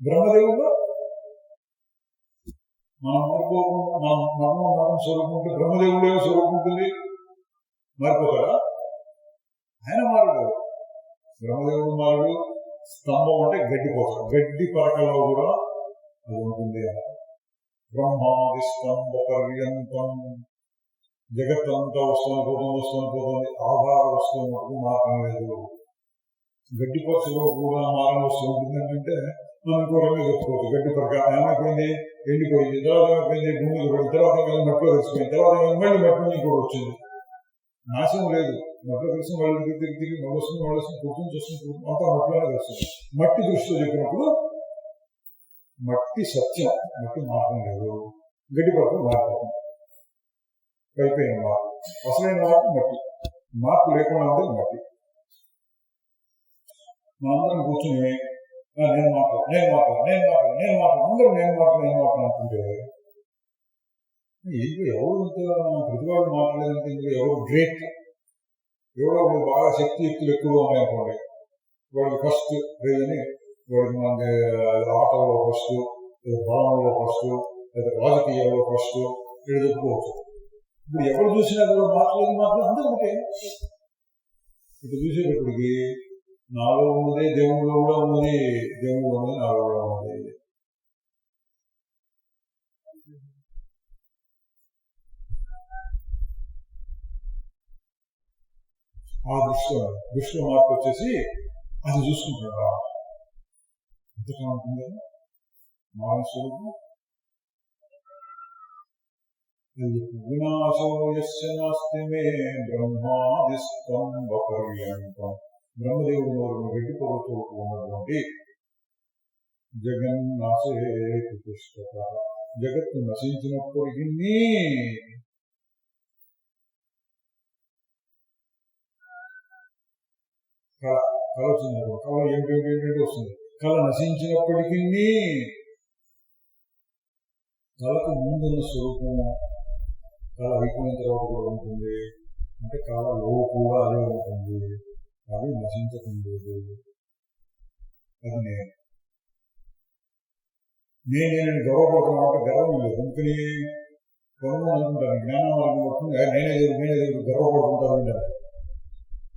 బ్రహ్మదేవుడు మనం మారిపోకుండా మారణ స్వరూపం ఉంటే బ్రహ్మదేవుడే స్వరూపం ఉంటుంది, మారిపోతాడా? ఆయన మారడు. బ్రహ్మదేవుడు మారడు. స్తంభం అంటే గడ్డిపోతాడు, గడ్డి పరకలో కూడా అది ఉంటుంది. బ్రహ్మాది స్తంభ పర్యంతం, జగత్తంతా వస్తుంది పోతుంది, ఆధార వస్తువు మటుకు మాత్రం లేదు. గడ్డిపరచలో కూడా మారణ వస్తువు ఉంటుంది అంటే మనం ఇంకో రంగు చెప్పుకోవచ్చు. గడ్డి పరక ఏమైపోయింది, ఎండిపోయింది, తర్వాత ఏమైపోయింది, భూమిలో పడి, తర్వాత మట్టిలో కలిసిపోయింది, తర్వాత మళ్ళీ మట్టి నుంచి కూడా వచ్చింది. నాశనం లేదు, మట్టిలో కలిసి మళ్ళీ తిరిగి వస్తుంది పుట్టుని చూస్తుంది, అంతా మట్టిలోనే కలుస్తుంది. మట్టి దృష్టిలో చెప్పినప్పుడు మట్టి సత్యం, మట్టి మాత్రం లేదు. గడ్డి పరక మారిపోతుంది, అయిపోయిన మార్పు, అసలైన మార్పు మట్టి, మార్పు లేకుండా ఉంటుంది మట్టి. మనందరం కూర్చుని నేను అందరూ అనుకుంటే ఏంటి ఎవరు ప్రతివాడు మాట్లాడేదంటే ఎవరు గ్రేట్, ఎవరో బాగా శక్తియుక్తులు ఎక్కువగా ఉన్నాయనుకోండి, వాడికి ఫస్ట్ లేదని, వాడికి మన ఆటలో ఫస్ట్, లేదా బలంలో ఫస్ట్, లేదా రాజకీయాల్లో ఫస్ట్ ఇలా చెప్పుకోవచ్చు. ఇప్పుడు ఎవరు చూసినా కూడా మాట్లాడేది అందరూ ఒకటే. ఇప్పుడు చూసేటప్పటికి నాలో ఉన్నదే దేవుడిలో కూడా ఉన్నది, దేవుడిలో ఉన్నది నాలో కూడా ఉన్నది. ఆ దృష్టిలో మార్పు వచ్చేసి అది చూసుకుంటాడా ఎంతగా ఉంటుంది మానవ స్వరూపం. వినాశో యస్య నాస్తి మే బ్రహ్మాది స్తంభ పర్యంతం. బ్రహ్మదేవుడు గడ్డిపోతూ ఉన్నటువంటి జగన్నాశేతు పుష్పతః. జగత్తు నశించినప్పటికీ కళ కళ వచ్చింది. కళ ఏంటంటే వస్తుంది. కళ నశించినప్పటికీ కళకు ముందున్న స్వరూపము కళ అయిపోయిన తర్వాత కూడా ఉంటుంది. అంటే కళలో కూడా అదే ఉంటుంది. అది నశించకుండేది. అది నేను గర్వపడుతున్నా అంటే గర్వం లేదు. అందుకని గర్వం అనుకుంటాను. జ్ఞానం అనుకుంటుంది నేనే దేవుడు గర్వపడుతుంటాను అంటారు.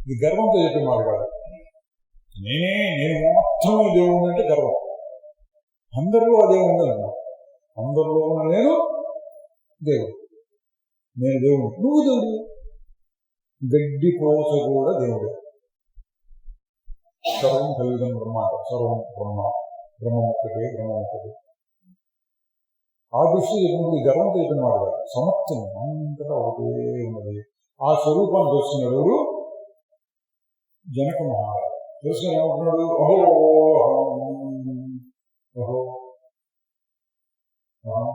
ఇది గర్వంతో చెప్పే మాట కాదు. నేను మాత్రమే దేవుడు అంటే గర్వం. అందరిలో అదే ఉందన్నమాట. అందరిలో ఉన్న నేను దేవుడు. నేను దేవుడు, నువ్వు దేవుడు. గడ్డి కోస కూడా దేవుడే. సర్వం కలిగిన బ్రహ్మ, సర్వం బ్రహ్మ, బ్రహ్మముక్కటే బ్రహ్మముక్కటే. ఆ దృష్టి ఎటువంటి గర్వంతో చెప్పిన మాట కాదు. సమత్వం అంతటా ఒకటే ఉన్నది. ఆ స్వరూపాన్ని తెలుసుకున్నాడు ఎవరు? జనక మహారాజు. తెలుసుకుని ఏమంటున్నాడు? అహో అహో అహో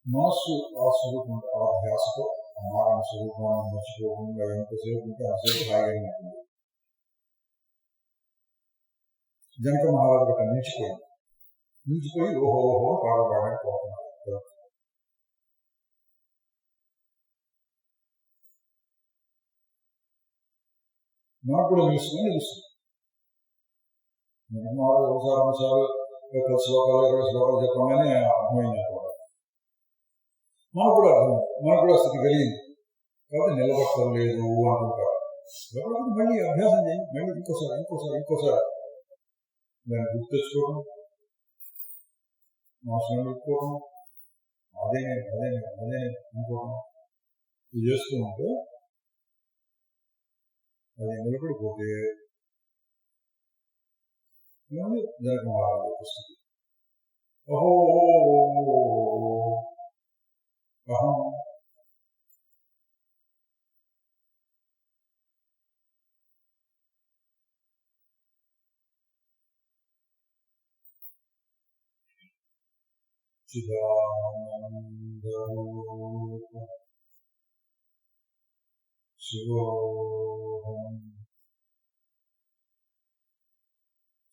మనస్సు ఆ స్వరూపం ఆ ధ్యాసతో అమ్మాయిన స్వరూపాన్ని మర్చిపోకుండా ఎంతసేపు ఉంటే అంతసేపు హాయిగా ఉంటుంది. జనక మహారాజు అక్కడ నిలిచిపోయి ఓహోహో పాడడానికి పోతున్నాడు. నాకు కూడా నిలుస్తుంది. జనక మహారాజు ఒకసారి 10 శ్లోకాలు 20 శ్లోకాలు చెప్పగానే అర్థమైంది. మనకు కూడా అర్థమైంది. మనకు కూడా స్థితి కలిగింది. కాబట్టి నిలబట్టలేదు అంటుంటారు. మళ్ళీ అభ్యాసం చేయి. మళ్ళీ ఇంకోసారి దాన్ని గుర్తు తెచ్చుకోవడం, మనసులో పెట్టుకోవడం, అదే అనుకోవడం, ఇది చేస్తూ ఉంటే అది నిలబడిపోతే జనక మహారాజు పుస్తకం అహో అహం చిదానందరూప శివోహం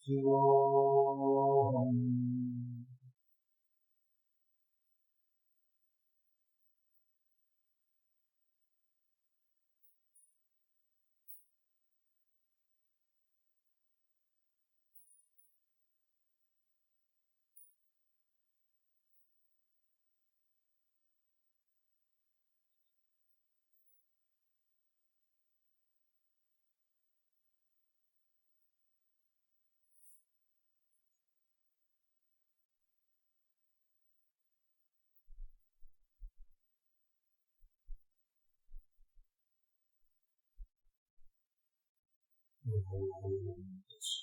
శివోహం Oh,